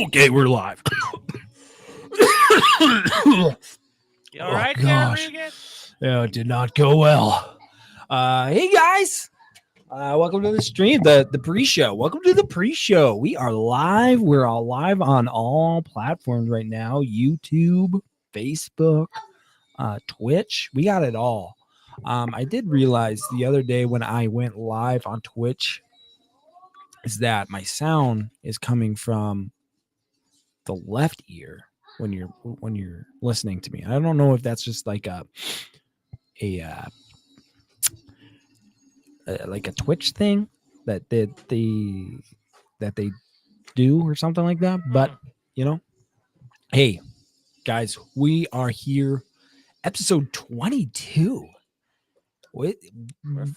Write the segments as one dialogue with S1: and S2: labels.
S1: Okay, we're live.
S2: You all right there,
S1: gosh.
S2: Regan?
S1: Oh, it did not go well. Hey guys, welcome to the stream, the pre-show. Welcome to the pre-show. We are live. We're all live on all platforms right now: YouTube, Facebook, Twitch. We got it all. I did realize the other day when I went live on Twitch is that my sound is coming from the left ear when you're listening to me. I don't know if that's just like a like a Twitch thing that they do or something like that. But you know, hey guys, we are here, episode 22.
S2: We're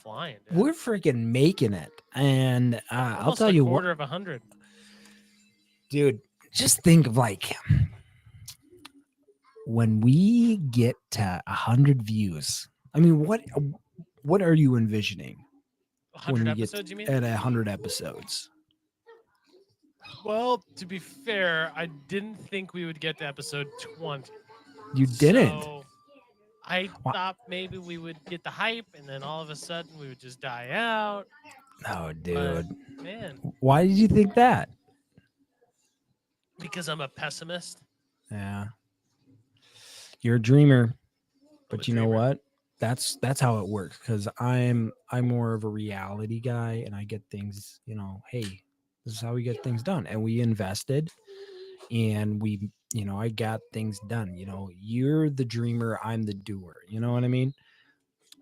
S2: flying. Dude.
S1: We're freaking making it, and I'll tell you what,
S2: quarter of 100,
S1: dude. Just think of like when we get to 100 views. I mean, what are you envisioning?
S2: 100 episodes, you mean?
S1: At 100 episodes.
S2: Well, to be fair, I didn't think we would get to episode 20.
S1: You didn't?
S2: So I thought maybe we would get the hype, and then all of a sudden we would just die out.
S1: No, dude.
S2: But, man.
S1: Why did you think that?
S2: Because I'm a pessimist.
S1: Yeah. You're a dreamer. But you know what? That's how it works, because I'm more of a reality guy, and I get things, you know, hey, this is how we get things done. And we invested, and we, you know, I got things done. You know, you're the dreamer, I'm the doer. You know what I mean?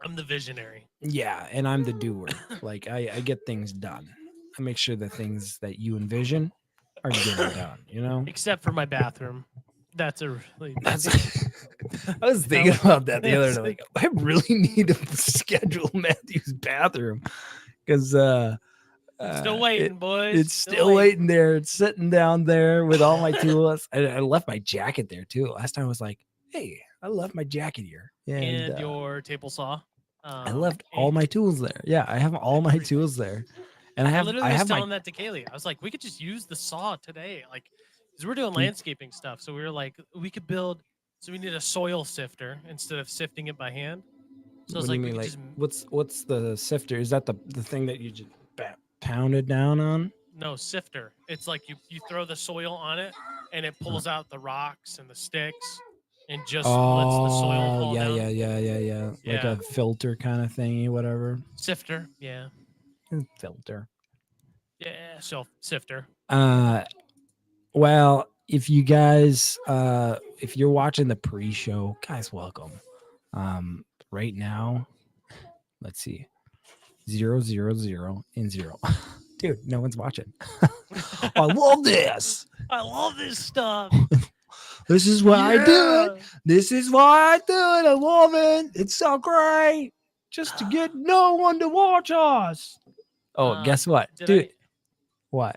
S2: I'm the visionary.
S1: Yeah, and I'm the doer. Like I get things done. I make sure the things that you envision are getting done, you know?
S2: Except for my bathroom. That's a really...
S1: I was thinking about that the other day. Like, I really need to schedule Matthew's bathroom, because
S2: still waiting, boys.
S1: It's still waiting there. It's sitting down there with all my tools. I left my jacket there too. Last time I was like, hey, I left my jacket here.
S2: And your table saw.
S1: I left all my tools there. Yeah, I have all my tools there. And I
S2: was telling that to Kaylee. I was like, we could just use the saw today. Like, because we're doing landscaping stuff. So we were like, we could build. So we need a soil sifter instead of sifting it by hand. So
S1: what do you mean? Like, what's the sifter? Is that the thing that you just pounded down on?
S2: No, sifter. It's like you throw the soil on it, and it pulls out the rocks and the sticks, and just lets the soil fall down.
S1: Yeah. Like a filter kind of thingy, whatever.
S2: Sifter, yeah.
S1: Filter.
S2: Yeah, sifter.
S1: Well, if you guys, if you're watching the pre-show, guys, welcome. Right now, let's see, 0, 0, 0, and 0. Dude, no one's watching. I love this.
S2: I love this stuff.
S1: This is why I do it. This is why I do it. I love it. It's so great. Just to get no one to watch us. Oh, guess what, dude? What?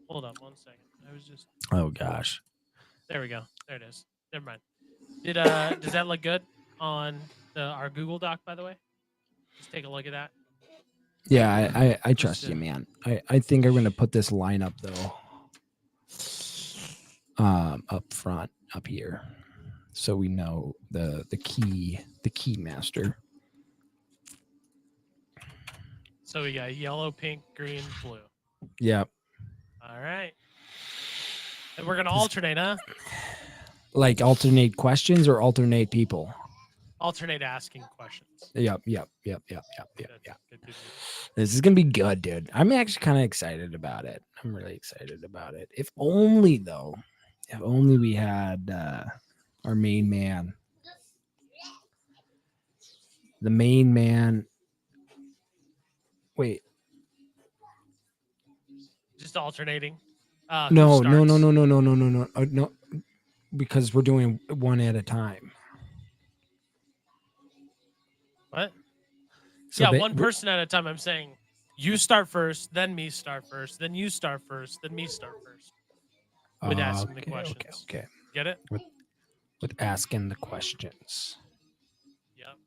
S2: Hold on 1 second. I was just.
S1: Oh gosh.
S2: There we go. There it is. Never mind. Does that look good on our Google Doc, by the way? Let's take a look at that.
S1: Yeah, I trust you, man. I think I'm gonna put this line up though. Up front, up here, so we know the key master.
S2: So we got yellow, pink, green, blue.
S1: Yep.
S2: All right. And we're going to alternate, huh?
S1: Like alternate questions or alternate people?
S2: Alternate asking questions.
S1: Yep. Good. This is going to be good, dude. I'm actually kind of excited about it. I'm really excited about it. If only we had our main man. The main man. Wait.
S2: Just alternating.
S1: No. No, because we're doing one at a time.
S2: What? So yeah, one person at a time. I'm saying you start first, then me start first, then you start first, then me start first. With asking the questions.
S1: Okay.
S2: Get it?
S1: With asking the questions.
S2: Yep.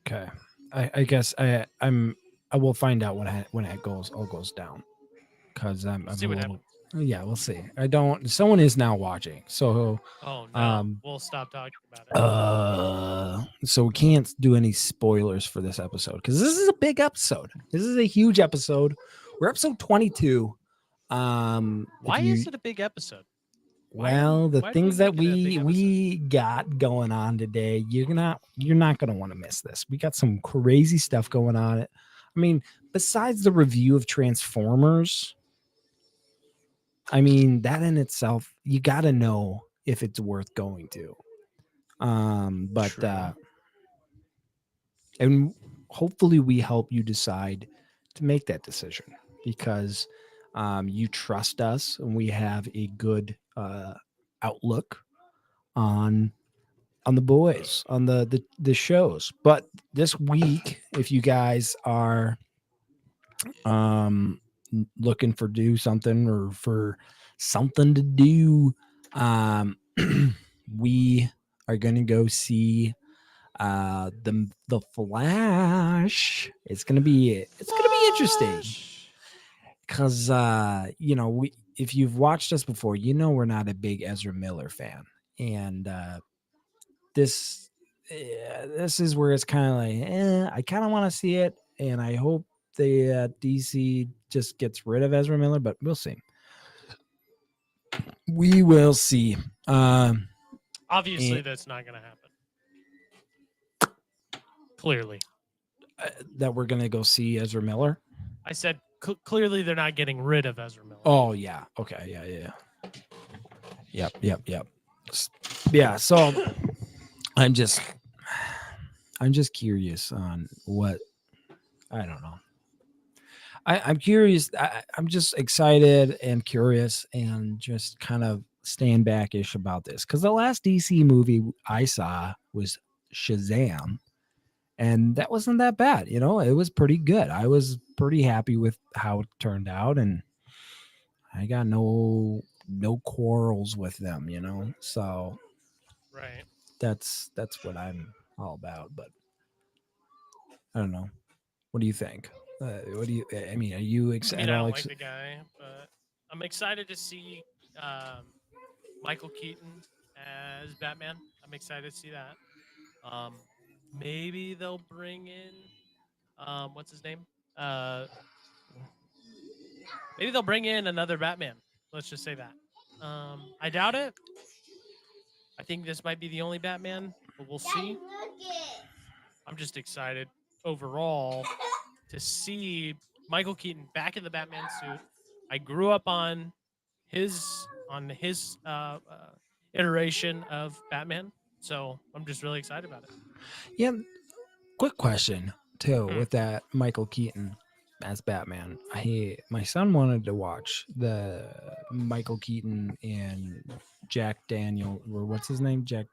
S1: Okay. I guess I will find out when it all goes down. because I'm
S2: See
S1: a
S2: what
S1: little.
S2: happens.
S1: Yeah, we'll see. I don't. Someone is now watching, so
S2: Oh no,
S1: um,
S2: we'll stop talking about it.
S1: so we can't do any spoilers for this episode because this is a big episode. This is a huge episode. We're episode 22.
S2: Why is it a big episode?
S1: Well, the
S2: why do we
S1: things that
S2: make it a big
S1: we got going on today, you're not gonna want to miss this. We got some crazy stuff going on. I mean, besides the review of Transformers, I mean that in itself, you got to know if it's worth going to. But
S2: True.
S1: and hopefully we help you decide to make that decision because you trust us and we have a good outlook on the boys on the shows. But this week, if you guys are looking for do something or for something to do, we are gonna go see the Flash. It's gonna be interesting because we, if you've watched us before, we're not a big Ezra Miller fan, and this is where it's kind of like, I kind of want to see it, and I hope the DC just gets rid of Ezra Miller, but we'll see. We will see.
S2: Obviously,
S1: and-
S2: that's not going to happen. Clearly,
S1: that we're gonna go see Ezra Miller.
S2: I said clearly they're not getting rid of Ezra Miller.
S1: Oh yeah, okay, yeah. Yep. Yeah. So I'm just curious on what, I don't know. I'm curious. I'm just excited and curious and just kind of stand back-ish about this because the last DC movie I saw was Shazam, and that wasn't that bad. It was pretty good. I was pretty happy with how it turned out, and I got no quarrels with them. So
S2: Right.
S1: that's what I'm all about. But I don't know. What do you think? What do you? I mean, are you
S2: I
S1: excited?
S2: mean, I don't like the guy, but I'm excited to see Michael Keaton as Batman. I'm excited to see that. Maybe they'll bring in what's his name? Maybe they'll bring in another Batman. Let's just say that. I doubt it. I think this might be the only Batman, but we'll see. I'm just excited overall to see Michael Keaton back in the Batman suit. I grew up on his iteration of Batman, so I'm just really excited about it.
S1: Yeah. Quick question too
S2: Hmm.
S1: with that Michael Keaton as Batman. My son wanted to watch the Michael Keaton and Jack Daniel, or what's his name? Jack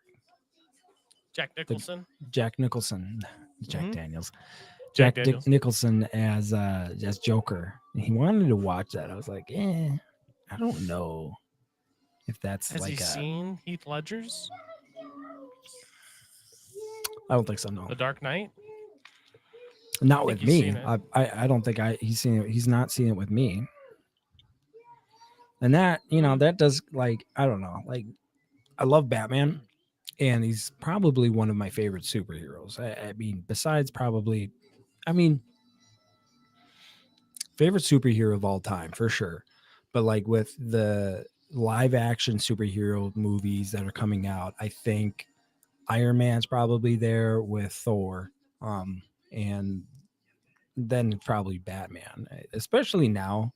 S2: Nicholson.
S1: Nicholson. Jack
S2: Mhm.
S1: Daniels.
S2: Jack
S1: Jack
S2: Daniels.
S1: Nicholson as Joker. He wanted to watch that. I was like, I don't know if that's
S2: Has
S1: like
S2: he seen Heath Ledger's
S1: I don't think so. No,
S2: The Dark Knight?
S1: not
S2: think
S1: with
S2: he's
S1: me.
S2: seen it.
S1: I don't think he's seen it. He's not seen it with me. And that,
S2: Hmm.
S1: that does, like, I don't know. Like, I love Batman, and he's probably one of my favorite superheroes. I mean, besides probably, favorite superhero of all time for sure. But like with the live action superhero movies that are coming out, I think Iron Man's probably there with Thor. And then probably Batman, especially now.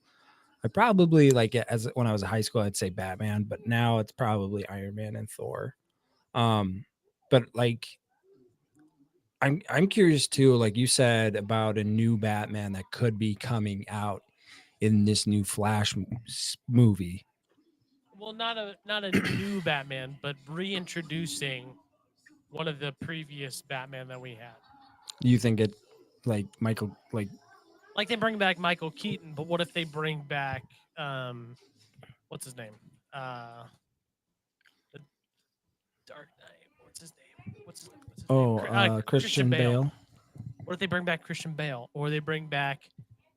S1: I probably, like, as when I was in high school, I'd say Batman, but now it's probably Iron Man and Thor. But like, I'm curious too, like you said, about a new Batman that could be coming out in this new Flash movie.
S2: Well, not a new Batman, but reintroducing one of the previous Batman that we had.
S1: You think it, like Michael,
S2: Like they bring back Michael Keaton, but what if they bring back what's his name? The Dark Knight. What's his name? What's his name?
S1: Christian Bale.
S2: What if they bring back Christian Bale, or they bring back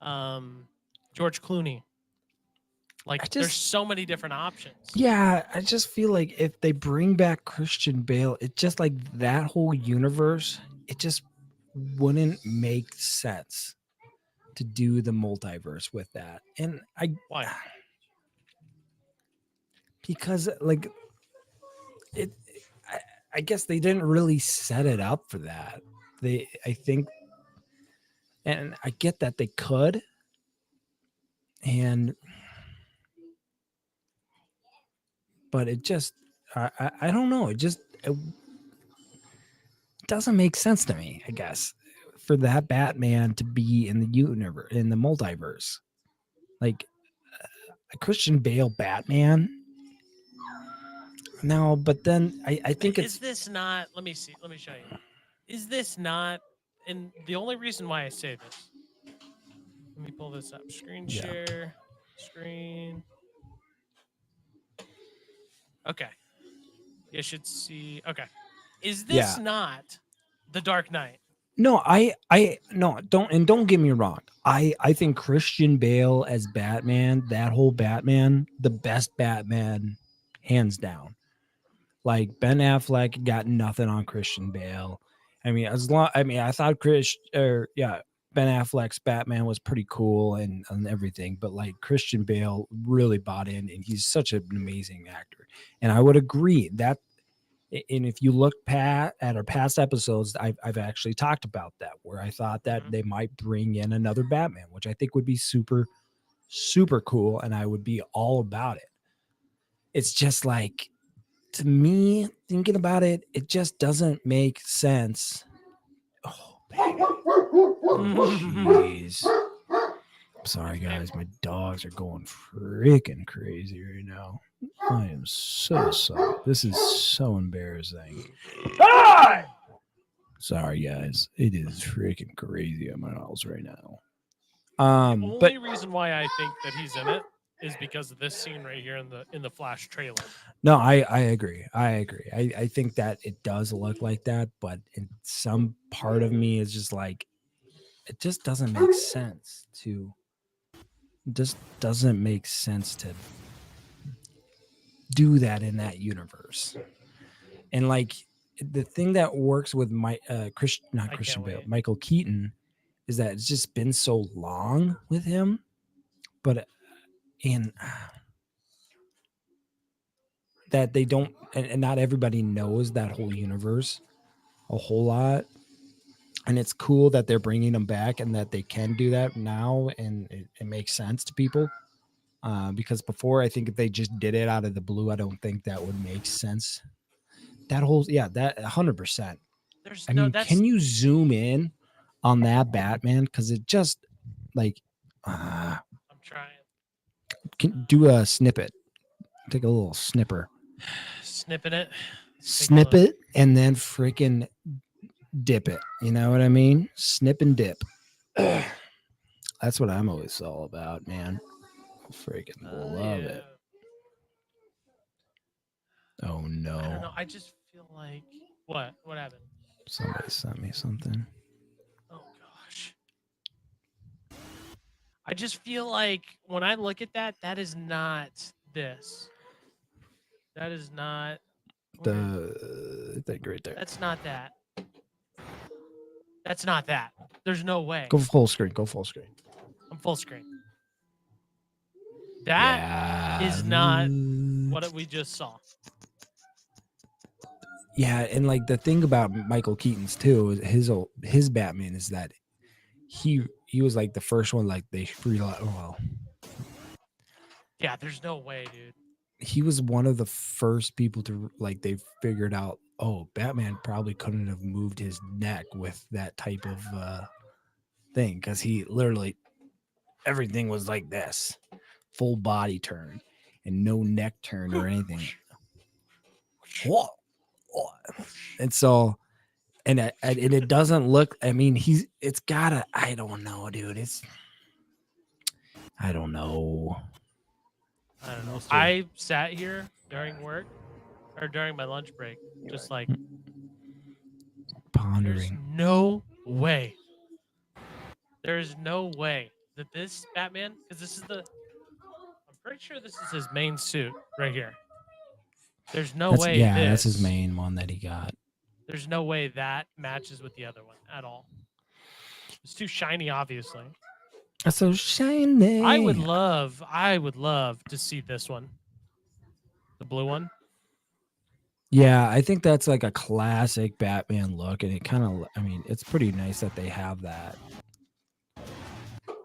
S2: George Clooney? Like, there's so many different options.
S1: Yeah, I just feel like if they bring back Christian Bale, it just like that whole universe, it just wouldn't make sense to do the multiverse with that. And
S2: Why?
S1: because like it I, I guess they didn't really set it up for that. I think, and I get that they could, and but it just I don't know, it doesn't make sense to me, I guess, for that Batman to be in the universe, in the multiverse. Like a Christian Bale Batman. No, but then I think
S2: Is this not? Let me see. Let me show you. Is this not? And the only reason why I say this. Let me pull this up. Screen
S1: Yeah.
S2: share. Screen. Okay. You should see. Okay. Is this
S1: Yeah.
S2: not The Dark Knight?
S1: No, I no, don't get me wrong. I think Christian Bale as Batman, that whole Batman, the best Batman, hands down. Like Ben Affleck got nothing on Christian Bale. I mean, I thought Ben Affleck's Batman was pretty cool and everything, but like Christian Bale really bought in, and he's such an amazing actor. And I would agree that, and if you look at our past episodes, I've actually talked about that, where I thought that they might bring in another Batman, which I think would be super, super cool, and I would be all about it. It's just like, to me, thinking about it, it just doesn't make sense. Oh, baby. Jeez. Sorry, guys. My dogs are going freaking crazy right now. I am so sorry. This is so embarrassing. Sorry, guys. It is freaking crazy at my house right now.
S2: The
S1: But
S2: only reason why I think that he's in it is because of this scene right here in the Flash trailer.
S1: no, I agree. I think that it does look like that, but in some part of me is just like, it just doesn't make sense to. Just doesn't make sense to do that in that universe. And like the thing that works with Christian Bale,
S2: wait.
S1: Michael Keaton, is that it's just been so long with him, but and that they don't, and not everybody knows that whole universe a whole lot. And it's cool that they're bringing them back and that they can do that now, and it makes sense to people. Because before, I think if they just did it out of the blue, I don't think that would make sense. That whole, that 100%.
S2: There's
S1: I
S2: no.
S1: mean,
S2: That's.
S1: can you zoom in on that Batman? Because it just like,
S2: I'm trying.
S1: can do a snippet, take a little snipper,
S2: Snipping it.
S1: snip it, and then freaking dip it. You know what I mean? Snip and dip. That's what I'm always all about, man. Freaking love it. Oh no.
S2: I don't know. I just feel like what happened?
S1: Somebody sent me something.
S2: Oh gosh. I just feel like when I look at that, that is not this. That is not
S1: The thing right there.
S2: That's not that. That's not that. There's no way.
S1: Go full screen. Go full screen.
S2: I'm full screen. That is not what we just saw.
S1: Yeah, and like the thing about Michael Keaton's too, his Batman is that he was like the first one, like they realized, well,
S2: yeah, there's no way, dude.
S1: He was one of the first people to, like, they figured out, oh, Batman probably couldn't have moved his neck with that type of thing, because he literally, everything was like this, full body turn and no neck turn or anything. And so, and it doesn't look, I mean, it's gotta, I don't know, dude. I don't know.
S2: I sat here during work or during my lunch break, just like
S1: pondering.
S2: There's no way. There's no way that this Batman, because this is I'm pretty sure this is his main suit right here. There's no
S1: That's
S2: way.
S1: yeah, that's his
S2: this-
S1: main one that he got.
S2: There's no way that matches with the other one at all. It's too shiny, obviously.
S1: That's so shiny.
S2: I would love to see this one. The blue one.
S1: Yeah, I think that's like a classic Batman look, and it kind of, I mean, it's pretty nice that they have that.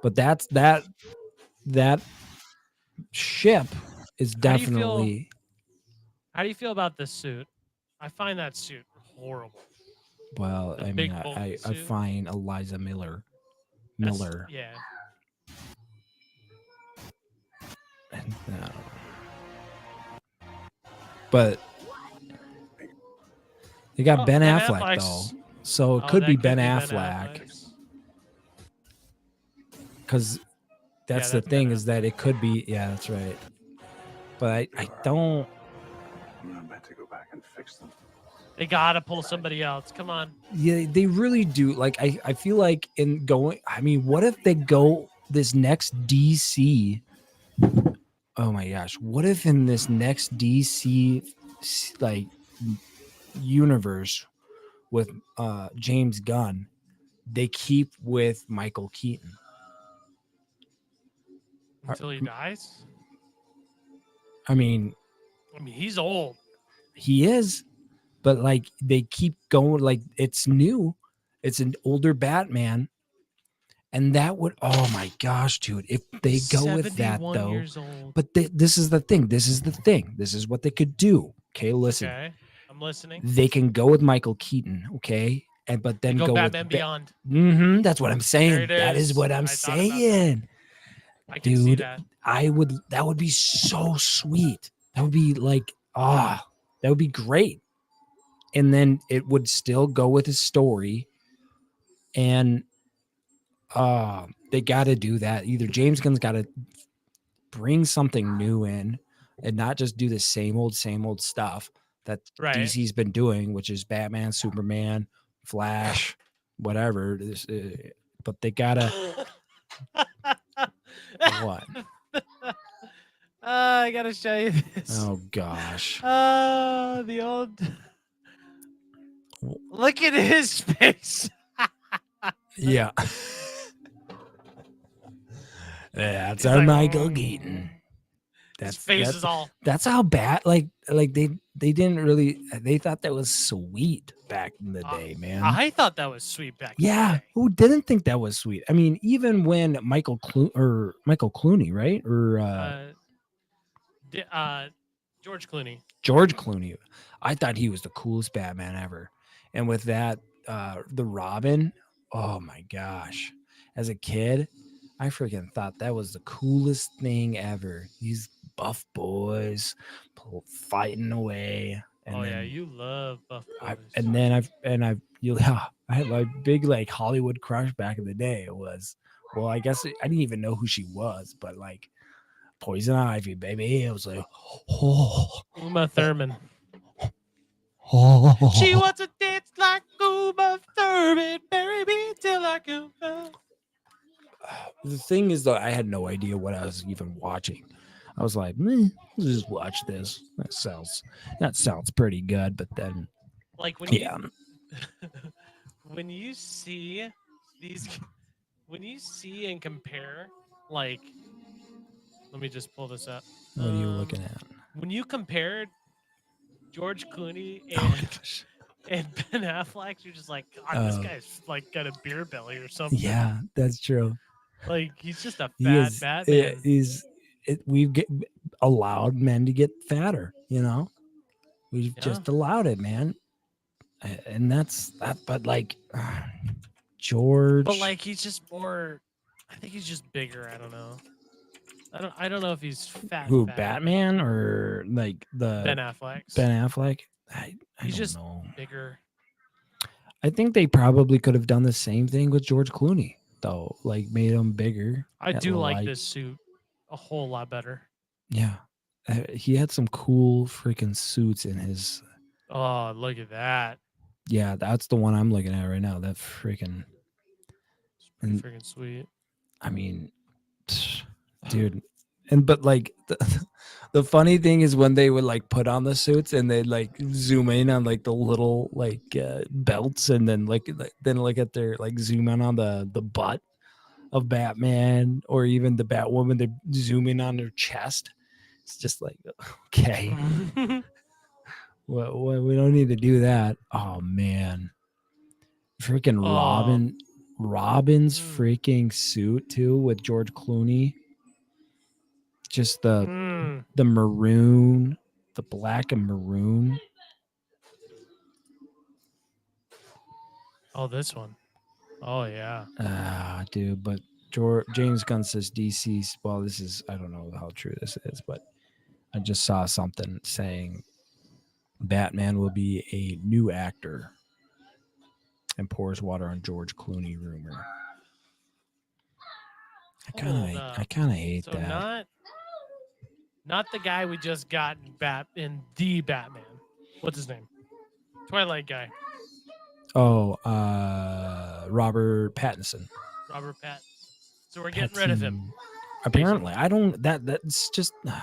S1: But that ship is
S2: How do you feel-
S1: definitely
S2: How do you feel about this suit? I find that suit horrible.
S1: well.
S2: The
S1: I
S2: big
S1: mean,
S2: bulky
S1: I
S2: suit?
S1: find Eliza Miller.
S2: That's- Yeah.
S1: And, but they got
S2: Oh,
S1: Ben
S2: Ben
S1: Affleck
S2: Affleck's-
S1: though, so it
S2: Oh,
S1: could
S2: that
S1: be Ben Affleck.
S2: Affleck's.
S1: Because that's the
S2: that's Ben
S1: thing is that it could be, yeah, that's right. But I don't.
S3: I'm not meant to go back and fix them.
S2: They gotta pull somebody else. Come on.
S1: Yeah, they really do. Like I feel like in going. I mean, what if they go this next DC? Oh my gosh! What if in this next DC like universe with James Gunn, they keep with Michael Keaton?
S2: Until he dies.
S1: I mean,
S2: He's old.
S1: he is, but like they keep going. Like it's new. It's an older Batman. And that would, oh my gosh, dude! If they go with that
S2: 71
S1: though,
S2: years old.
S1: but this is the thing. This is the thing. This is what they could do. Okay, listen.
S2: Okay, I'm listening.
S1: They can go with Michael Keaton. Okay, and but then
S2: Go
S1: go
S2: Batman
S1: with
S2: Beyond.
S1: That's what I'm saying.
S2: There it
S1: That is
S2: is.
S1: what I'm
S2: I thought about that.
S1: saying.
S2: I can see
S1: Dude.
S2: that.
S1: That would be so sweet. That would be like, that would be great. And then it would still go with his story. And they got to do that. Either James Gunn's got to bring something new in and not just do the same old stuff that
S2: Right.
S1: DC's been doing, which is Batman, Superman, Flash, whatever. But they got to, what?
S2: I gotta show you this.
S1: Oh, gosh.
S2: The old. Look at his face.
S1: Yeah. That's
S2: He's
S1: our
S2: like,
S1: Michael
S2: "Mm."
S1: Keaton.
S2: His face is all.
S1: That's how bad. Like they didn't really. They thought that was sweet back in the day, man.
S2: I thought that was sweet back. in the
S1: Yeah,
S2: day.
S1: who didn't think that was sweet? I mean, even when Michael Clooney, right, or
S2: George Clooney.
S1: George Clooney, I thought he was the coolest Batman ever. And with that, the Robin, oh my gosh, as a kid, I freaking thought that was the coolest thing ever. These buff boys fighting away. And
S2: Oh
S1: then
S2: yeah, you love Buff Boys.
S1: I had my big like Hollywood crush back in the day. It was, well, I guess I didn't even know who she was, but like Poison Ivy, baby. It was like, oh,
S2: Uma Thurman.
S1: oh.
S2: She wants to dance like Uma Thurman. Marry me till I come back.
S1: The thing is, though, I had no idea what I was even watching. I was like, let's just watch this. That sounds pretty good. But then,
S2: Like when
S1: yeah,
S2: when you see these, when you see and compare, like, let me just pull this up.
S1: what are you looking at?
S2: When you compared George Clooney
S1: Oh my
S2: and,
S1: gosh.
S2: and Ben Affleck, you're just like, God, this
S1: Oh.
S2: guy's like got a beer belly or something.
S1: Yeah, that's true.
S2: Like he's just a
S1: He
S2: fat
S1: is.
S2: Batman.
S1: We've allowed men to get fatter. You know, we've
S2: Yeah.
S1: just allowed it, man. And that's that. But like George,
S2: But like he's just more. I think he's just bigger. I don't know. I don't know if he's fat.
S1: who
S2: fat.
S1: Batman or like the
S2: Ben Affleck.
S1: Ben Affleck? I
S2: He's
S1: don't
S2: just-
S1: know.
S2: Bigger.
S1: I think they probably could have done the same thing with George Clooney, though. Like made him bigger.
S2: I
S1: That
S2: do like
S1: light-
S2: this suit a whole lot better.
S1: Yeah, he had some cool freaking suits in his.
S2: Oh, look at that.
S1: Yeah, that's the one I'm looking at right now. That freaking.
S2: It's pretty
S1: And-
S2: freaking sweet.
S1: I mean, dude, And but like the funny thing is when they would like put on the suits and they'd like zoom in on like the little like belts and then then look at their like zoom in on the butt of Batman or even the Batwoman, they zoom in on their chest. It's just like okay. Well, we don't need to do that. Oh man. Freaking
S2: Oh.
S1: Robin's freaking suit too with George Clooney. Just the maroon, the black and maroon.
S2: Oh, this one. Oh yeah.
S1: Dude, but James Gunn says DC's. Well, this is, I don't know how true this is, but I just saw something saying Batman will be a new actor and pours water on George Clooney rumor. I kind of hate
S2: So
S1: that.
S2: not the guy we just got in the Batman. What's his name? Twilight guy.
S1: Oh, Robert Pattinson.
S2: Robert Pattinson. So we're getting rid of him.
S1: Apparently, I don't. That's just man.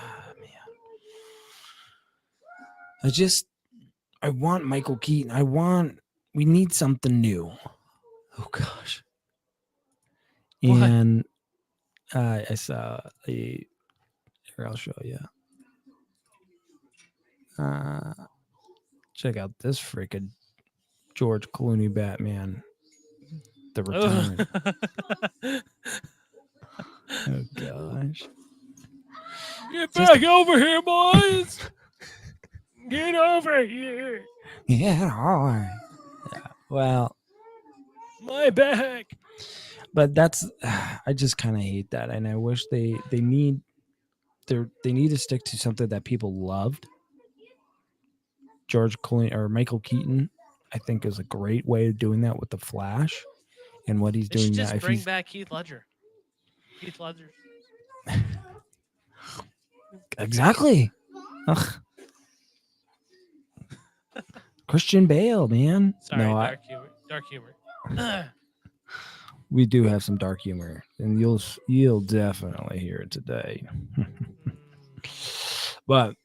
S1: I want Michael Keaton. We need something new. Oh gosh.
S2: What?
S1: And I saw here, I'll show you. Check out this freaking George Clooney Batman. The return. Oh gosh.
S2: Get back over here, boys. Get over here.
S1: Yeah. Well,
S2: my back.
S1: But that's, I just kind of hate that, and I wish they need to stick to something that people loved. George Clooney or Michael Keaton, I think, is a great way of doing that with the Flash, and what he's doing now.
S2: Just bring back Heath Ledger. Heath Ledger.
S1: Exactly. Ugh. Christian Bale, man.
S2: Sorry,
S1: No,
S2: dark humor.
S1: We do have some dark humor, and you'll definitely hear it today. But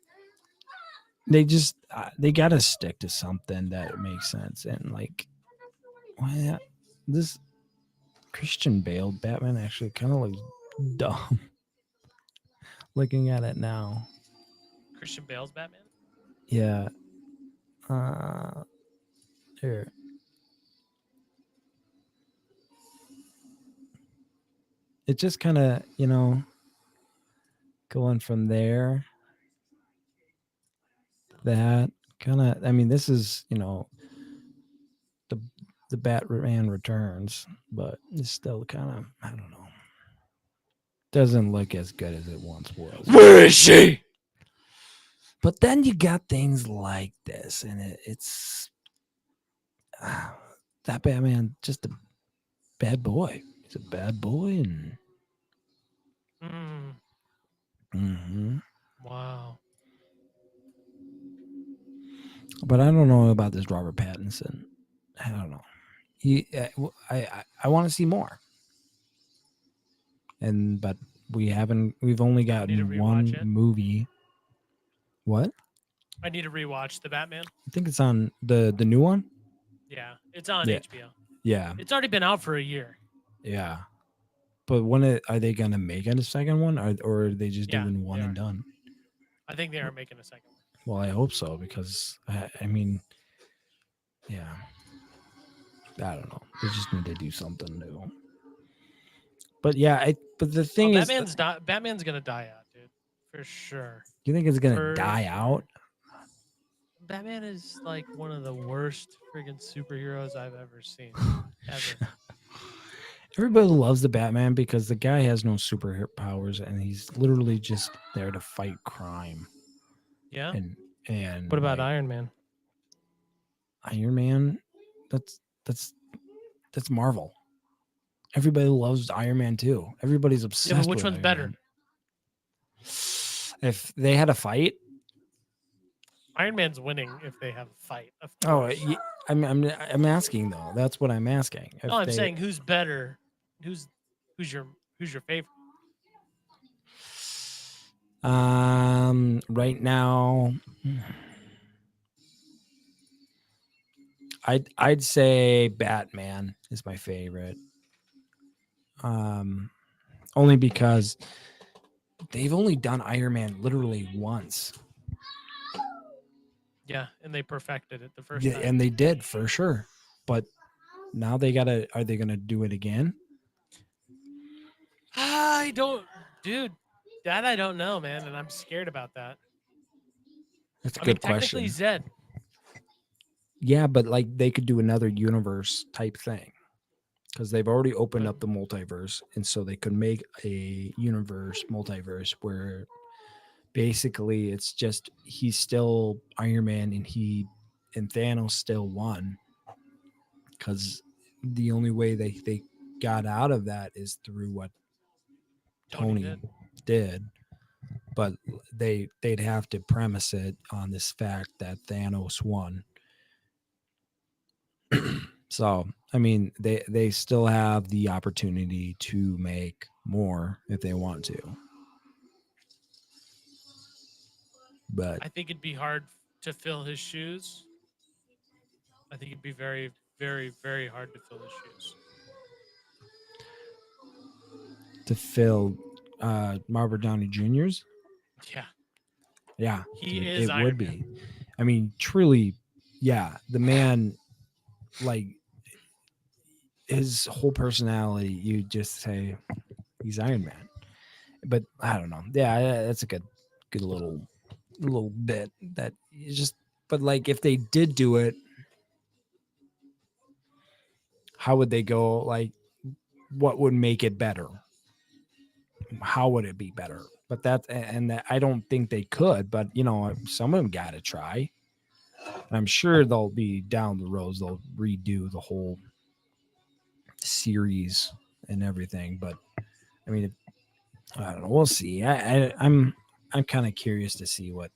S1: they just they got to stick to something that makes sense, and like, well, this Christian Bale Batman actually kind of looks dumb. Looking at it now.
S2: Christian Bale's Batman?
S1: Yeah. Here. It just kind of, going from there. That kind of, I mean, this is, the Batman Returns, but it's still kind of, I don't know. Doesn't look as good as it once was.
S2: Where is she?
S1: But then you got things like this, and it's that Batman, just a bad boy. He's a bad boy, and
S2: Wow.
S1: But I don't know about this Robert Pattinson. I don't know. I want to see more. But we've only gotten one movie. What?
S2: I need to rewatch the Batman.
S1: I think it's on the new one.
S2: Yeah, it's on HBO.
S1: Yeah,
S2: it's already been out for a year.
S1: Yeah, but when are they gonna make it a second one, or are they just doing one and done?
S2: I think they are making a second one.
S1: Well, I hope so, because I mean, yeah, I don't know. They just need to do something new. But yeah, but the thing is,
S2: Batman's gonna die out, dude, for sure.
S1: You think it's gonna die out?
S2: Batman is like one of the worst friggin' superheroes I've ever seen. Ever.
S1: Everybody loves the Batman because the guy has no superpowers, and he's literally just there to fight crime.
S2: Yeah.
S1: And
S2: what about Iron Man?
S1: Iron Man, that's Marvel. Everybody loves Iron Man too. Everybody's obsessed.
S2: Yeah, but which
S1: with
S2: one's
S1: Iron
S2: better?
S1: Man. If they had a fight,
S2: Iron Man's winning if they have a fight.
S1: Oh, I'm asking though. That's what I'm asking.
S2: No, I'm saying who's better. Who's your favorite?
S1: Right now, I'd say Batman is my favorite. Only because they've only done Iron Man literally once.
S2: Yeah, and they perfected it the first
S1: Yeah,
S2: time.
S1: and they did for sure. But now they gotta. Are they gonna do it again?
S2: I don't, dude. That I don't know, man, and I'm scared about that.
S1: That's a
S2: I mean,
S1: good
S2: technically,
S1: question.
S2: Zed.
S1: Yeah, but like they could do another universe type thing because they've already opened
S2: But
S1: up the multiverse, and so they could make a universe multiverse where basically it's just he's still Iron Man and Thanos still won because the only way they got out of that is through what
S2: Tony
S1: Tony did. But they'd have to premise it on this fact that Thanos won. So I mean they still have the opportunity to make more if they want to. But
S2: I think it'd be hard to fill his shoes. I think it'd be very, very, very hard to fill his shoes.
S1: to fill Robert Downey Jr.'s,
S2: Yeah,
S1: yeah,
S2: he
S1: dude,
S2: is
S1: it
S2: Iron
S1: would
S2: Man.
S1: be. I mean, truly, yeah, the man, like his whole personality, you just say he's Iron Man. But I don't know. Yeah, that's a good little bit that you just. But like, if they did do it, how would they go? Like, what would make it better? How would it be better? But I don't think they could. But some of them got to try. I'm sure they'll be down the roads. They'll redo the whole series and everything. But I mean, I don't know. We'll see. I'm kind of curious to see what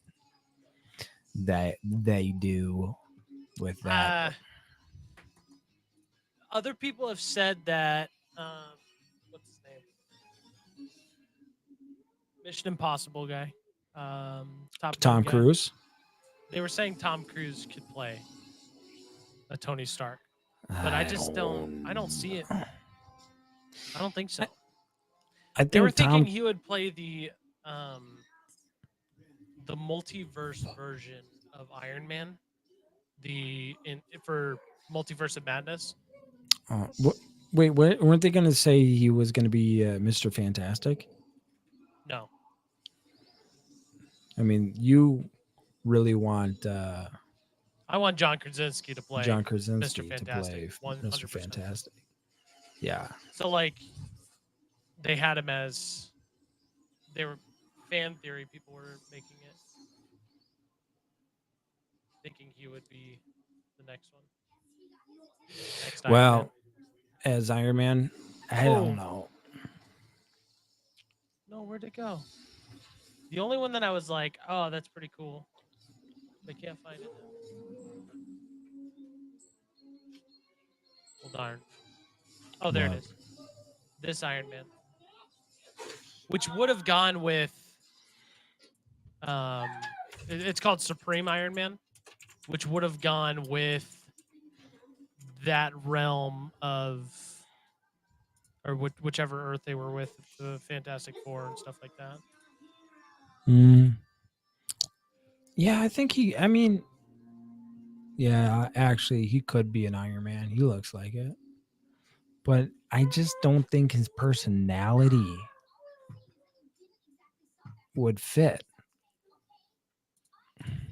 S1: that they do with that.
S2: Other people have said that. What's his name? Mission Impossible guy. Top Gun
S1: Tom
S2: guy.
S1: Cruise.
S2: They were saying Tom Cruise could play a Tony Stark, but I just don't. I don't see it. I don't think so.
S1: I
S2: They were
S1: think
S2: thinking
S1: Tom.
S2: he would play the multiverse version of Iron Man, for Multiverse of Madness.
S1: Wait, weren't they going to say he was going to be Mr. Fantastic?
S2: No,
S1: I mean, you really want
S2: I want John Krasinski to play
S1: John
S2: Mr.
S1: Krasinski to
S2: Fantastic.
S1: play Mr.
S2: 100%.
S1: Fantastic. Yeah.
S2: So like, they had him as they were fan theory. People were making it, thinking he would be the next one. Next Iron
S1: Well,
S2: Man.
S1: as Iron Man, I
S2: Oh.
S1: don't know.
S2: No, where'd it go? The only one that I was like, oh, that's pretty cool. I can't find it now. Well, darn. Oh, there
S1: What?
S2: it is. This Iron Man, which would have gone with, it's called Supreme Iron Man, which would have gone with that realm of, or whichever Earth they were with, the Fantastic Four and stuff like that.
S1: Yeah, I think I mean, yeah, actually, he could be an Iron Man. He looks like it. But I just don't think his personality would fit.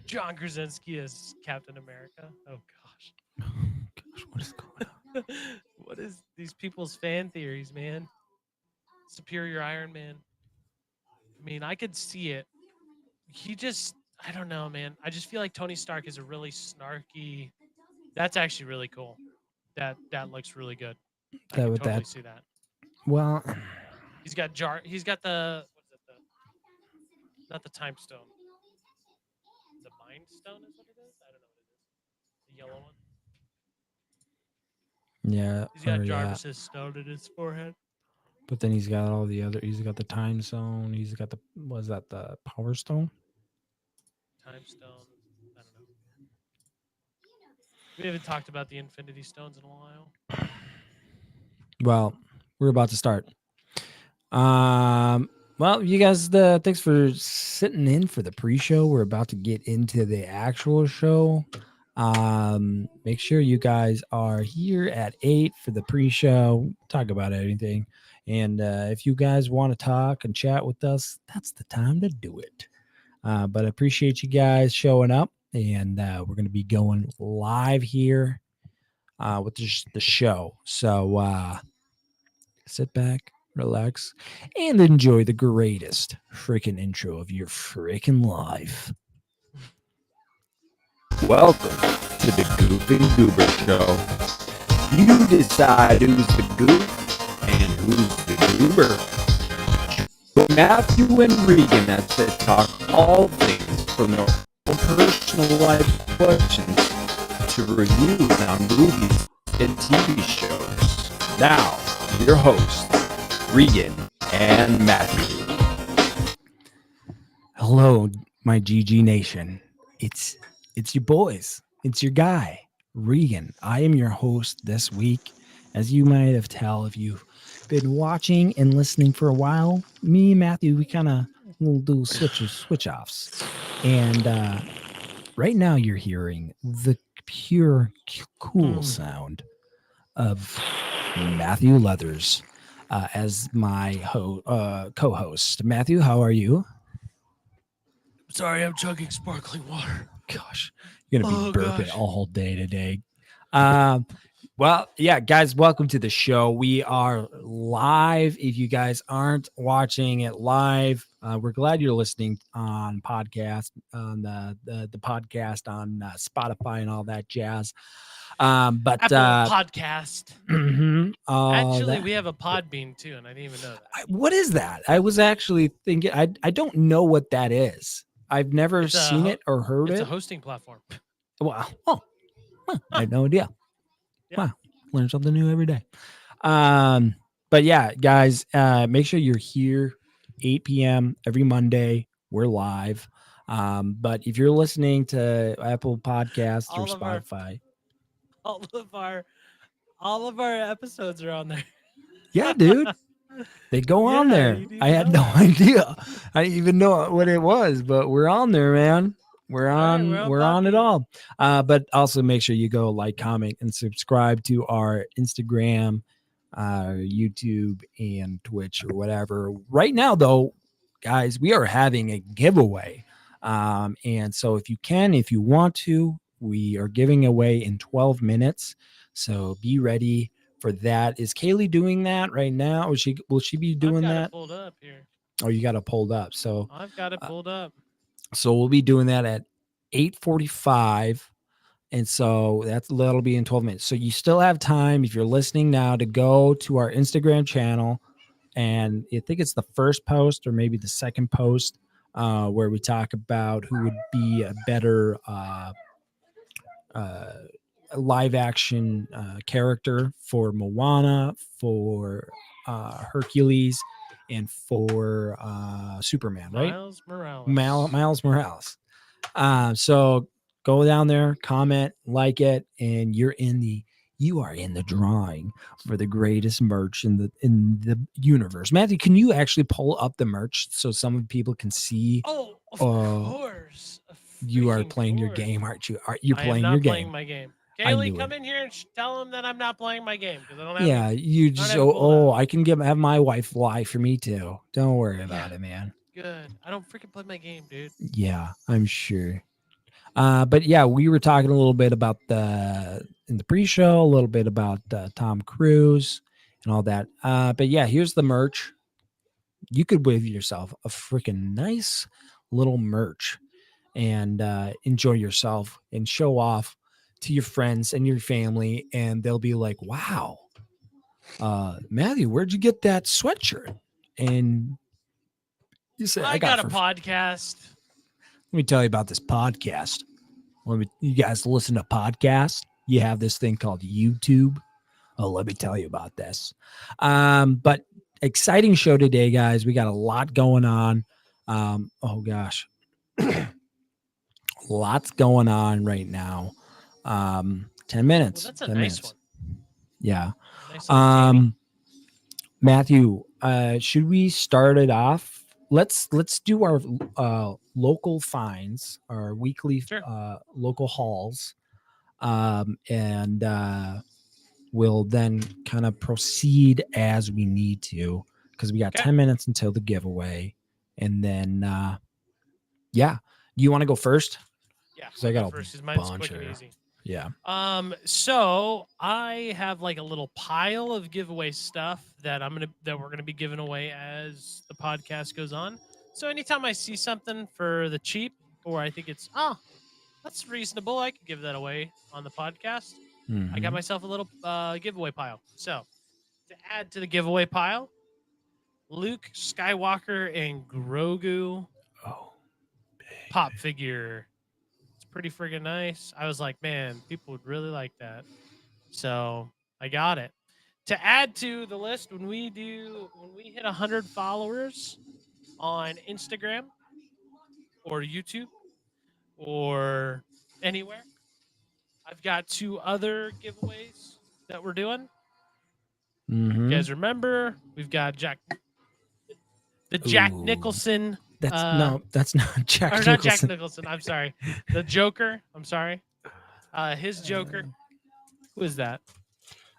S2: John Krasinski as Captain America. Oh gosh.
S1: Gosh, what is going on?
S2: What is these people's fan theories, man? Superior Iron Man. I mean, I could see it. I don't know, man. I just feel like Tony Stark is a really snarky. That's actually really cool. That looks really good. I can totally see that.
S1: Well,
S2: He's got the, what is it? Not the time stone. The mind stone is what it is? I don't know what it is. The yellow one.
S1: yeah.
S2: He's got
S1: or yeah.
S2: Jarvis's stone in his forehead.
S1: But then he's got all the other. He's got the time zone. He's got the. Was that the Power Stone?
S2: Time Stone. I don't know. We haven't talked about the Infinity Stones in a while.
S1: Well, we're about to start. Well, you guys, thanks for sitting in for the pre-show. We're about to get into the actual show. Make sure you guys are here at 8 for the pre-show. Talk about anything. And if you guys want to talk and chat with us, that's the time to do it. But I appreciate you guys showing up. And we're going to be going live here with the show. So sit back, relax, and enjoy the greatest freaking intro of your freaking life.
S4: Welcome to the Goof and Goober Show. You decide who's the goof and who's the goober. Matthew and Regan have to talk all things from their own personal life questions to reviews on movies and TV shows. Now, your hosts, Regan and Matthew.
S1: Hello, my GG Nation. It's your boys. It's your guy, Regan. I am your host this week. As you might have tell if you've been watching and listening for a while, me and Matthew, we kind of will do switch offs. And right now you're hearing the pure cool sound of Matthew Leathers as my co-host. Matthew, how are you?
S2: Sorry, I'm chugging sparkling water.
S1: Gosh, you're gonna be burping all day today. Well, yeah, guys, welcome to the show. We are live. If you guys aren't watching it live, we're glad you're listening on podcast, on the podcast on Spotify and all that jazz. But
S2: Apple podcast. Actually,
S1: that,
S2: we have a Podbean too, and I didn't even know that.
S1: what is that? I was actually thinking. I don't know what that is. I've never seen it or heard
S2: It's
S1: it.
S2: a hosting platform.
S1: Wow. Oh, I had no idea.
S2: Yeah.
S1: Wow. Learn something new every day. But yeah, guys, make sure you're here 8 p.m. every Monday. We're live. But if you're listening to Apple Podcasts or Spotify,
S2: All of our episodes are on there.
S1: yeah, dude, they go on
S2: Yeah,
S1: there.
S2: you didn't
S1: I had
S2: know
S1: no idea. I didn't even know what it was, but we're on there, man. We're on, we're on it all. But also make sure you go like, comment, and subscribe to our Instagram, YouTube, and Twitch or whatever. Right now, though, guys, we are having a giveaway. And so if you want to, we are giving away in 12 minutes. So be ready for that. Is Kaylee doing that right now? Or will she be doing
S2: I've got
S1: that?
S2: it pulled up here.
S1: Oh, you got it pulled up. So
S2: I've got it pulled up.
S1: So we'll be doing that at 8:45. And so that'll be in 12 minutes. So you still have time, if you're listening now, to go to our Instagram channel. And I think it's the first post or maybe the second post where we talk about who would be a better live action character for Moana, for Hercules, and for Superman, right?
S2: Miles Morales.
S1: Miles Morales. So go down there, comment, like it, and you are in the drawing for the greatest merch in the universe. Matthew, can you actually pull up the merch so some people can see?
S2: Oh, of course.
S1: You are
S2: Freaking
S1: playing your
S2: course.
S1: game, aren't you? You're
S2: I am
S1: playing
S2: not
S1: your
S2: playing
S1: game.
S2: my game.
S1: I
S2: Kaylee,
S1: knew
S2: come
S1: it.
S2: in here and tell him that I'm not playing my game because I don't have.
S1: Yeah, you just
S2: have it pulled
S1: I can have my wife lie for me too. Don't worry about it, man.
S2: Good. I don't freaking play my game, dude.
S1: Yeah, I'm sure. But yeah, we were talking a little bit about in the pre-show, a little bit about Tom Cruise and all that. But yeah, here's the merch. You could give yourself a freaking nice little merch and enjoy yourself and show off to your friends and your family, and they'll be like, "Wow, Matthew, where'd you get that sweatshirt?" And you say,
S2: I got a podcast.
S1: Let me tell you about this podcast. You guys listen to podcasts? You have this thing called YouTube. Oh, let me tell you about this. But exciting show today, guys. We got a lot going on. Oh gosh, lots going on right now. 10 minutes.
S2: Well, that's a
S1: 10
S2: nice
S1: minutes.
S2: one.
S1: Yeah.
S2: Nice entertaining.
S1: Matthew, should we start it off? Let's do our local finds, our weekly
S2: Sure.
S1: local hauls, and we'll then kind of proceed as we need to, because we got
S2: Okay.
S1: 10 minutes until the giveaway, and then yeah. Do you want to go first?
S2: Yeah.
S1: 'Cause I got
S2: I'll
S1: a
S2: go first 'cause mine's
S1: bunch
S2: quick and
S1: here.
S2: easy.
S1: Yeah.
S2: So I have like a little pile of giveaway stuff that we're gonna be giving away as the podcast goes on. So anytime I see something for the cheap, or I think it's that's reasonable, I could give that away on the podcast. I got
S1: Mhm.
S2: myself a little giveaway pile. So to add to the giveaway pile, Luke Skywalker and Grogu
S1: Oh,
S2: pop figure. It's pretty friggin' nice. I was like, man, people would really like that. So I got it. To add to the list, when we hit 100 followers on Instagram or YouTube or anywhere, I've got 2 other giveaways that we're doing.
S1: mhm.
S2: You guys remember? We've got Jack
S1: Ooh.
S2: Nicholson.
S1: That's no, that's not Jack
S2: Or
S1: Nicholson.
S2: not Jack Nicholson. I'm sorry. The Joker. I'm sorry. His Joker. Who is that?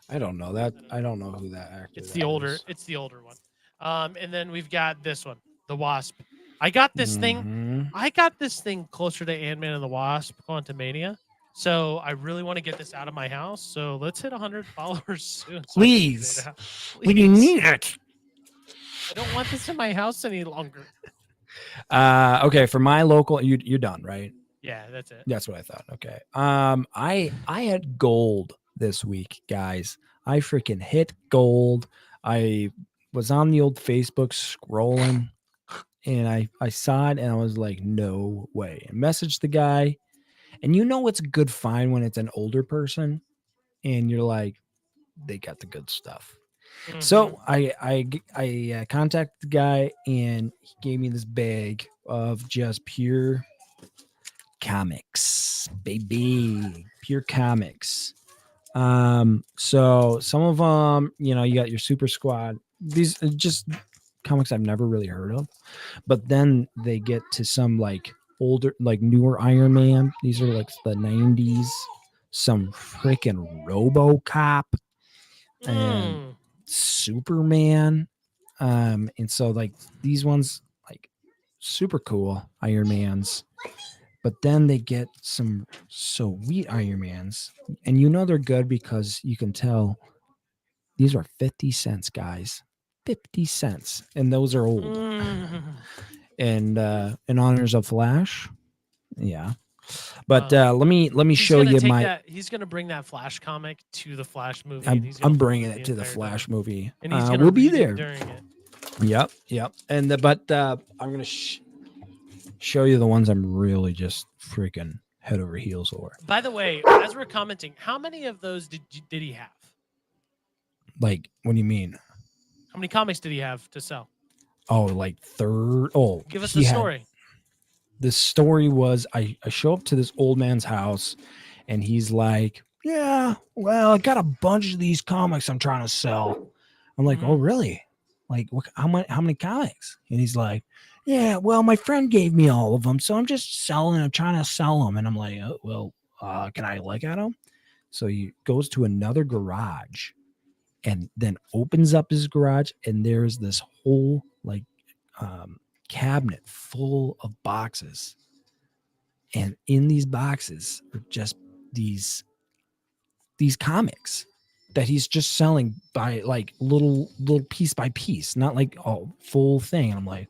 S1: I don't know that. I don't know who that actor.
S2: It's
S1: that
S2: the older.
S1: is.
S2: It's the older one. And then we've got this one, the Wasp. I got this thing.
S1: Mhm.
S2: I got this thing closer to Ant-Man and the Wasp, Quantumania. So I really want to get this out of my house. So let's hit 100 followers soon. so I can get
S1: Please.
S2: it out.
S1: We need it.
S2: I don't want this in my house any longer.
S1: Okay, for my local, you're done, right?
S2: Yeah, that's it.
S1: That's what I thought. Okay. I had gold this week, guys. I freaking hit gold. I was on the old Facebook scrolling, and I saw it, and I was like, no way. And messaged the guy, and you know it's a good find when it's an older person, and you're like, they got the good stuff.
S2: Mhm.
S1: So I contacted the guy, and he gave me this bag of just pure comics, baby, pure comics. So some of them, you got your Super Squad. These are just comics I've never really heard of, but then they get to some like older, like newer Iron Man. These are like the 90s. Some freaking RoboCop and
S2: Mm.
S1: Superman. And so like these ones, like super cool Iron Mans, but then they get some sweet Iron Mans, and they're good because you can tell these are 50 cents, guys. 50 cents, and those are old.
S2: Mm.
S1: And in honors of Flash, yeah. But let me
S2: He's
S1: show
S2: gonna
S1: you
S2: take
S1: my.
S2: that- he's gonna bring that Flash comic to the Flash movie. and
S1: I'm,
S2: he's gonna
S1: I'm bringing
S2: follow
S1: it to the
S2: entire
S1: Flash
S2: time.
S1: movie.
S2: And he's gonna
S1: We'll be
S2: read it
S1: there.
S2: during it.
S1: Yep. And I'm gonna show you the ones I'm really just freaking head over heels over.
S2: By the way, as we're commenting, how many of those did he have?
S1: Like, what do you mean?
S2: How many comics did he have to sell?
S1: Oh, like third. Oh,
S2: Give us
S1: he
S2: the
S1: had-
S2: story.
S1: The story was I show up to this old man's house, and he's like, yeah, well, I got a bunch of these comics I'm trying to sell. I'm like,
S2: Mhm.
S1: oh, really? Like, what? How many comics? And he's like, yeah, well, my friend gave me all of them, so I'm just selling. I'm trying to sell them. And I'm like, oh, well, can I look at them? So he goes to another garage, and then opens up his garage, and there's this whole like cabinet full of boxes, and in these boxes are just these comics that he's just selling by like little piece by piece, not like a full thing. And I'm like,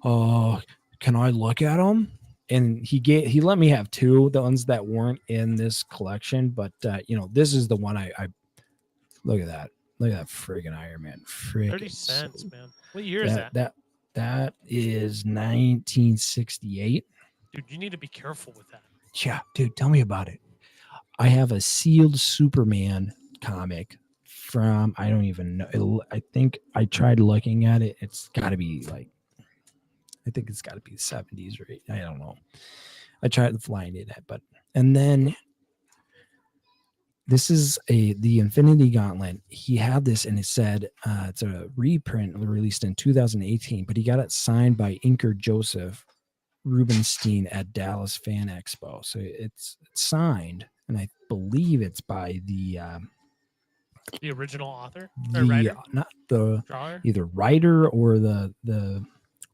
S1: oh, can I look at them? And he let me have 2, the ones that weren't in this collection, but this is the one I look at that friggin' Iron Man.
S2: 30 cents, man. What year is that?
S1: That is 1968.
S2: Dude, you need to be careful with that.
S1: Yeah, dude, tell me about it. I have a sealed Superman comic from, I don't even know. I think I tried looking at it. It's got to be like, I think it's got to be the 70s, right? I don't know. I tried flying it at, but, and then this is the Infinity Gauntlet. He had this and it said it's a reprint released in 2018, but he got it signed by inker Joseph Rubenstein at Dallas Fan Expo. So it's signed, and I believe it's by the
S2: original author or writer,
S1: not the
S2: drawer.
S1: either writer or the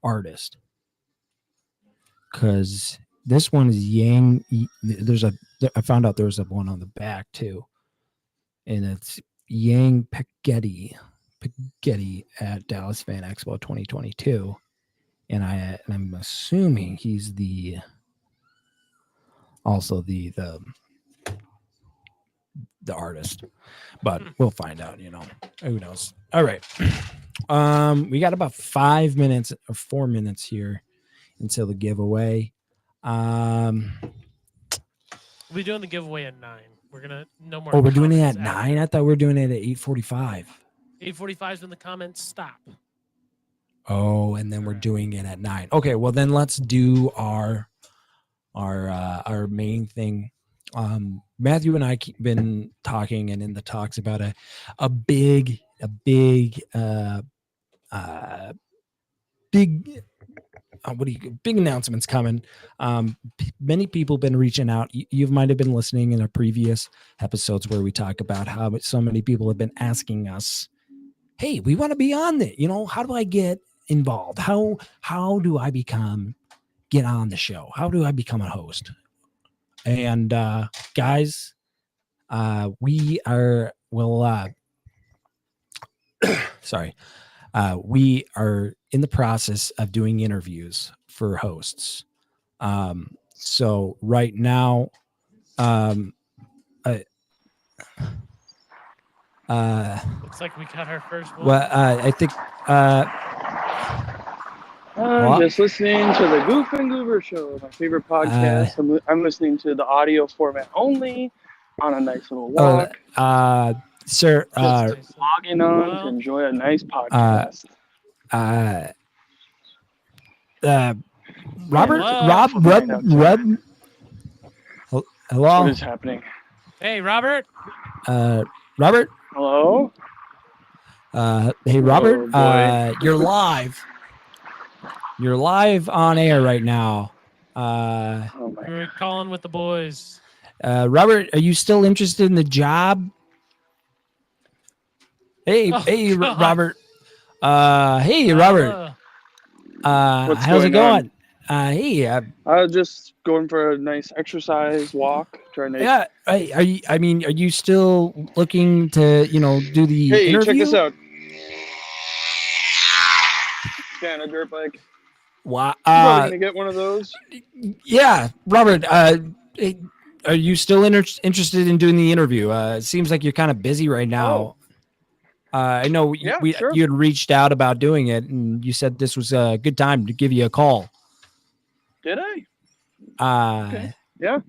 S1: artist, because this one is Yang. I found out there's a one on the back too, and it's Yang Peggetti at Dallas Fan Expo 2022, and I'm assuming he's also the artist, but we'll find out. Who knows? All right, we got about 5 minutes or 4 minutes here until the giveaway.
S2: We'll be doing the giveaway at 9. We're gonna no more.
S1: Oh, we're doing it at
S2: comments
S1: 9. I thought we were doing it at 8:45.
S2: 8:45 is when the comments stop.
S1: Oh, and then we're doing it at 9. Okay, well then let's do our main thing. Matthew and I been talking and in the talks about a big big announcements coming. Many people been reaching out. You might have been listening in our previous episodes where we talk about how so many people have been asking us, hey, we want to be on it. How do I get involved? How do I get on the show? How do I become a host? And guys, we are we are in the process of doing interviews for hosts. So right now,
S2: Looks like we got our first one.
S1: well, I think
S5: I'm just listening to the Goof and Goober Show, my favorite podcast. I'm listening to the audio format only on a nice little walk.
S1: Sir,
S5: Just logging on to enjoy a nice podcast.
S1: Robert,
S2: Hello.
S1: hello,
S5: What is happening?
S2: Hey, Robert.
S1: Robert,
S5: Hello?
S1: hey, Robert,
S5: boy.
S1: you're live on air right now.
S5: Oh my
S2: We're calling with the boys.
S1: Robert, are you still interested in the job? Hey,
S2: Oh,
S1: hey,
S2: God.
S1: Robert. Hey, Robert.
S5: What's
S1: How's it
S5: going
S1: going? Hey,
S5: I was just going for a nice exercise walk, trying to.
S1: yeah. Hey, are you still looking to, do the
S5: Hey,
S1: interview?
S5: check this out. Stand a dirt bike.
S1: Wow.
S5: I'm probably gonna get one of those.
S1: Yeah, Robert. Hey, are you still interested in doing the interview? It seems like you're kind of busy right now. I know
S5: Yeah,
S1: you
S5: sure.
S1: had reached out about doing it, and you said this was a good time to give you a call.
S5: Did I?
S1: Okay.
S5: Yeah.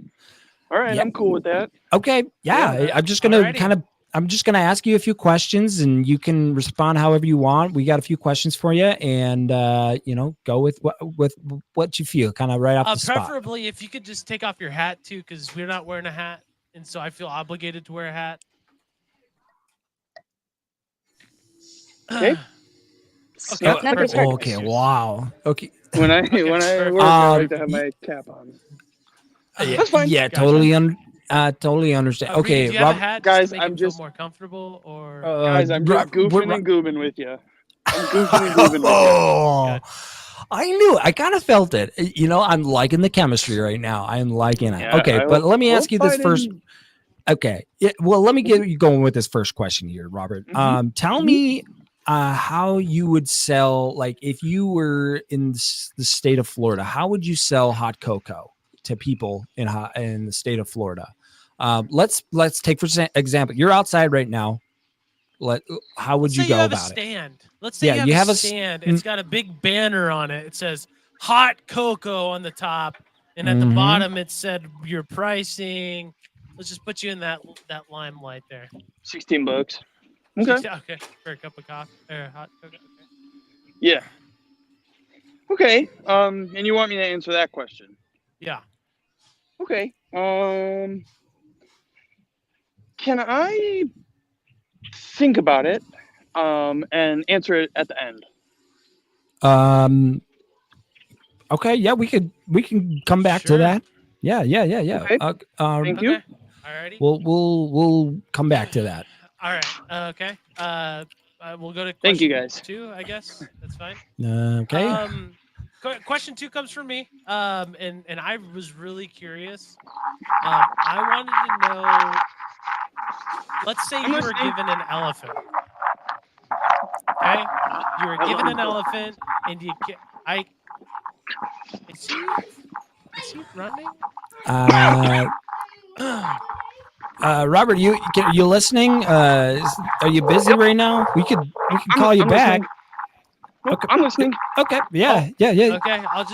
S5: All right,
S1: Yeah.
S5: I'm cool with that.
S1: Yeah,
S5: Yeah.
S1: I'm just gonna
S2: Alrighty.
S1: I'm just gonna ask you a few questions, and you can respond however you want. We got a few questions for you, and go with what you feel, kind of right off the spot.
S2: Preferably, if you could just take off your hat too, because we're not wearing a hat, and so I feel obligated to wear a hat.
S5: Okay.
S2: Okay.
S5: Snap
S2: Perfect.
S5: this back.
S1: Okay. Wow. Okay.
S5: When I
S2: Okay,
S5: work,
S2: perfect.
S5: I like to have my cap on. That's fine.
S1: Yeah.
S2: Gotcha.
S1: Totally understand.
S2: Reed,
S1: Okay,
S2: do you have a
S1: Rob.
S2: hat
S5: Guys,
S2: just to make
S5: I'm
S2: you feel
S5: just-
S2: more comfortable, or
S5: Guys, I'm just goofing
S1: we're-
S5: and goobing with you. I'm goofing and goobing with you.
S1: Oh, I knew. I kind of felt it. I'm liking the chemistry right now. I'm liking it.
S5: Yeah,
S1: Okay,
S5: I
S1: but
S5: will-
S1: let me
S5: we'll
S1: ask you this
S5: fight
S1: first.
S5: in-
S1: Okay. Well, let me get you going with this first question here, Robert.
S5: Mhm.
S1: Tell me how you would sell, like, if you were in the state of Florida, how would you sell hot cocoa to people in the state of Florida? Let's take for example, you're outside right now. How would
S2: let's
S1: you
S2: say
S1: go
S2: you have
S1: about
S2: a
S1: it?
S2: stand. Let's say
S1: Yeah,
S2: you have a stand. It's got a big banner on it. It says "Hot Cocoa" on the top, and at the
S1: Mhm.
S2: bottom it said your pricing. Let's just put you in that limelight there.
S5: $16. Okay.
S2: Okay. For a cup of coffee or hot cocoa. Okay.
S5: Yeah. Okay. And you want me to answer that question?
S2: Yeah.
S5: Okay. Can I think about it? And answer it at the end.
S1: Okay, yeah, we can come back to
S2: Sure.
S1: that. Yeah.
S5: Okay. Thank you.
S2: Okay. Alrighty.
S1: We'll come back to that.
S2: All right. Okay. We'll go to question
S5: Thank you, guys.
S2: 2, I guess. That's fine.
S1: Okay.
S2: Question 2 comes from me. And I was really curious. I wanted to know. Let's say
S5: I'm
S2: you were
S5: listening.
S2: given an elephant. Okay. You were given an elephant, and you get. Is he running?
S1: Robert, you listening? Are you busy right now? We could call you
S5: I'm
S1: back.
S5: listening. Nope,
S1: Okay.
S5: I'm listening.
S1: Okay. Yeah. Yeah.
S2: Okay. I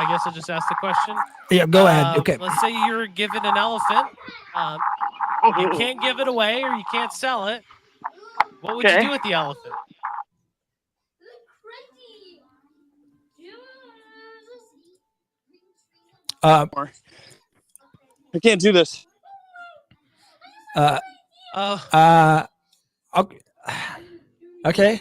S2: guess I'll just ask the question.
S1: Yeah. Go ahead. Okay.
S2: Let's say you're given an elephant. You can't give it away or you can't sell it. What would you
S5: Okay.
S2: do with the elephant?
S5: I can't do this.
S2: Oh,
S1: Okay. Okay.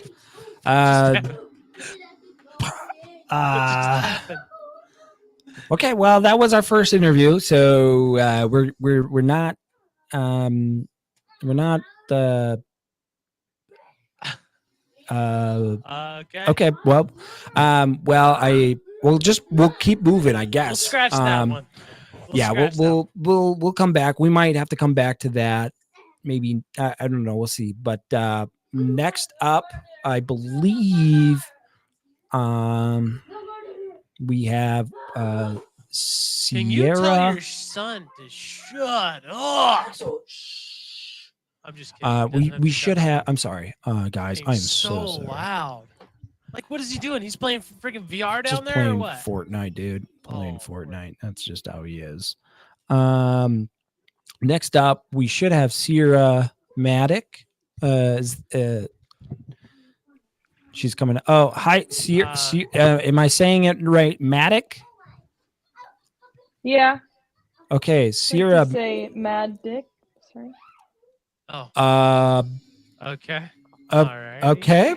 S1: Okay. Well, that was our first interview, so we're not
S2: okay.
S1: okay. Well, we'll keep moving, I guess.
S2: We'll scratch that one.
S1: We'll come back. We might have to come back to that. Maybe I don't know. We'll see. But next up, I believe we have
S2: Can you tell
S1: Sierra.
S2: your son to shut up? I'm just kidding.
S1: We should have. I'm sorry, guys.
S2: Being
S1: I'm
S2: so
S1: so sorry.
S2: loud. Like, what is he doing? He's playing freaking VR
S1: Just
S2: down there, or
S1: playing
S2: what?
S1: Fortnite, dude. Playing
S2: Oh,
S1: Fortnite. That's just how he is. Next up, we should have Sierra Matic. She's coming. Oh, hi, Sierra. Am I saying it right? Matic.
S6: Yeah.
S1: Okay,
S6: Like
S1: Sierra.
S6: to say Mad Dick. Sorry.
S2: Oh, okay. All right.
S1: Okay.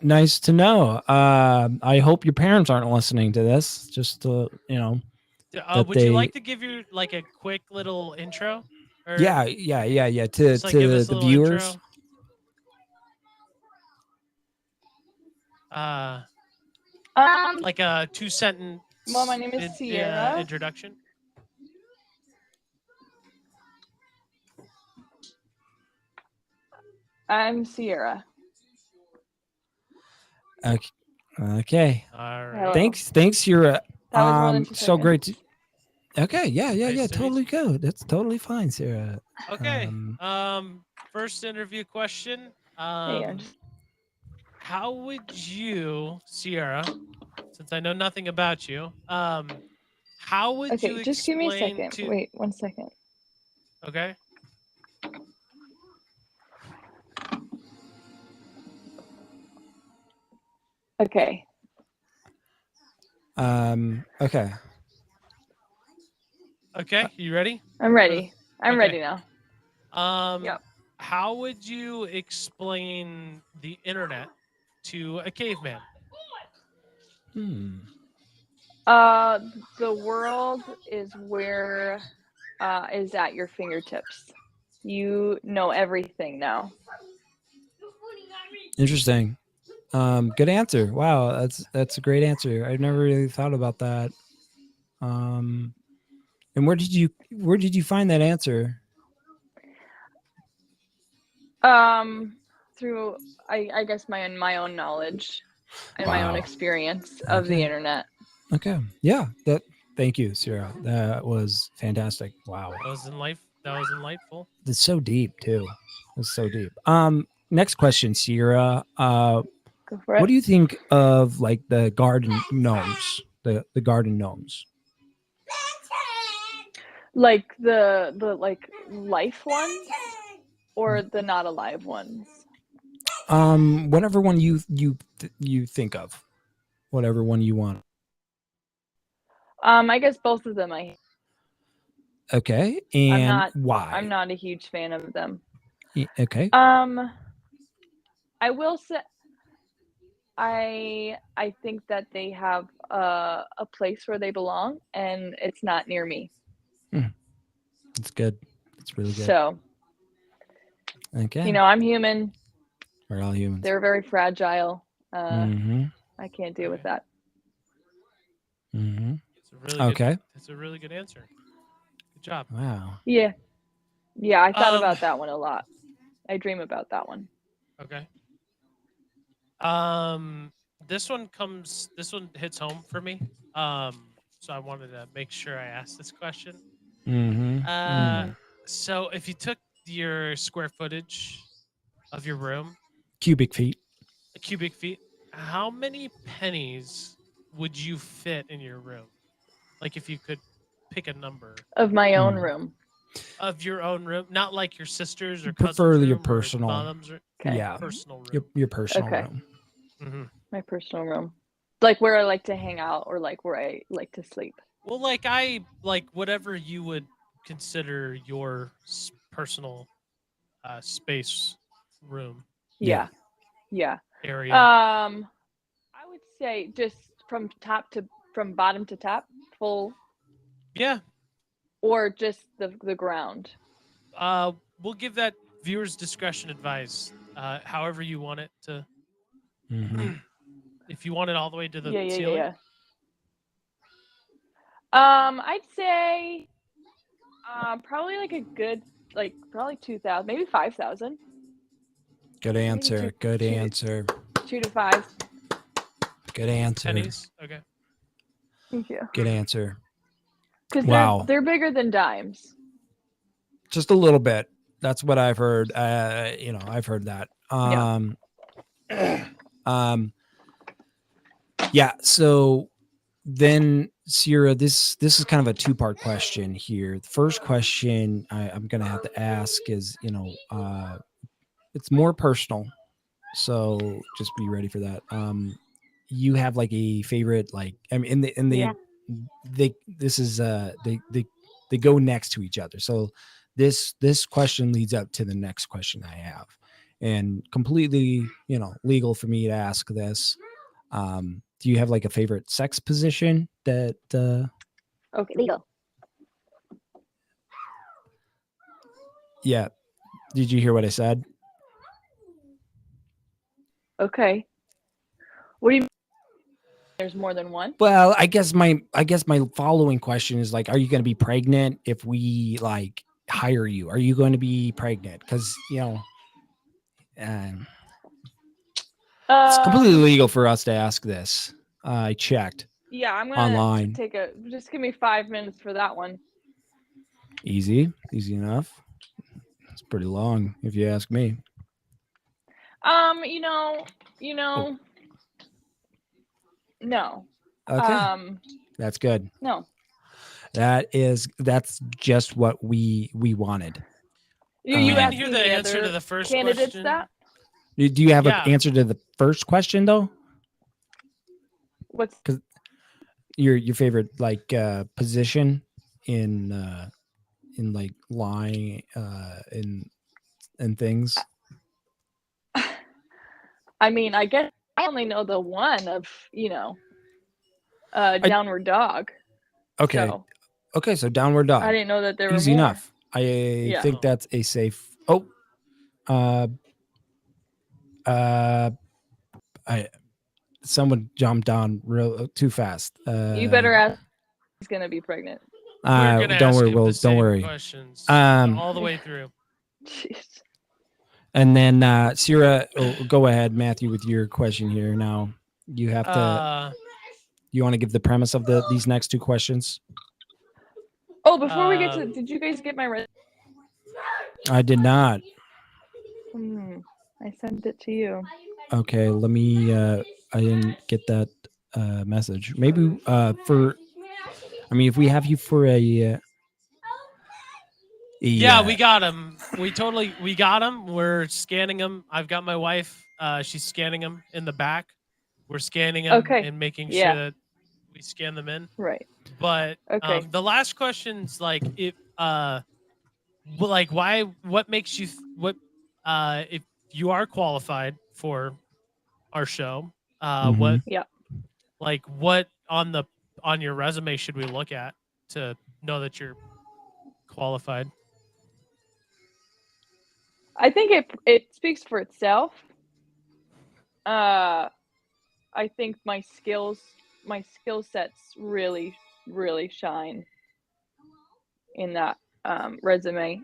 S1: Nice to know. I hope your parents aren't listening to this. Just to, that
S2: Would you
S1: they-
S2: like to give your like a quick little intro? Or
S1: Yeah. To
S2: just, like, give us a
S1: the
S2: little
S1: viewers.
S2: intro?
S6: Um.
S2: Like a 2-sentence.
S6: Well, my name is Sierra.
S2: Introduction.
S6: I'm Sierra.
S1: Okay.
S2: All right.
S6: Hello.
S1: Thanks, Sierra.
S6: That was more than 2
S1: So
S6: seconds.
S1: great. Okay. Yeah.
S2: Nice to meet
S1: Totally good. That's totally fine, Sarah.
S2: Okay. First interview question.
S6: Hey, I'm just-
S2: How would you, Sierra, since I know nothing about you, how would
S6: okay,
S2: you
S6: just give me a
S2: explain
S6: second.
S2: to-
S6: Wait, 1 second.
S2: Okay.
S6: Okay.
S1: Okay.
S2: Okay. You ready?
S6: I'm ready. I'm
S2: Okay.
S6: ready now.
S2: Yep. How would you explain the internet to a caveman?
S6: The world is where is at your fingertips. You know everything now.
S1: Interesting. Good answer. Wow, that's a great answer. I've never really thought about that. And where did you find that answer?
S6: Through I guess my own knowledge and my own
S1: Wow.
S6: experience of the
S1: Okay.
S6: internet.
S1: Okay. Yeah. Thank you, Sarah. That was fantastic. Wow.
S2: That was delightful.
S1: That's so deep too. That's so deep. Next question, Sierra.
S6: Go for it.
S1: What do you think of like the garden gnomes? The garden gnomes.
S6: Like the like life ones or the not alive ones?
S1: Whatever one you think of, whatever one you want.
S6: I guess both of them.
S1: Okay, and
S6: not-
S1: why?
S6: I'm not a huge fan of them.
S1: Okay.
S6: I will say, I think that they have a place where they belong, and it's not near me.
S1: It's good. It's really good.
S6: So,
S1: Okay.
S6: you know, I'm human.
S1: We're all humans.
S6: They're very fragile.
S1: Mm-hmm.
S6: I can't deal with that.
S1: Mm-hmm.
S2: It's a really
S1: Okay.
S2: It's a really good answer. Good job.
S1: Wow.
S6: Yeah. Yeah, I thought
S2: Um,
S6: about that one a lot. I dream about that one.
S2: Okay. This one hits home for me. So I wanted to make sure I asked this question.
S1: Mm-hmm.
S2: So if you took your square footage of your room,
S1: Cubic feet.
S2: cubic feet, how many pennies would you fit in your room? Like if you could pick a number
S6: Of my own room.
S2: of your own room, not like your sister's or
S1: Prefer
S2: cousin's
S1: your
S2: room or
S1: personal.
S2: mom's or
S6: Okay.
S1: Yeah.
S2: personal room.
S1: Your personal
S6: Okay.
S1: room.
S2: Mm-hmm.
S6: My personal room. Like where I like to hang out or like where I like to sleep.
S2: Well, like whatever you would consider your personal space room
S6: Yeah. Yeah.
S2: area.
S6: I would say just from bottom to top, full,
S2: Yeah.
S6: or just the ground.
S2: We'll give that viewers discretion advice. However you want it to.
S1: Mm-hmm.
S2: If you want it all the way to the
S6: Yeah.
S2: ceiling.
S6: I'd say probably like a good probably 2,000, maybe 5,000.
S1: Good answer. Good answer.
S6: 2 to 5.
S1: Good answer.
S2: Pennies. Okay.
S6: Thank you.
S1: Good answer.
S6: Because
S1: Wow.
S6: they're bigger than dimes.
S1: Just a little bit. That's what I've heard. I've heard that. Yeah. So then, Sierra, this is kind of a two-part question here. The first question I'm going to have to ask is, it's more personal, so just be ready for that. You have like a favorite, like, I mean, they go next to each other. So this question leads up to the next question I have, and completely, legal for me to ask this. Do you have like a favorite sex position that
S6: Okay, legal.
S1: Yeah. Did you hear what I said?
S6: Okay. What do you mean? There's more than one?
S1: Well, I guess my following question is like, are you going to be pregnant if we like hire you? Are you going to be pregnant? Because it's completely legal for us to ask this. I checked.
S6: Yeah, I'm gonna
S1: online.
S6: just give me 5 minutes for that one.
S1: Easy enough. It's pretty long, if you ask me.
S6: No.
S1: Okay, that's good.
S6: No.
S1: That's just what we wanted.
S6: You
S2: didn't
S6: asked
S2: hear
S6: me
S2: the answer
S6: other
S2: to the first
S6: candidates
S2: question.
S6: that?
S1: Do you have
S2: Yeah.
S1: an answer to the first question though?
S6: What's
S1: Your favorite like position in like lying in things?
S6: I mean, I guess I only know the one of, downward dog.
S1: Okay.
S6: So
S1: Okay, so downward dog.
S6: I didn't know that there were
S1: Easy
S6: more.
S1: enough. I
S6: Yeah.
S1: think that's a safe. Someone jumped on real too fast.
S6: You better ask who's gonna be pregnant.
S2: We're gonna
S1: don't
S2: ask
S1: worry,
S2: him
S1: Will.
S2: the
S1: Don't
S2: same
S1: worry.
S2: questions
S1: Um,
S2: all the way through.
S6: Jeez.
S1: And then Sierra, go ahead, Matthew, with your question here. Now you have to. You want to give the premise of these next two questions?
S6: Oh, before we get to, did you guys get my resume?
S1: I did not.
S6: I sent it to you.
S1: Okay, let me. I didn't get that message. Maybe if we have you for a.
S2: Yeah, we got him. We got him. We're scanning him. I've got my wife she's scanning them in the back. We're scanning them
S6: Okay.
S2: and making
S6: Yeah.
S2: sure that we scan them in.
S6: Right.
S2: But
S6: Okay.
S2: the last question's like, if like why? What makes you if you are qualified for our show? What
S6: Yeah.
S2: like what on your resume should we look at to know that you're qualified?
S6: I think it speaks for itself. I think my skill sets really shine in that resume,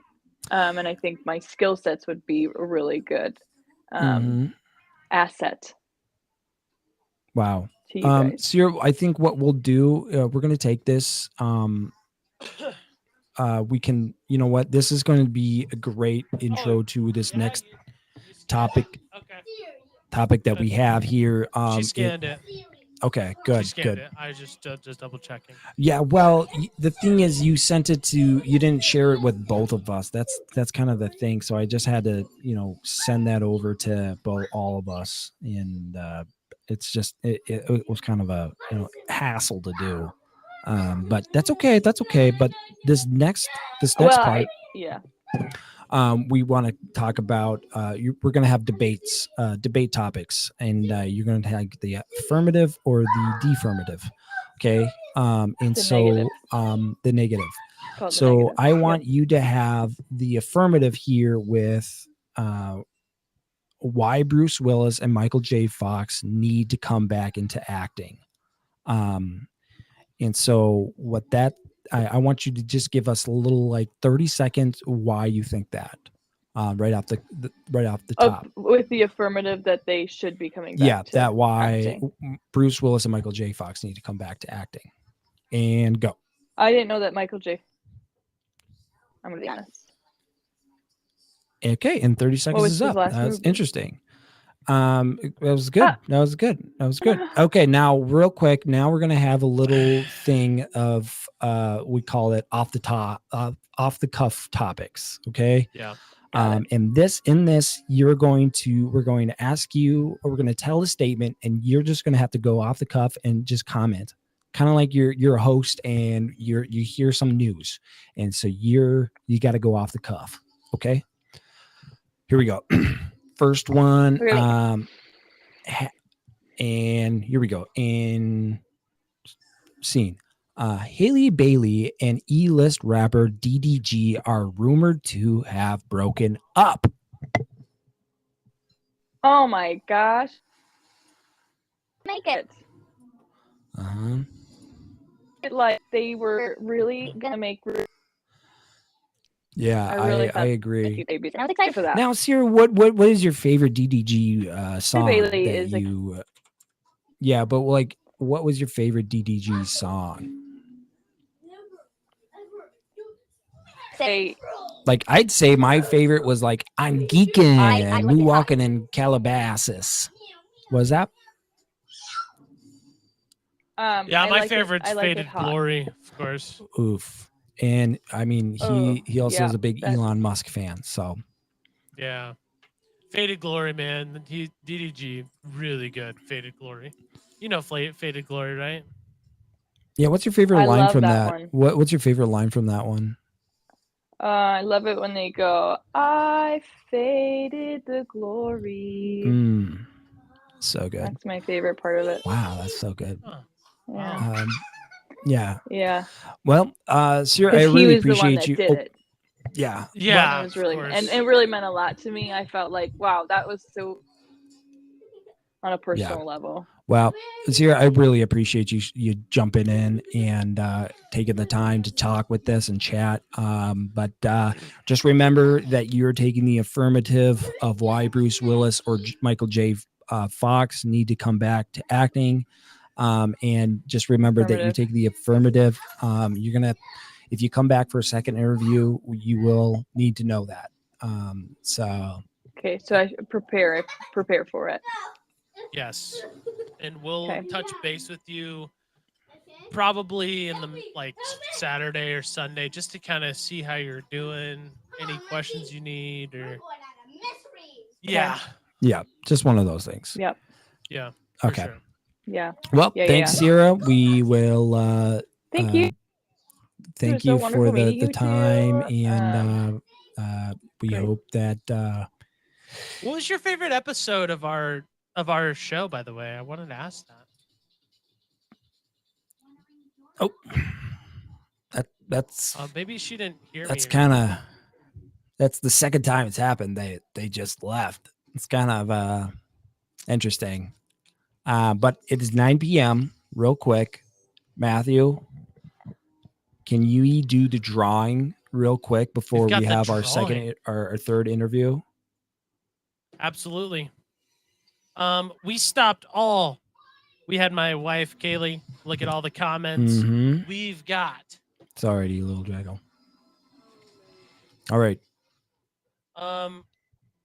S6: and I think my skill sets would be a really good
S1: Mhm.
S6: asset
S1: Wow.
S6: to you guys.
S1: So I think what we'll do, we're going to take this. We can, you know what? This is going to be a great intro to this next topic that we have here.
S2: She scanned it.
S1: Okay,
S2: She
S1: good,
S2: scanned
S1: good.
S2: it. I just double checking.
S1: Yeah, well, the thing is, you sent it to, you didn't share it with both of us. That's kind of the thing. So I just had to, send that over to all of us, and it's just it was kind of a hassle to do. But that's okay. That's okay. But this next part,
S6: Yeah.
S1: we want to talk about. We're going to have debate topics, and you're going to have the affirmative or the defirmative. Okay. And
S6: The
S1: so
S6: negative.
S1: the negative.
S6: Called the
S1: So
S6: negative.
S1: I want you to have the affirmative here with why Bruce Willis and Michael J. Fox need to come back into acting. And so what that, I want you to just give us a little 30 seconds why you think that, right off the top.
S6: With the affirmative that they should be coming back.
S1: Yeah,
S6: to
S1: that why
S6: acting.
S1: Bruce Willis and Michael J. Fox need to come back to acting. And go.
S6: I didn't know that Michael J. I'm gonna be honest.
S1: Okay, and 30 seconds
S6: was
S1: is
S6: his
S1: up.
S6: last
S1: That's
S6: movie?
S1: interesting. That was good.
S6: Ah.
S1: That was good. That was good. Okay, now real quick, now we're gonna have a little thing of we call it off the cuff topics. Okay.
S2: Yeah.
S1: And in this, we're going to ask you, or we're going to tell a statement, and you're just going to have to go off the cuff and just comment, kind of like you're a host and you hear some news, and so you got to go off the cuff. Okay. Here we go. First one.
S6: Really?
S1: And here we go. In scene. Haley Bailey and E-list rapper DDG are rumored to have broken up.
S6: Oh my gosh. Make it.
S1: Uh-huh.
S6: Like they were really gonna make.
S1: Yeah,
S6: really
S1: I
S6: thought
S1: agree.
S6: Babies. I was excited for that.
S1: Now, Sierra, what is your favorite DDG song?
S6: Bailey
S1: that
S6: is
S1: you, but what was your favorite DDG song? I'd say my favorite was I'm geeking and moonwalking in Calabasas. Was that?
S2: Yeah, my favorite's Faded Glory, of course.
S1: Oof. And I mean, he also is a big Elon Musk fan. So
S2: yeah, Faded Glory, man. DDG really good. Faded Glory. You know Faded Glory, right?
S1: Yeah. What's your favorite line from that?
S6: One.
S1: What's your favorite line from that one?
S6: I love it when they go, "I faded the glory."
S1: So good.
S6: That's my favorite part of it.
S1: Wow, that's so good.
S2: Huh.
S6: Yeah.
S1: Yeah.
S6: Yeah.
S1: Well, Sierra, I really appreciate you.
S6: Did it.
S1: Yeah.
S2: Yeah.
S6: It was really, and it really meant a lot to me. I felt like, wow, that was so on a personal level.
S1: Well, Sierra, I really appreciate you jumping in and taking the time to talk with us and chat. But just remember that you're taking the affirmative of why Bruce Willis or Michael J. Fox need to come back to acting. And just remember that you take the affirmative. You're gonna, if you come back for a second interview, you will need to know that. So
S6: okay, so I prepare for it.
S2: Yes, and we'll touch base with you probably in the Saturday or Sunday, just to kind of see how you're doing, any questions you need, or
S1: Yeah, just one of those things.
S6: Yep.
S2: Yeah. for
S1: Okay.
S2: sure.
S6: Yeah.
S1: Well,
S6: Yeah,
S1: thanks,
S6: yeah.
S1: Sierra. We will
S6: Thank
S1: uh,
S6: you.
S1: thank
S6: was so
S1: you for
S6: wonderful meeting
S1: the
S6: you
S1: time,
S6: too.
S1: and we
S6: great.
S1: hope that
S2: What was your favorite episode of our show, by the way? I wanted to ask that.
S1: that's
S2: Maybe she didn't hear
S1: that's
S2: me.
S1: kind of that's the second time it's happened. They just left. It's kind of interesting. But it is 9 p.m. Real quick, Matthew, can you do the drawing real quick before
S2: got
S1: we
S2: the
S1: have our
S2: drawing.
S1: second or our third interview?
S2: Absolutely. We stopped all. We had my wife Kaylee look at all the comments.
S1: Mm-hmm.
S2: We've got.
S1: Sorry to you, little Drago. All right.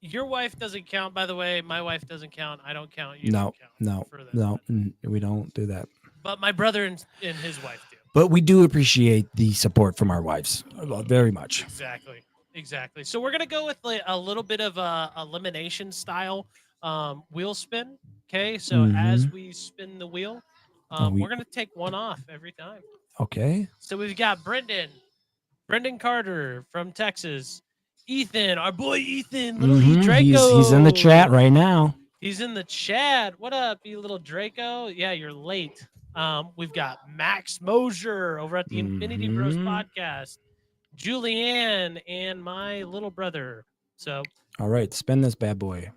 S2: Your wife doesn't count, by the way. My wife doesn't count. I don't count. You
S1: No,
S2: don't count
S1: no,
S2: for this.
S1: no, we don't do that.
S2: But my brother and his wife do.
S1: But we do appreciate the support from our wives very much.
S2: Exactly. So we're gonna go with a little bit of a elimination style wheel spin. Okay. So as we spin the wheel, we're gonna take one off every time.
S1: Okay.
S2: So we've got Brendan Carter from Texas, Ethan, our boy Ethan, little E Draco.
S1: He's in the chat right now.
S2: He's in the chat. What up, you little Draco? Yeah, you're late. We've got Max Mosier over at the Infinity Bros podcast, Julianne, and my little brother. So,
S1: all right, spin this bad boy.
S2: I'm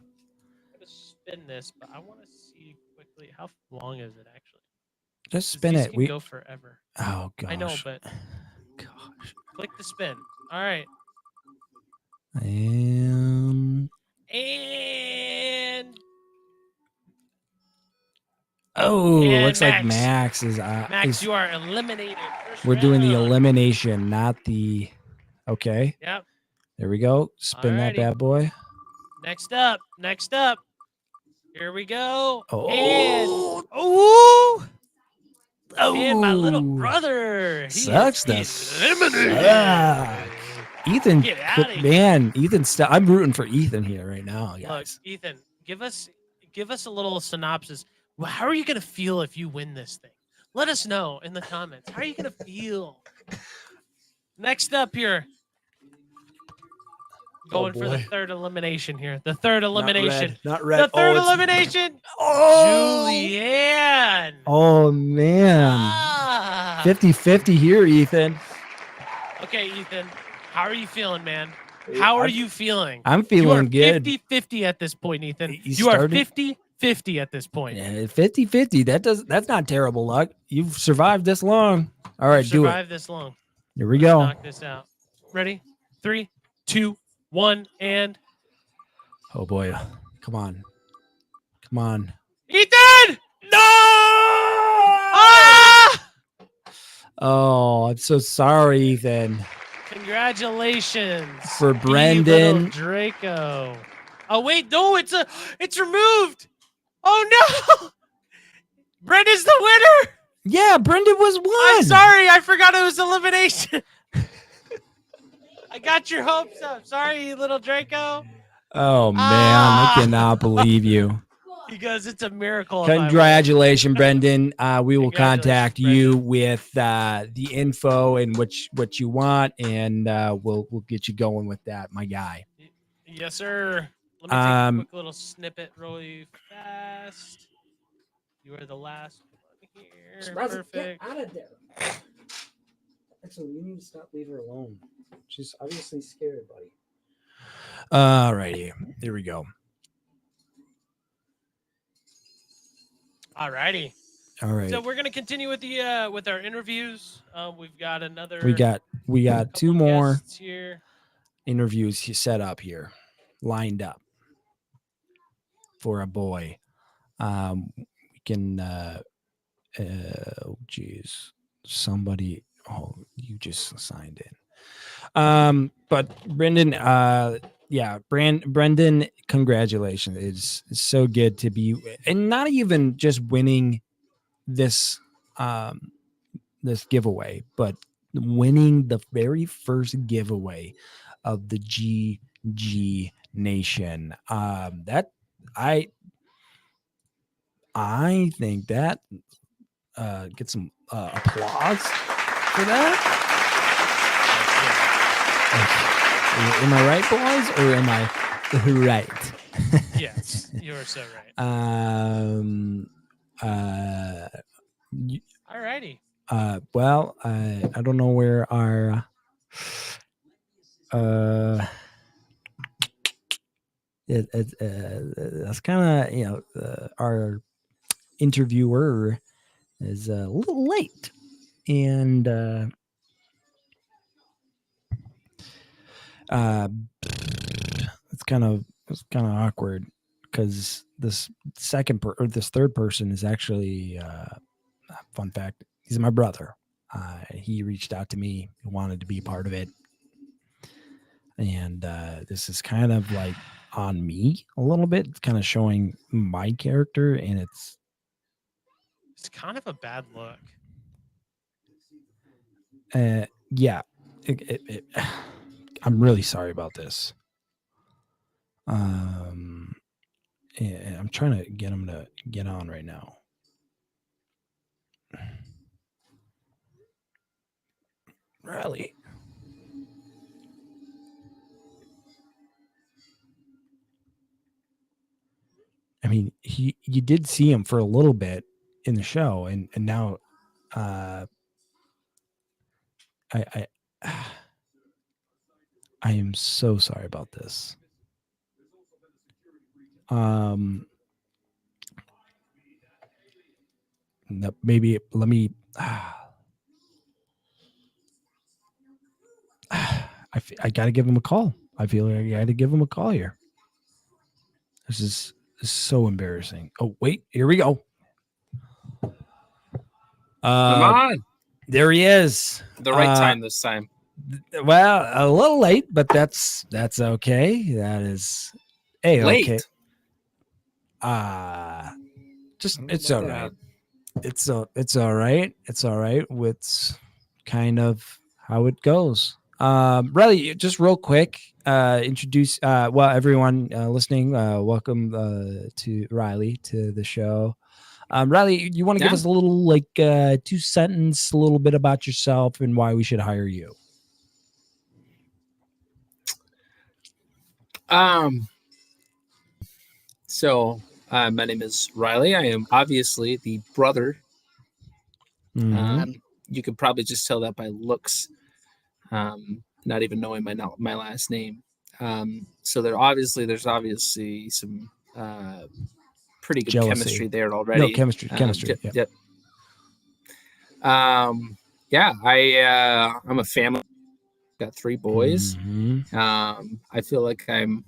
S2: gonna spin this, but I want to see quickly how long is it actually?
S1: Just spin it.
S2: We go forever.
S1: Oh gosh.
S2: I know, but
S1: gosh.
S2: Click the spin. All right.
S1: And looks like Max is
S2: Max, you are eliminated.
S1: We're doing the elimination, not the okay.
S2: Yep.
S1: There we go. Spin that bad boy.
S2: Next up. Here we go.
S1: Oh.
S2: And my little brother.
S1: Sucks this.
S2: Eliminated.
S1: Ethan,
S2: Get out of here.
S1: man, Ethan. I'm rooting for Ethan here right now,
S2: Look,
S1: guys.
S2: Ethan, give us a little synopsis. Well, how are you gonna feel if you win this thing? Let us know in the comments. How are you gonna feel? Next up here, going for the third elimination here. The third elimination.
S1: Not red.
S2: The third elimination.
S1: Oh,
S2: Julianne.
S1: Oh man. 50-50 here, Ethan.
S2: Okay, Ethan. How are you feeling, man? How are you feeling?
S1: I'm feeling good.
S2: 50-50 at this point, Ethan.
S1: You
S2: You are
S1: started?
S2: 50-50 at this point.
S1: Yeah, 50-50. That's not terrible luck. You've survived this long. All right, do it.
S2: Survive this long.
S1: Here we
S2: Let's
S1: go.
S2: knock this out. Ready? 3, 2, 1, and
S1: Oh boy. Come on.
S2: Ethan! No! Ah!
S1: Oh, I'm so sorry, Ethan.
S2: Congratulations
S1: For
S2: you
S1: Brendan.
S2: little Draco. Oh wait, no, it's removed. Oh no! Brendan's the winner.
S1: Yeah, Brendan was one.
S2: I'm sorry, I forgot it was elimination. I got your hopes up. Sorry, you little Draco.
S1: Oh man, I cannot believe you.
S2: Because it's a miracle. if I win.
S1: Congratulations, Brendan. We will
S2: Congratulations,
S1: contact you with the info and what you want, and we'll get you going with that, my guy.
S2: Yes, sir. Let me take a quick little snippet really fast. You are the last one here. Perfect.
S1: Out of there. Actually, you need to stop leaving her alone. She's obviously scared, buddy. All righty. Here we go.
S2: All righty.
S1: All right.
S2: So we're gonna continue with the with our interviews. We've got another.
S1: We got
S2: couple
S1: two more
S2: guests here.
S1: interviews set up here, lined up for a boy. We can oh geez, somebody. Oh, you just signed in. But Brendan, Brendan, congratulations. It's so good to be, and not even just winning this this giveaway, but winning the very first giveaway of the GG Nation. That I think that get some applause for that. Am I right, boys, or am I right?
S2: Yes, you're so right. Alrighty.
S1: Well, I don't know where our that's kind of, you know, our interviewer is a little late, and it's kind of awkward because this this third person is actually fun fact, he's my brother. He reached out to me, he wanted to be part of it, and this is kind of like on me a little bit. It's kind of showing my character, and it's
S2: kind of a bad look.
S1: Yeah, I'm really sorry about this. Yeah, I'm trying to get him to get on right now. Really? I mean, you did see him for a little bit in the show, and now I am so sorry about this. Maybe let me. I got to give him a call. I feel like I got to give him a call here. This is so embarrassing. Oh, wait, here we go.
S7: Come on.
S1: There he is.
S7: The right time this time.
S1: Well, a little late, but that's okay. That is okay. Just it's all right. It's all right. It's all right. It's kind of how it goes. Really, just real quick, introduce everyone listening, welcome to Riley to the show. Riley, you want to give us a little 2-sentence a little bit about yourself and why we should hire you?
S7: So my name is Riley. I am obviously the brother.
S1: Mm-hmm.
S7: You could probably just tell that by looks. Not even knowing my last name. So there's obviously some pretty good
S1: Jealousy.
S7: chemistry there already.
S1: No, chemistry.
S7: Yep. I'm a family. Got 3 boys.
S1: Mm-hmm.
S7: I feel like I'm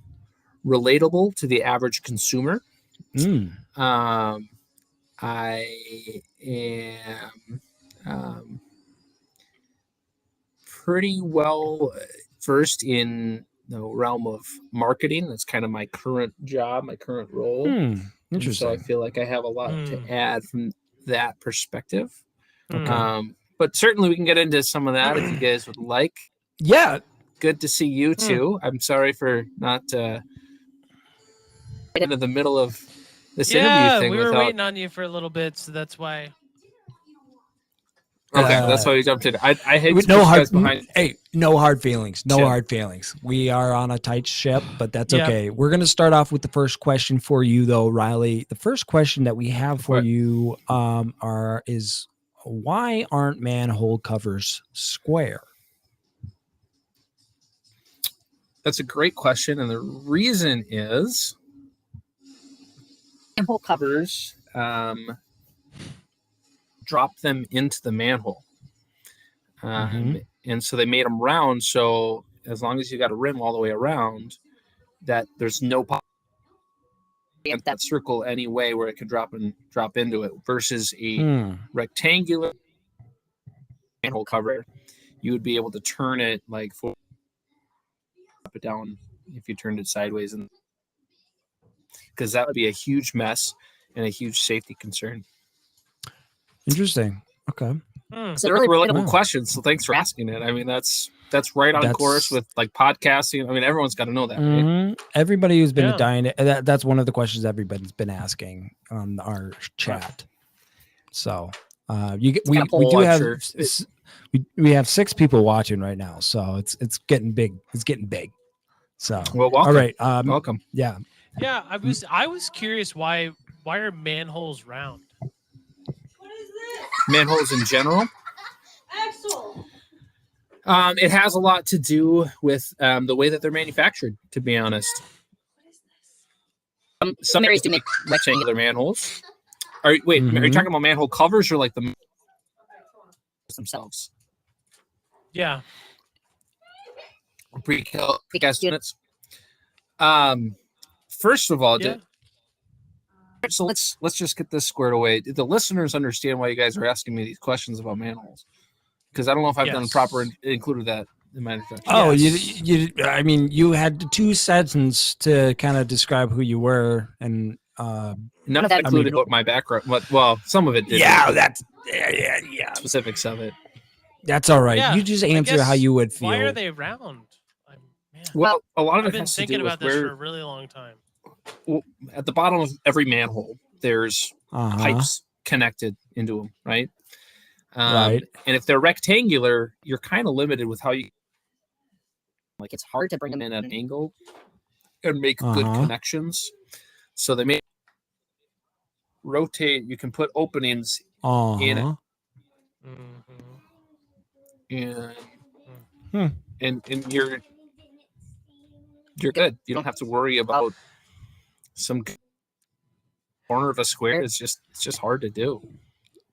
S7: relatable to the average consumer. I am pretty well versed in the realm of marketing. That's kind of my current job, my current role.
S1: Interesting.
S7: So I feel like I have a lot to add from that perspective.
S1: Okay.
S7: But certainly we can get into some of that if you guys would like.
S1: Yeah.
S7: Good to see you too. I'm sorry for not into the middle of this interview thing.
S2: We were waiting on you for a little bit, so that's why.
S7: Okay, that's why we jumped in. I hate to
S1: no
S7: push
S1: hard
S7: guys behind.
S1: Hey, no hard feelings. No
S7: Chill.
S1: hard feelings. We are on a tight ship, but that's
S2: Yep.
S1: okay. We're going to start off with the first question for you, though, Riley. The first question that we have for you is why aren't manhole covers square?
S7: That's a great question, and the reason is manhole covers drop them into the manhole, and so they made them round. So as long as you got a rim all the way around, that there's no that circle any way where it could drop into it. Versus a rectangular manhole cover, you would be able to turn it up it down if you turned it sideways, and because that would be a huge mess and a huge safety concern.
S1: Interesting. Okay.
S7: It's a really relatable question, so thanks for asking it. I mean, that's that's right on
S1: That's-
S7: course with like podcasting. I mean, everyone's got to know that, right?
S1: Mhm. Everybody who's been
S2: Yeah.
S1: dying, that's one of the questions everybody's been asking on our chat. So we
S7: kinda
S1: do
S7: poll, I'm
S1: have
S7: sure.
S1: we have 6 people watching right now, so it's getting big. It's getting big. So
S7: Well, welcome.
S1: all right,
S7: Welcome.
S1: yeah.
S2: Yeah, I was curious why are manholes round?
S7: Manholes in general. It has a lot to do with the way that they're manufactured, to be honest. Some areas do make rectangular manholes. Are you
S1: Mhm.
S7: talking about manhole covers or like the themselves?
S2: Yeah.
S7: Precast units. First of all,
S2: Yeah.
S7: so let's just get this squared away. Did the listeners understand why you guys are asking me these questions about manholes? Because I don't know if I've done
S2: Yes.
S7: proper included that in my introduction.
S1: Oh,
S2: Yes.
S1: you I mean, you had 2 sentences to kind of describe who you were, and
S7: None of that included
S1: mean-
S7: what my background. Well, some of it did.
S1: that's
S7: Specifics of it.
S1: that's all right.
S2: Yeah,
S1: You just
S2: I
S1: answer how
S2: guess,
S1: you would feel.
S2: Why are they round? Man,
S7: Well, a lot of
S2: I've
S7: it
S2: been
S7: has to
S2: thinking
S7: do with
S2: about this for a
S7: where
S2: really long time.
S7: at the bottom of every manhole there's
S1: Uh-huh.
S7: pipes connected into them, right?
S1: Right.
S7: And if they're rectangular, you're kind of limited with how you like. It's hard to bring them in at an angle and make good
S1: Uh-huh.
S7: connections. So they may rotate. You can put openings
S1: Uh-huh.
S7: in it.
S2: Mhm.
S7: and
S1: Hmm.
S7: and you're good. You don't have to worry about some corner of a square. It's just hard to do.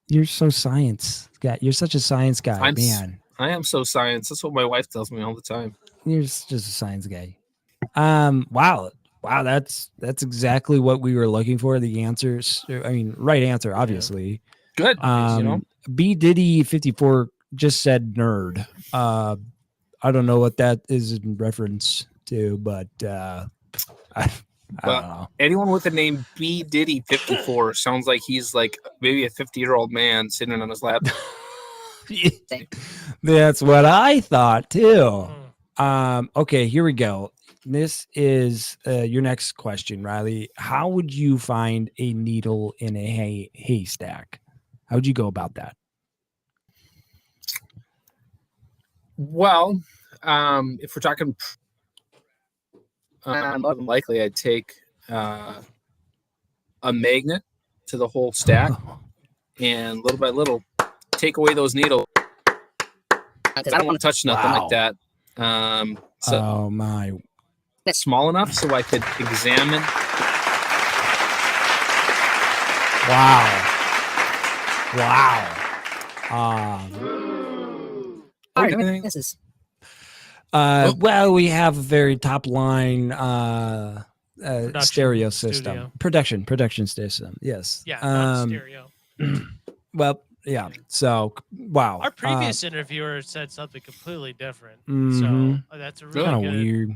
S1: You're so science guy. You're such a science guy,
S7: I'm s-
S1: man.
S7: I am so science. That's what my wife tells me all the time.
S1: You're just a science guy. Wow. That's exactly what we were looking for. The answers. I mean, right answer, obviously.
S7: Good.
S1: B Diddy 54 just said nerd. I don't know what that is in reference to, but I don't know.
S7: Anyone with the name B Diddy 54 sounds like he's like maybe a 50-year-old man sitting on his lap.
S1: That's what I thought too.
S2: Mm.
S1: Okay, here we go. This is your next question, Riley. How would you find a needle in a haystack? How would you go about that?
S7: Well, if we're talking, more than likely I'd take a magnet to the whole stack and little by little take away those needles. Because I don't want to touch nothing
S1: Wow.
S7: like that. So
S1: Oh my!
S7: it's small enough so I could examine.
S1: Wow!
S7: This is
S1: Well, we have a very top line stereo
S2: studio.
S1: system, production system. Yes.
S2: Yeah, not stereo.
S1: Well, yeah. So, wow.
S2: Our previous interviewer said something completely different.
S1: Mhm.
S2: So that's a really
S1: kind of
S2: good.
S1: weird.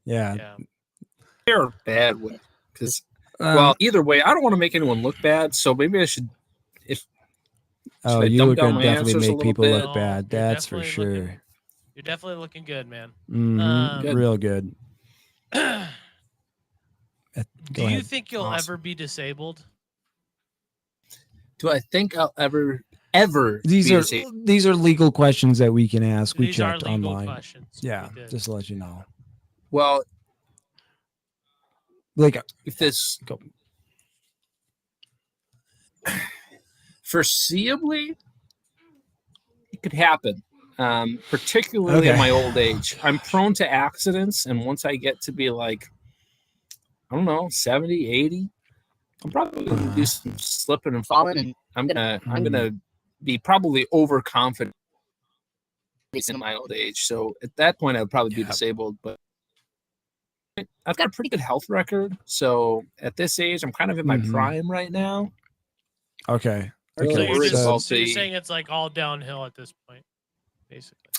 S1: Yeah.
S2: Yeah.
S7: they're a bad way. Because
S1: Um,
S7: well, either way, I don't want to make anyone look bad. So maybe I should.
S1: oh,
S7: I
S1: you
S7: dumb
S1: would
S7: down my
S1: definitely
S7: answers a
S1: make
S7: little
S1: people
S7: bit?
S1: look
S2: No,
S1: bad.
S2: you're
S1: That's for
S2: definitely looking-
S1: sure.
S2: You're definitely looking good, man.
S1: Mhm.
S7: Good.
S1: Real good.
S2: Do
S1: Go
S2: you
S1: ahead.
S2: think you'll
S7: Awesome.
S2: ever be disabled?
S7: Do I think I'll ever
S1: These
S7: be
S1: are
S7: disabled?
S1: these are legal questions that we can ask. We
S2: These are
S1: checked
S2: legal
S1: online.
S2: questions.
S1: Yeah,
S2: We did.
S1: just to let you know.
S7: Well,
S1: Like,
S7: if this
S1: Go.
S7: foreseeably, it could happen. Particularly in
S1: Okay.
S7: my old age, I'm prone to accidents, and once I get to be like, I don't know, 70, 80, I'm probably gonna do some slipping and falling, and I'm gonna be probably overconfident in my old age. So at that point, I would probably be
S1: Yeah.
S7: disabled. But I've got a pretty good health record. So at this age, I'm kind of in my
S1: Mhm.
S7: prime right now.
S1: okay.
S7: I'm really
S2: So
S1: Okay,
S2: you're,
S7: worried
S2: just,
S7: about
S2: so you're
S7: the-
S2: saying it's like all downhill at this point, basically.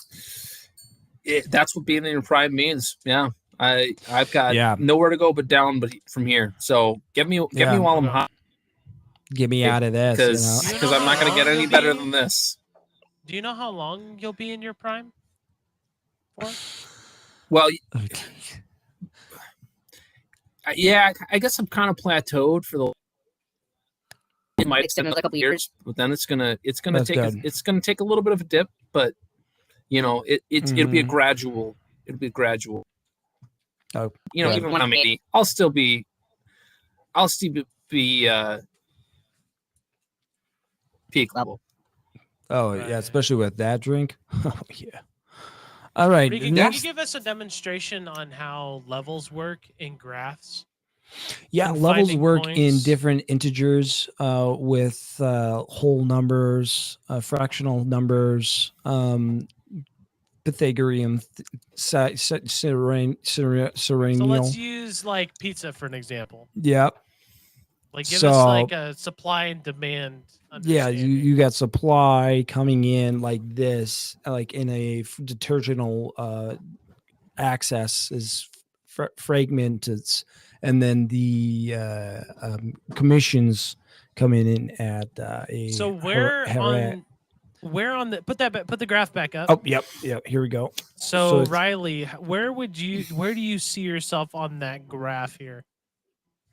S7: That's what being in your prime means. Yeah. I've got
S1: Yeah.
S7: nowhere to go but down, but from here. So get me
S1: Yeah.
S7: while I'm
S2: Okay.
S7: hot,
S1: Get me out of this.
S7: because
S2: You know
S7: I'm not
S2: how
S7: going to get
S2: long
S7: any
S2: you'll
S7: better
S2: be-
S7: than this.
S2: Do you know how long you'll be in your prime? for?
S7: Well, yeah, I guess I'm kind of plateaued for the. It might extend another couple years, but then it's gonna
S1: That's
S7: take
S1: good.
S7: it's gonna take a little bit of a dip, but it'll be a gradual. It'll be gradual.
S1: Oh,
S7: Even
S1: good.
S7: when I'm 80, I'll still be peak level.
S1: Oh
S2: Right.
S1: yeah, especially with that drink. Oh yeah. All right.
S2: Ricky, can
S1: Next,
S2: you give us a demonstration on how levels work in graphs?
S1: yeah,
S2: and
S1: levels
S2: finding
S1: work in
S2: points?
S1: different integers, with whole numbers, fractional numbers, Pythagorean,
S2: So
S1: Serenial.
S2: let's use like pizza for an example.
S1: Yep.
S2: Like give
S1: So-
S2: us like a supply and demand.
S1: Yeah, you got supply coming in like this, like in a determinal access is fragmented, and then the commissions coming in at a.
S2: So
S1: hierarchy.
S2: where on the put the graph back up.
S1: Oh, yep. Here we go.
S2: So
S1: it's-
S2: Riley, where do you see yourself on that graph here?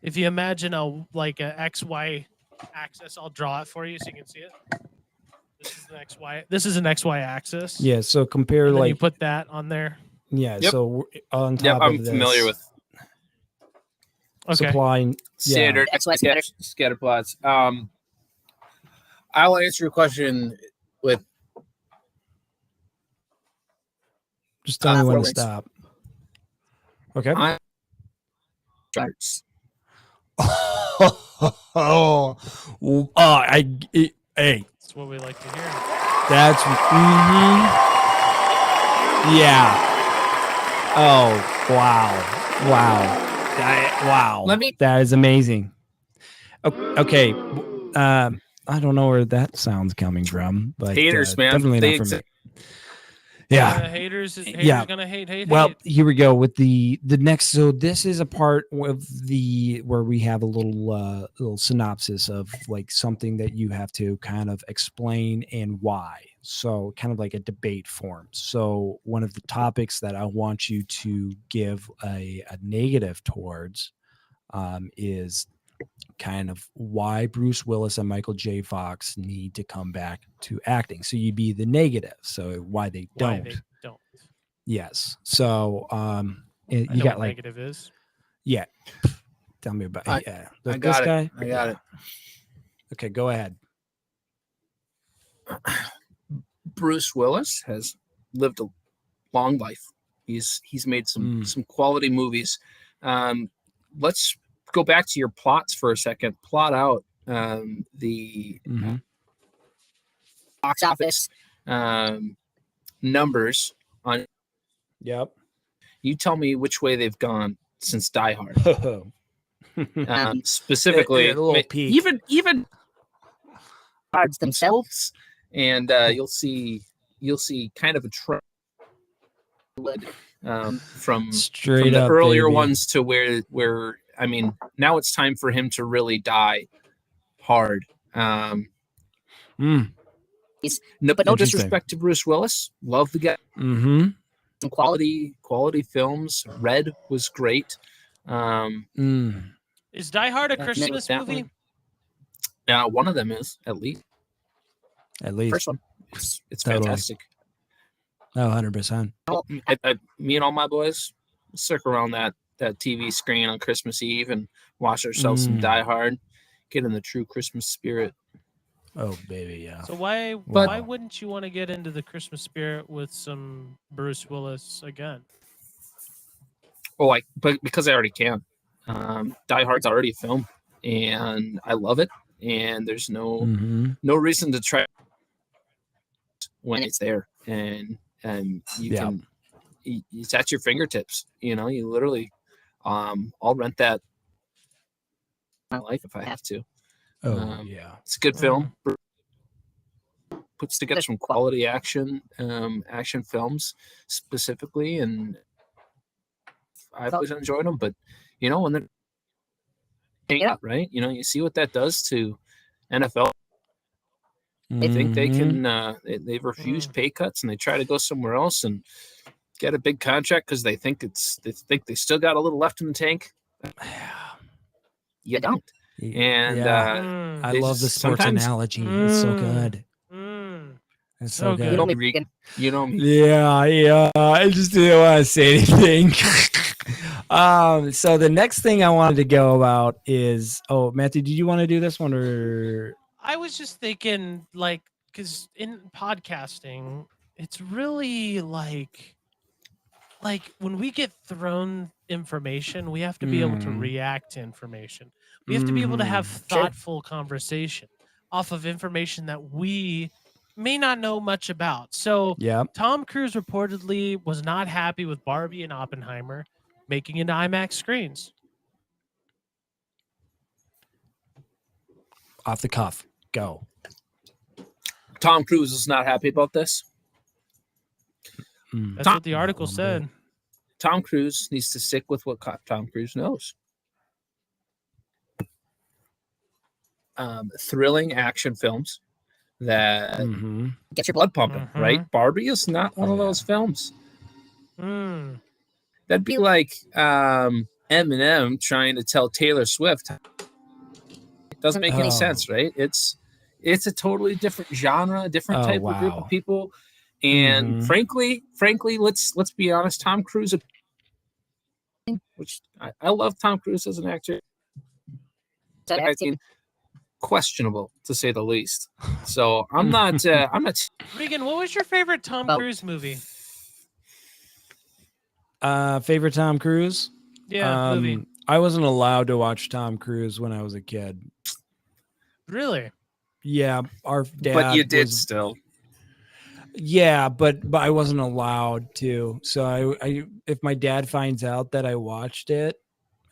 S2: If you imagine a XY axis, I'll draw it for you so you can see it. This is an XY. This is an XY axis.
S1: Yeah. So compare
S2: And then
S1: like
S2: you put that on there.
S1: yeah.
S7: Yep.
S1: So on top
S7: Yep,
S1: of
S7: I'm
S1: this,
S7: familiar with
S2: Okay.
S1: supply. Yeah.
S7: standard scatter plots. I'll answer your question with
S1: Just tell me when to
S7: forwards.
S1: stop. Okay.
S7: charts.
S1: Hey,
S2: That's what we like to hear.
S1: that's yeah. Oh wow. Wow.
S7: Let me-
S1: That is amazing. Okay. I don't know where that sound's coming from, but
S7: Haters, man.
S1: definitely
S7: They
S1: not from me.
S7: exist.
S1: Yeah.
S2: Haters
S1: Yeah.
S2: gonna hate.
S1: Well, here we go with the next. So this is a part of where we have a little synopsis of like something that you have to kind of explain and why. So kind of like a debate form. So one of the topics that I want you to give a negative towards is kind of why Bruce Willis and Michael J. Fox need to come back to acting. So you'd be the negative. So why they don't.
S2: Why they don't.
S1: Yes. So
S2: I
S1: you
S2: know
S1: got
S2: what
S1: like
S2: negative is.
S1: yeah. Tell me about
S7: I
S1: this
S7: got it.
S1: guy.
S7: I got it.
S1: Okay, go ahead.
S7: Bruce Willis has lived a long life. He's made some quality movies. Let's go back to your plots for a second. Plot out the box office numbers on.
S1: Yep.
S7: You tell me which way they've gone since Die Hard. Specifically,
S1: A little peek.
S7: even cards themselves, and you'll see kind of a trend from
S1: Straight
S7: the
S1: up
S7: earlier
S1: baby.
S7: ones to where I mean now it's time for him to really die hard. But no
S1: Interesting.
S7: disrespect to Bruce Willis, love the guy.
S1: Mm-hmm.
S7: Some quality films. Red was great.
S2: Is Die Hard a
S7: Yeah,
S2: Christmas
S7: that
S2: movie?
S7: one. Now one of them is at least.
S1: At least.
S7: First one, it's
S1: Totally.
S7: fantastic.
S1: Oh, 100%.
S7: Me and all my boys circle around that TV screen on Christmas Eve and watch ourselves some Die Hard, get in the true Christmas spirit.
S1: Oh, baby, yeah.
S2: So why
S1: Wow.
S2: wouldn't you want to get into the Christmas spirit with some Bruce Willis again?
S7: Oh, but because I already can. Die Hard's already a film, and I love it. And there's no reason to try when it's there, and you
S1: Yeah.
S7: can. It's at your fingertips. You literally. I'll rent that. My life if I have to.
S1: Oh, yeah.
S7: It's a good film. Puts together some quality action films specifically, and I've always enjoyed them. But when they're right, you see what that does to NFL. They think they can. They've refused pay cuts and they try to go somewhere else, and get a big contract because they think they still got a little left in the tank. You don't. And
S1: yeah. I love the sports analogy. It's so good. It's so good.
S7: You know me.
S1: Yeah. I just didn't want to say anything. So the next thing I wanted to go about is, Matthew, did you want to do this one or?
S2: I was just thinking, like, because in podcasting, it's really like when we get thrown information, we have to be able to react to information. We have to be able to have thoughtful conversation off of information that we may not know much about. So Tom Cruise reportedly was not happy with Barbie and Oppenheimer making into IMAX screens.
S1: Off the cuff, go.
S7: Tom Cruise is not happy about this.
S2: That's what the article said.
S7: Tom Cruise needs to stick with what Tom Cruise knows. Thrilling action films that get your blood pumping, right? Barbie is not one of those films. That'd be like Eminem trying to tell Taylor Swift. It doesn't make any sense, right? It's a totally different genre, different type of group of people. And frankly, let's be honest, Tom Cruise, which I love Tom Cruise as an actor, questionable to say the least. So I'm not.
S2: Regan, what was your favorite Tom Cruise movie?
S1: Favorite Tom Cruise?
S2: Yeah, movie.
S1: I wasn't allowed to watch Tom Cruise when I was a kid.
S2: Really?
S1: Yeah, our dad.
S7: But you did still.
S1: Yeah, but I wasn't allowed to. So I if my dad finds out that I watched it,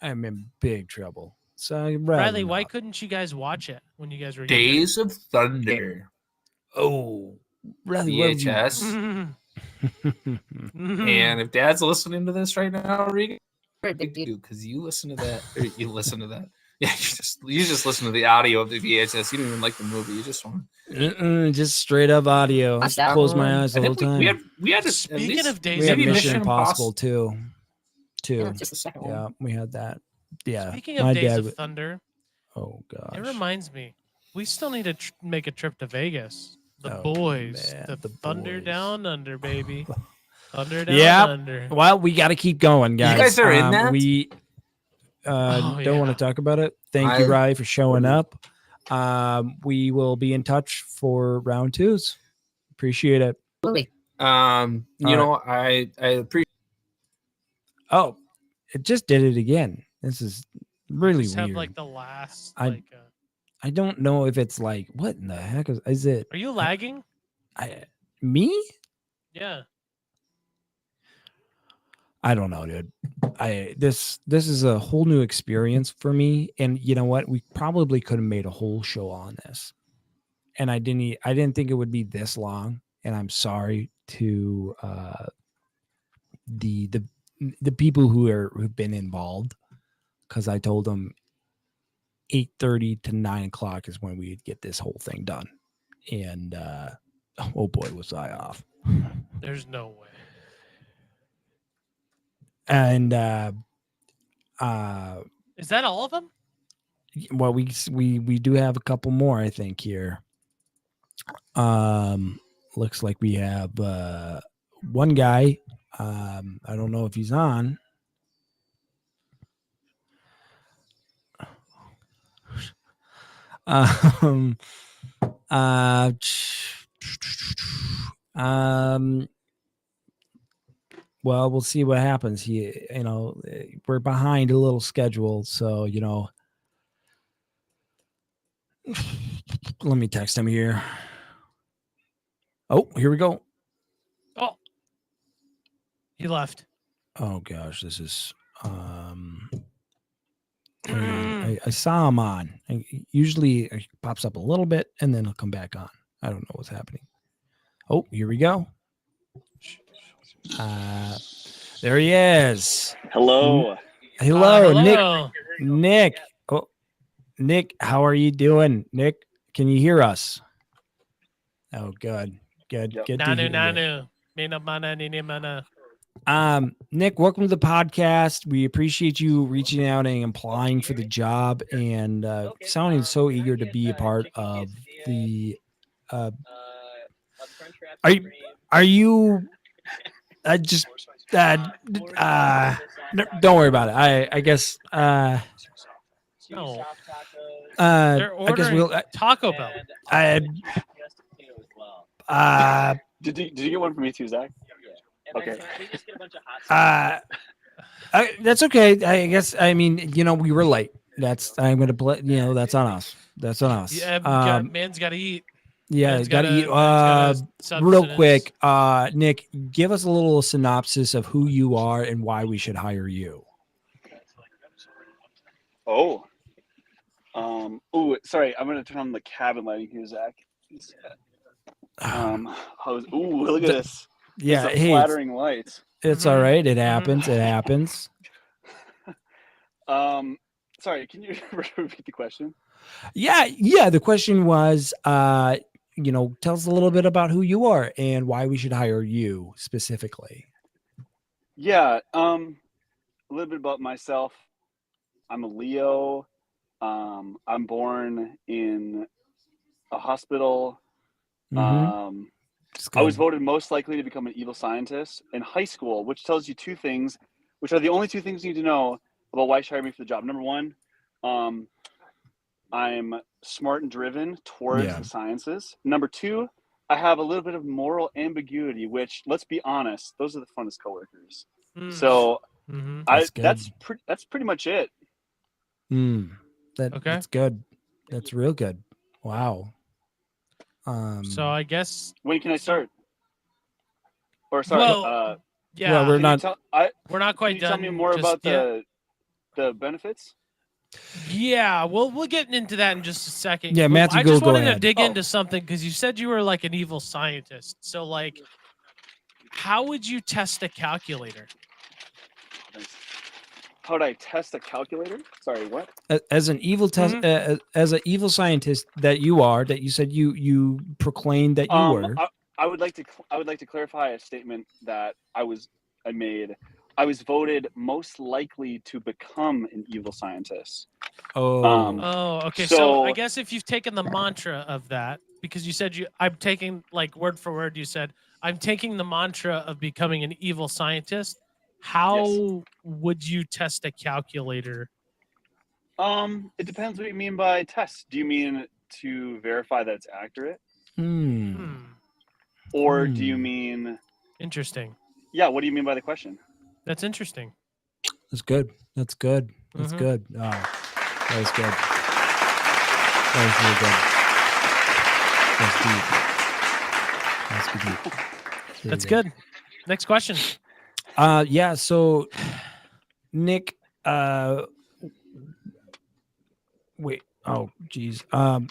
S1: I'm in big trouble. So
S2: Bradley, why couldn't you guys watch it when you guys were
S7: Days of Thunder?
S1: Oh, Bradley,
S7: VHS. And if Dad's listening to this right now, Regan, because you listen to that, or you listen to that. Yeah, you just listen to the audio of the VHS. You don't even like the movie. You just want
S1: just straight up audio. Close my eyes the whole time.
S7: We had to.
S2: Speaking of Days,
S1: we had
S2: of
S1: Mission Impossible too.
S7: Yeah, just a second.
S1: Yeah, we had that. Yeah.
S2: Speaking of Days of Thunder.
S1: Oh gosh.
S2: It reminds me, we still need to make a trip to Vegas. The boys,
S1: man,
S2: the Thunder Down Under, baby. Thunder Down Under.
S1: Well, we got to keep going, guys.
S7: You guys are in that.
S1: We don't want to talk about it. Thank you, Riley, for showing up. We will be in touch for round 2s. Appreciate it.
S7: I appreciate.
S1: Oh, it just did it again. This is really
S2: just
S1: weird.
S2: Have like the last.
S1: I don't know if it's like what in the heck is it?
S2: Are you lagging?
S1: Me?
S2: Yeah.
S1: I don't know, dude. This is a whole new experience for me, and you know what? We probably could have made a whole show on this, and I didn't think it would be this long. And I'm sorry to the people who've been involved, because I told them 8:30 to 9 o'clock is when we'd get this whole thing done, and oh boy, was I off.
S2: There's no way.
S1: And
S2: is that all of them?
S1: Well, we do have a couple more, I think, here. Looks like we have one guy. I don't know if he's on. Well, we'll see what happens. We're behind a little schedule, so let me text him here. Oh, here we go.
S2: Oh, he left.
S1: Oh gosh, this is I saw him on. Usually it pops up a little bit and then he'll come back on. I don't know what's happening. Oh, here we go. There he is.
S8: Hello.
S1: Hello. Nick. Oh, Nick, how are you doing? Nick, can you hear us? Oh, good. Good. Good.
S2: Nanu.
S1: Nick, welcome to the podcast. We appreciate you reaching out and applying for the job and sounding so eager to be a part of the. Are you? Just don't worry about it. I guess.
S2: No, they're
S1: I guess
S2: ordering
S1: we'll.
S2: Taco Bell.
S3: Did you get one from me too, Zach? Okay.
S1: That's okay. I guess. I mean, we were late. I'm gonna play. That's on us. That's on us.
S2: Yeah, man's got to eat.
S1: Yeah,
S2: Man's
S1: gotta eat.
S2: man's gotta
S1: Real
S2: subsistence.
S1: quick, Nick, give us a little synopsis of who you are and why we should hire you.
S3: Oh. Sorry. I'm gonna turn on the cabin lighting here, Zach. Look at this.
S1: Yeah,
S3: It's a
S1: hey,
S3: flattering light.
S1: it's all right. It happens. It happens.
S3: Sorry. Can you repeat the question?
S1: Yeah. The question was, tell us a little bit about who you are and why we should hire you specifically.
S3: Yeah. A little bit about myself. I'm a Leo. I'm born in a hospital.
S1: Mhm. It's
S3: I was
S1: good.
S3: voted most likely to become an evil scientist in high school, which tells you two things, which are the only two things you need to know about why you should hire me for the job. Number one, I'm smart and driven towards
S1: Yeah.
S3: the sciences. Number two, I have a little bit of moral ambiguity, which, let's be honest, those are the funnest coworkers.
S2: Mm.
S3: So
S1: That's good.
S3: that's pretty much it.
S1: Okay.
S2: Okay.
S1: That's good. That's real good. Wow.
S2: So I guess
S3: When can I start? Or sorry,
S2: Well, yeah,
S1: well, we're
S3: can
S1: not.
S2: we're not
S3: Can
S2: quite
S3: you
S2: done.
S3: tell me more
S2: just
S3: about
S2: yet.
S3: the benefits?
S2: Yeah, we'll get into that in just a second.
S1: Yeah,
S2: Well,
S1: Matthew,
S2: I just
S1: go
S2: wanted to
S1: ahead.
S2: dig
S3: Oh.
S2: into something because you said you were like an evil scientist. So like, how would you test a calculator?
S3: How would I test a calculator? Sorry, what?
S1: As an evil as an evil scientist that you said you proclaimed that you were.
S3: I would like to clarify a statement that I made. I was voted most likely to become an evil scientist.
S2: Oh, okay. So
S3: So-
S2: I guess if you've taken the mantra of that, because you said I'm taking like word for word, you said I'm taking the mantra of becoming an evil scientist. How would you test a calculator?
S3: It depends what you mean by test. Do you mean to verify that it's accurate, or do you mean?
S2: Interesting.
S3: Yeah. What do you mean by the question?
S2: That's interesting.
S1: That's good. That's good. That's
S2: Mhm.
S1: good. Oh, that was good. That was really good. That's deep. That's deep.
S2: That's good. Next question.
S1: Yeah. So, Nick. Wait. Oh, geez. So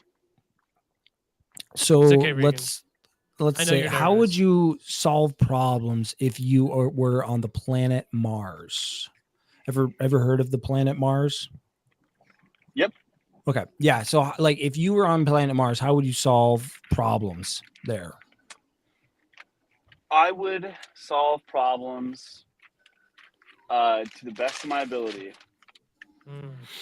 S2: It's okay, Regan.
S1: let's
S2: I know
S1: say,
S2: you're
S1: how would
S2: nervous.
S1: you solve problems if you were on the planet Mars? Ever heard of the planet Mars?
S3: Yep.
S1: Okay. Yeah. So, like, if you were on planet Mars, how would you solve problems there?
S3: I would solve problems to the best of my ability.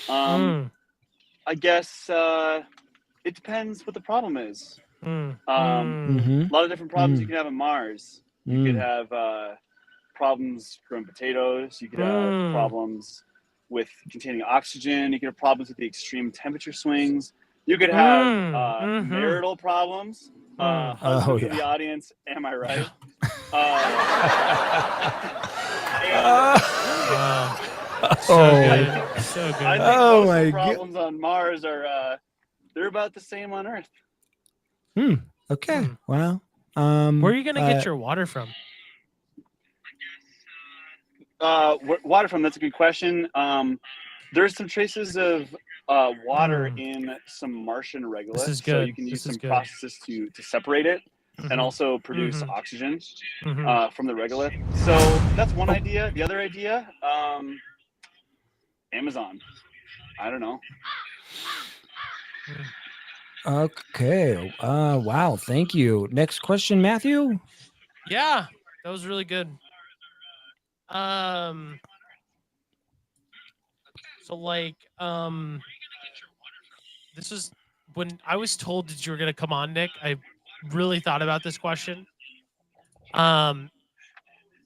S3: I guess it depends what the problem is. A lot of different problems you can have on Mars. You could have problems growing potatoes. You could have problems with containing oxygen. You could have problems with the extreme temperature swings. You could have marital problems. Husbands in the audience, am I right?
S2: So good. So good.
S3: I think most of the problems on Mars are they're about the same on Earth.
S1: Okay. Well,
S2: Where are you gonna get your water from?
S3: Water from? That's a good question. There's some traces of water in some Martian regolith,
S2: This is
S3: so
S2: good.
S3: you can use
S2: This is
S3: some
S2: good.
S3: processes to separate it and also produce oxygen
S2: Mhm.
S3: from the regolith. So that's one idea. The other idea, Amazon. I don't know.
S1: Okay. Wow. Thank you. Next question, Matthew.
S2: Yeah, that was really good. So like this is when I was told that you were gonna come on, Nick. I really thought about this question.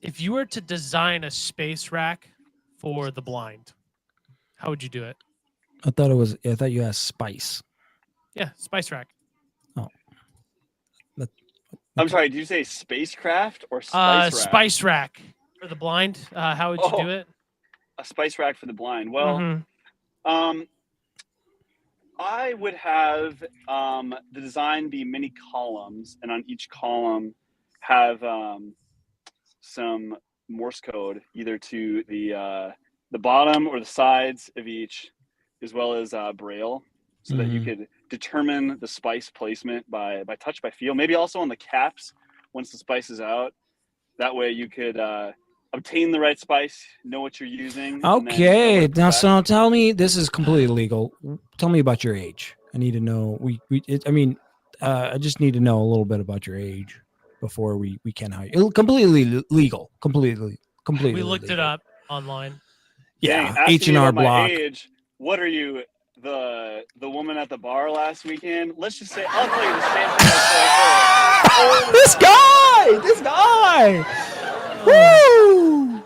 S2: If you were to design a space rack for the blind, how would you do it?
S1: I thought you asked spice.
S2: Yeah, spice rack.
S1: Oh.
S3: I'm sorry, did you say spacecraft or spice rack?
S2: Spice rack for the blind. How would you do it?
S3: A spice rack for the blind. Well, I would have the design be many columns, and on each column have some Morse code, either to the bottom or the sides of each, as well as Braille, so that you could determine the spice placement by touch, by feel. Maybe also on the caps once the spice is out. That way you could obtain the right spice, know what you're using.
S1: Okay, now so tell me, this is completely legal. Tell me about your age. I need to know. I just need to know a little bit about your age before we can hire you. Completely legal. Completely.
S2: We looked
S1: legal.
S2: it up online.
S1: Yeah,
S3: Dang,
S1: H&R Block.
S3: Age, what are you, the woman at the bar last weekend? Let's just say, I'll tell you the same thing I told her.
S1: This guy! Woo!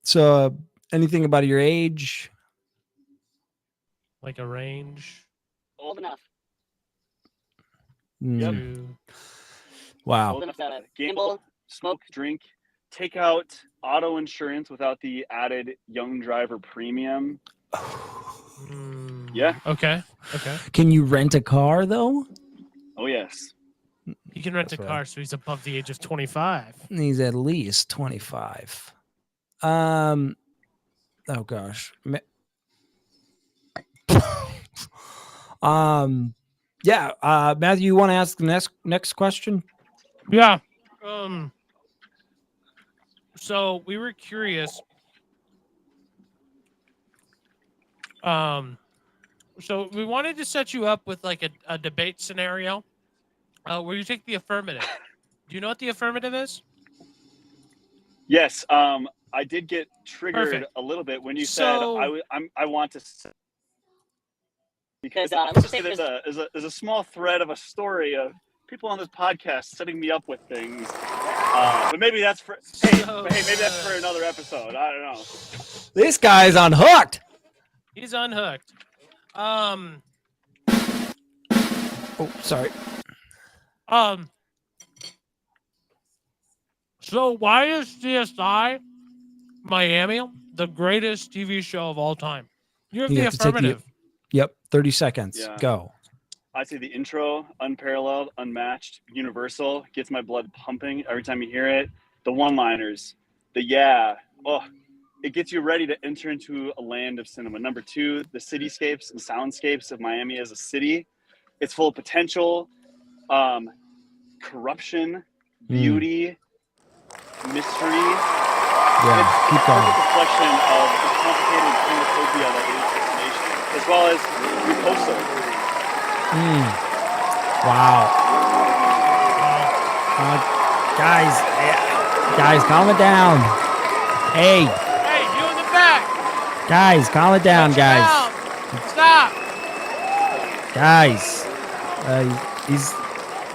S1: So, anything about your age?
S2: Like a range?
S3: Old enough.
S1: Yep.
S2: To...
S1: Wow.
S3: Old enough to gamble, smoke, drink, take out auto insurance without the added young driver premium. Yeah.
S2: Okay.
S1: Can you rent a car though?
S3: Oh yes.
S2: He can rent a car, so he's above the age of 25.
S1: He's at least 25. Oh gosh. Yeah. Matthew, you want to ask the next question?
S2: Yeah. So we were curious. So we wanted to set you up with like a debate scenario where you take the affirmative. Do you know what the affirmative is?
S3: Yes. I did get triggered a little bit when you said I want to, because let's just say there's a small thread of a story of people on this podcast setting me up with things. But maybe that's for maybe that's for another episode. I don't know.
S1: This guy's unhooked.
S2: He's unhooked.
S1: Oh, sorry.
S2: So why is CSI Miami the greatest TV show of all time? You have the affirmative.
S1: Yep, 30 seconds.
S3: Yeah.
S1: Go.
S3: I say the intro, unparalleled, unmatched, universal, gets my blood pumping every time you hear it. The one-liners, it gets you ready to enter into a land of cinema. Number 2, the cityscapes and soundscapes of Miami as a city. It's full of potential, corruption, beauty, mystery.
S1: Yeah, keep going.
S3: It's a reflection of the complicated cornucopia that is this nation, as well as Riposo.
S1: Wow. Guys, calm it down. Hey,
S2: you in the back.
S1: Guys, calm it down, guys.
S2: Stop.
S1: Guys,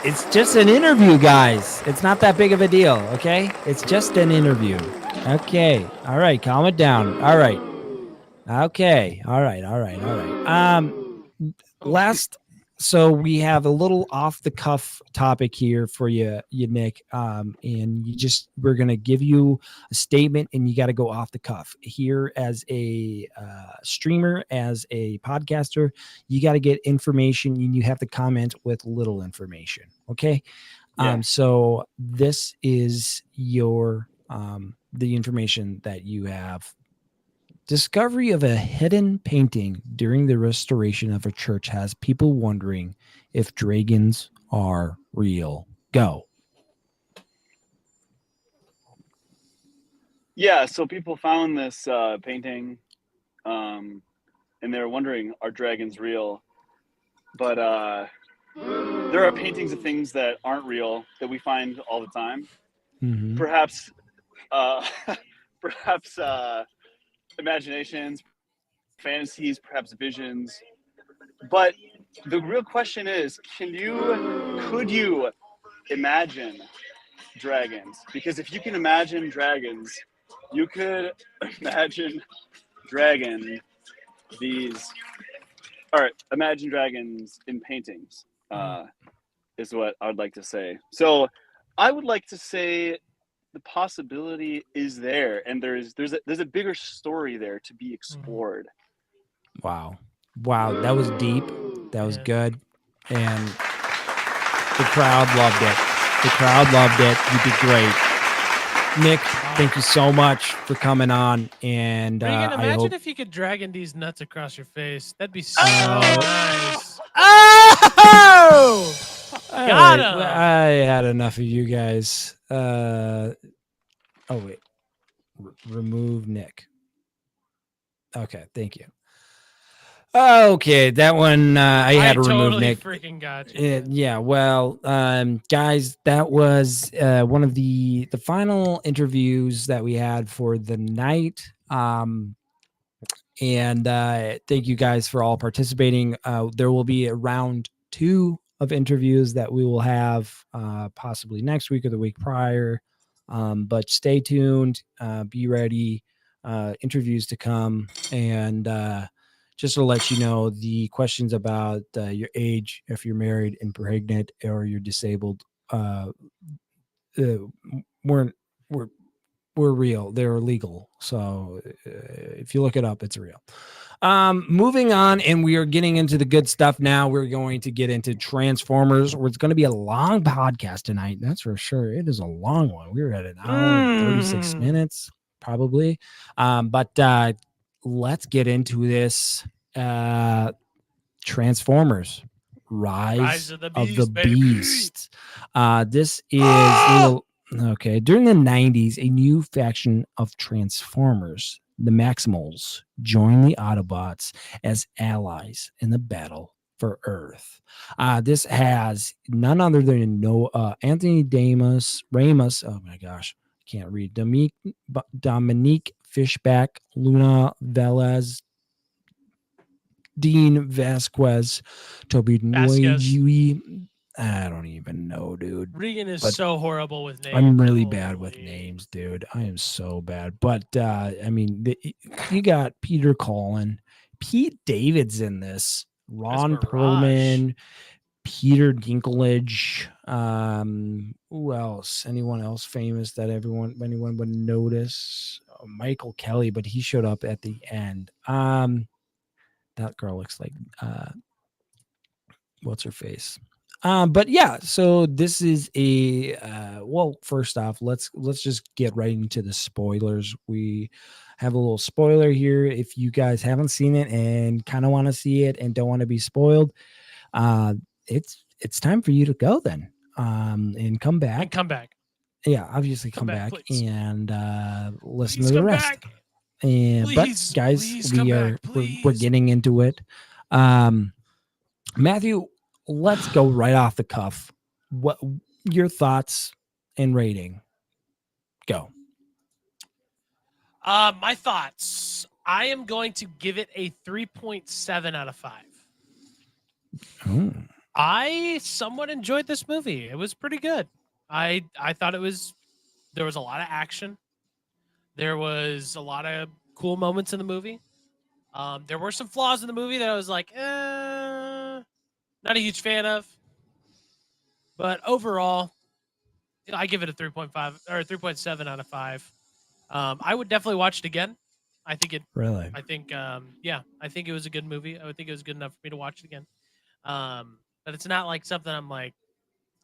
S1: it's just an interview, guys. It's not that big of a deal, okay? It's just an interview. Okay. All right, calm it down. All right. Okay. All right. So we have a little off the cuff topic here for you, Nick. And we're going to give you a statement and you got to go off the cuff here as a streamer, as a podcaster. You got to get information and you have to comment with little information. Okay. Yeah. So this is your, the information that you have. Discovery of a hidden painting during the restoration of a church has people wondering if dragons are real. Go.
S3: Yeah, so people found this painting and they were wondering, are dragons real? But there are paintings of things that aren't real that we find all the time.
S1: Mhm.
S3: Perhaps, perhaps imaginations, fantasies, perhaps visions. But the real question is, could you imagine dragons? Because if you can imagine dragons, you could imagine imagine dragons in paintings, is what I would like to say. So I would like to say the possibility is there, and there's a bigger story there to be explored.
S1: Wow, that was deep. That was good, and the crowd loved it. You did great, Nick. Thank you so much for coming on. And
S2: Regan,
S1: I
S2: imagine
S1: hope
S2: if you could dragon these nuts across your face. That'd be so nice.
S1: Oh!
S2: Got him.
S1: I had enough of you guys. Oh wait, remove Nick. Okay, thank you. Okay, that one I had to remove
S2: totally
S1: Nick.
S2: Freaking got you.
S1: Yeah, well, guys, that was one of the final interviews that we had for the night. And thank you guys for all participating. There will be a round 2 of interviews that we will have possibly next week or the week prior. But stay tuned, be ready, interviews to come. And just to let you know, the questions about your age, if you're married and pregnant or you're disabled, we're real. They're legal. So if you look it up, it's real. Moving on, and we are getting into the good stuff now. We're going to get into Transformers, where it's going to be a long podcast tonight. That's for sure. It is a long one. We were at an hour and 36 minutes, probably. But let's get into this. Transformers, Rise of the Beast. This is okay. During the 90s, a new faction of Transformers, the Maximals, joined the Autobots as allies in the battle for Earth. This has none other than Anthony Ramos. Oh my gosh, I can't read. Dominique Fishback, Luna Velez, Dean Vasquez, Toby Nwoyui. I don't even know, dude.
S2: Regan is so horrible with names.
S1: I'm really bad with names, dude. I am so bad. But I mean, you got Peter Cullen, Pete David's in this, Ron Perlman, Peter Dinklage. Who else? Anyone else famous that anyone would notice? Michael Kelly, but he showed up at the end. That girl looks like what's her face? But yeah, so this is a well, first off, let's just get right into the spoilers. We have a little spoiler here. If you guys haven't seen it and kind of want to see it and don't want to be spoiled, it's time for you to go then. And come back. Yeah, obviously come back and listen to the rest. And but guys, we're getting into it. Matthew, let's go right off the cuff. What your thoughts and rating? Go.
S2: My thoughts. I am going to give it a 3.7 out of 5. I somewhat enjoyed this movie. It was pretty good. I thought there was a lot of action. There was a lot of cool moments in the movie. There were some flaws in the movie that I was like, not a huge fan of. But overall, I give it a 3.5 or 3.7 out of 5. I would definitely watch it again. I think it really. I think I think it was a good movie. I would think it was good enough for me to watch it again. But it's not like something I'm like,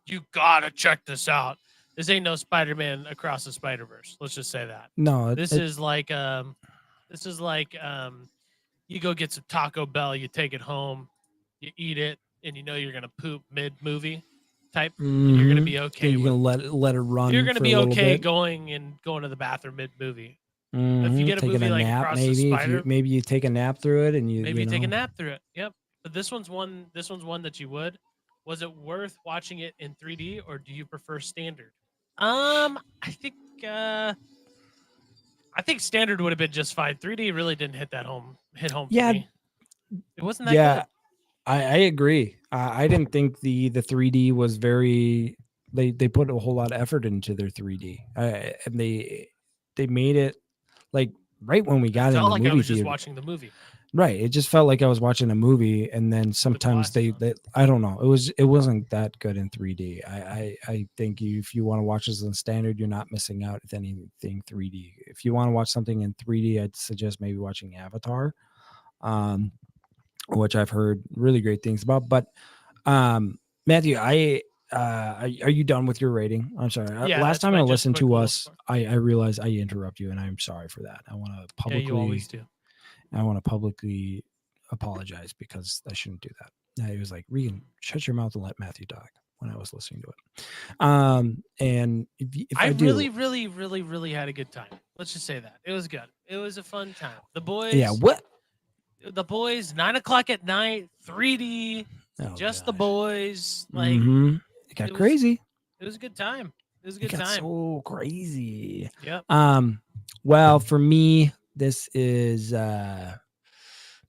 S2: you gotta check this out. This ain't no Spider-Man Across the Spider-Verse. Let's just say that.
S1: No,
S2: this is like you go get some Taco Bell, you take it home, you eat it, and you know you're gonna poop mid-movie type. And you're gonna be okay.
S1: You're gonna let it run.
S2: You're gonna be okay going to the bathroom mid-movie. If you get a movie like Across the Spider,
S1: maybe you take a nap through it, and you
S2: take a nap through it. Yep. But this one's one that you would. Was it worth watching it in 3D, or do you prefer standard? I think standard would have been just fine. 3D really didn't hit home
S1: Yeah,
S2: for me. It wasn't that
S1: yeah,
S2: good.
S1: I agree. I didn't think the 3D was very. They put a whole lot of effort into their 3D, and they made it like right when we got
S2: It
S1: in
S2: felt
S1: the
S2: like I
S1: movie
S2: was just
S1: theater.
S2: watching the movie.
S1: Right, it just felt like I was watching a movie, and then sometimes
S2: glasses on.
S1: they I don't know. It wasn't that good in 3D. I think if you want to watch this in standard, you're not missing out with anything 3D. If you want to watch something in 3D, I'd suggest maybe watching Avatar. Which I've heard really great things about. But Matthew, are you done with your rating? I'm sorry.
S2: Yeah,
S1: Last
S2: that's
S1: time
S2: my
S1: I
S2: just
S1: listened
S2: quick
S1: to
S2: little
S1: us,
S2: score.
S1: I realized I interrupt you, and I'm sorry for that. I want to
S2: Yeah, you always
S1: publicly,
S2: do.
S1: I want to publicly apologize because I shouldn't do that. He was like, Regan, shut your mouth and let Matthew talk when I was listening to it. And if
S2: I
S1: I do,
S2: really had a good time. Let's just say that. It was good. It was a fun time. The boys,
S1: yeah, what?
S2: the boys, 9 o'clock at night, 3D,
S1: Oh,
S2: just the
S1: gosh.
S2: boys. Like
S1: It got crazy.
S2: it was a good time. It was a
S1: It
S2: good
S1: got
S2: time.
S1: so crazy.
S2: Yep.
S1: Well, for me, this is not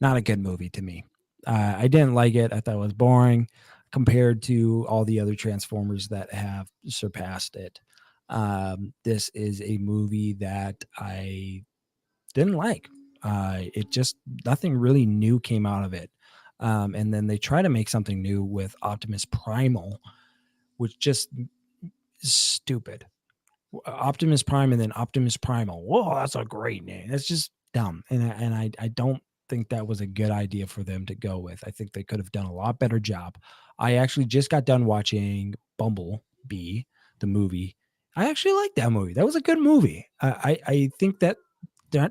S1: a good movie to me. I didn't like it. I thought it was boring compared to all the other Transformers that have surpassed it. This is a movie that I didn't like. It just nothing really new came out of it. And then they try to make something new with Optimus Primal, which just is stupid. Optimus Prime and then Optimus Primal. Whoa, that's a great name. That's just dumb. And I don't think that was a good idea for them to go with. I think they could have done a lot better job. I actually just got done watching Bumblebee, the movie. I actually like that movie. That was a good movie. I think that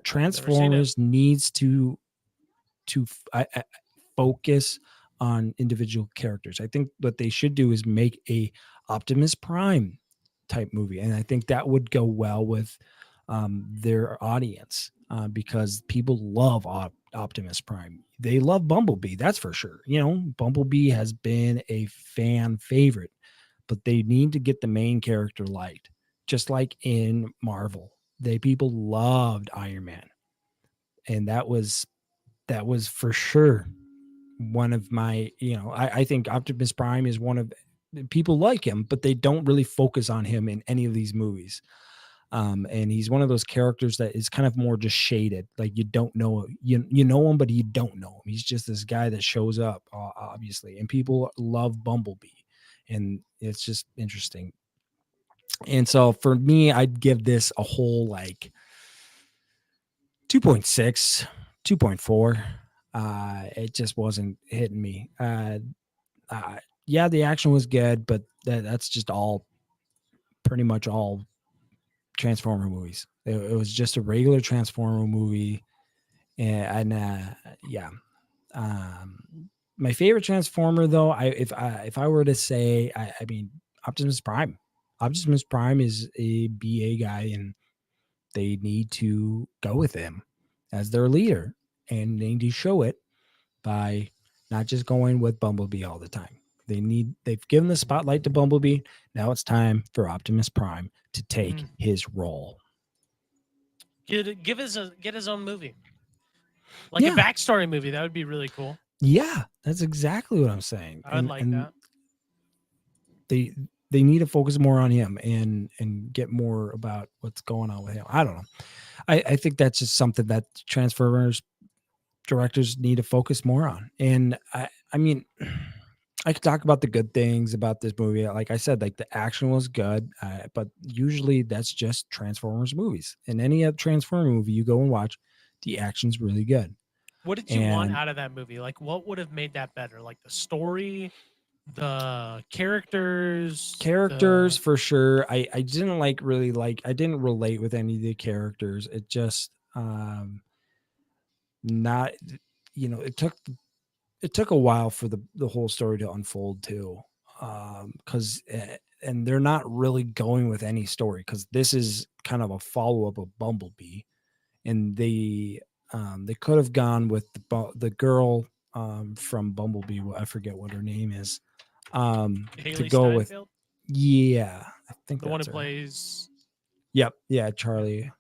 S1: Transformers needs to focus on individual characters. I think what they should do is make a Optimus Prime type movie, and I think that would go well with their audience because people love Optimus Prime. They love Bumblebee, that's for sure. You know, Bumblebee has been a fan favorite, but they need to get the main character liked, just like in Marvel. People loved Iron Man, and that was for sure one of my, I think Optimus Prime is one of, people like him, but they don't really focus on him in any of these movies. And he's one of those characters that is kind of more just shaded. Like you don't know, you know him, but you don't know him. He's just this guy that shows up, obviously, and people love Bumblebee, and it's just interesting. And so for me, I'd give this a whole like 2.6, 2.4. It just wasn't hitting me. Yeah, the action was good, but that's just pretty much all Transformer movies. It was just a regular Transformer movie, and yeah. My favorite Transformer, though, if I were to say, I mean, Optimus Prime. Optimus Prime is a BA guy, and they need to go with him as their leader, and they need to show it by not just going with Bumblebee all the time. They've given the spotlight to Bumblebee. Now it's time for Optimus Prime to take his role.
S2: Get his own movie, like a backstory movie. That would be really cool.
S1: Yeah, that's exactly what I'm saying.
S2: I would like that.
S1: They need to focus more on him and get more about what's going on with him. I don't know. I think that's just something that Transformers directors need to focus more on. And I mean, I could talk about the good things about this movie. Like I said, like the action was good, but usually that's just Transformers movies. In any other Transformer movie you go and watch, the action's really good.
S2: What did you want out of that movie? Like, what would have made that better? Like the story, the characters. For sure. I didn't I didn't relate with any of the characters. It just not, it took a while for the whole story to unfold too, because and they're not really going with any story, because this is kind of a follow-up of Bumblebee, and they could have gone with the girl from Bumblebee. I forget what her name is.
S1: To
S2: Haley
S1: go with,
S2: Steinfeld,
S1: yeah, I think
S2: the one who
S1: that's her.
S2: plays.
S1: Yep, yeah, Charlie.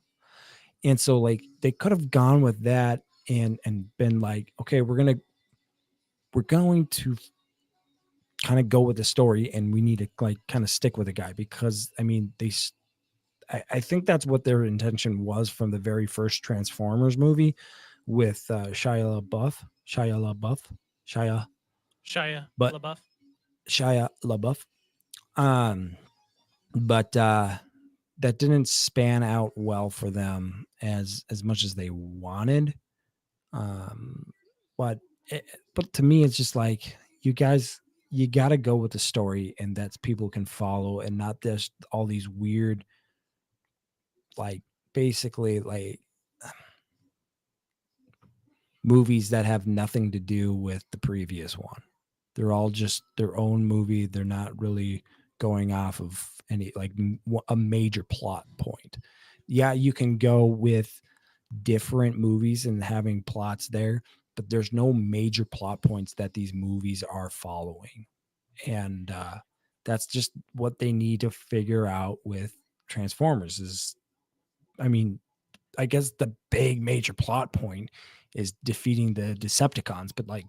S1: And so like they could have gone with that and been like, okay, we're going to kind of go with the story, and we need to like kind of stick with the guy, because I mean I think that's what their intention was from the very first Transformers movie with Shia but
S2: LaBeouf.
S1: Shia LaBeouf. But that didn't span out well for them as much as they wanted. But to me, it's just like, you guys, you got to go with the story, and that's people can follow, and not just all these weird, like basically like movies that have nothing to do with the previous one. They're all just their own movie. They're not really going off of any like a major plot point. Yeah, you can go with different movies and having plots there, but there's no major plot points that these movies are following. And that's just what they need to figure out with Transformers is, I mean, I guess the big major plot point is defeating the Decepticons, but like,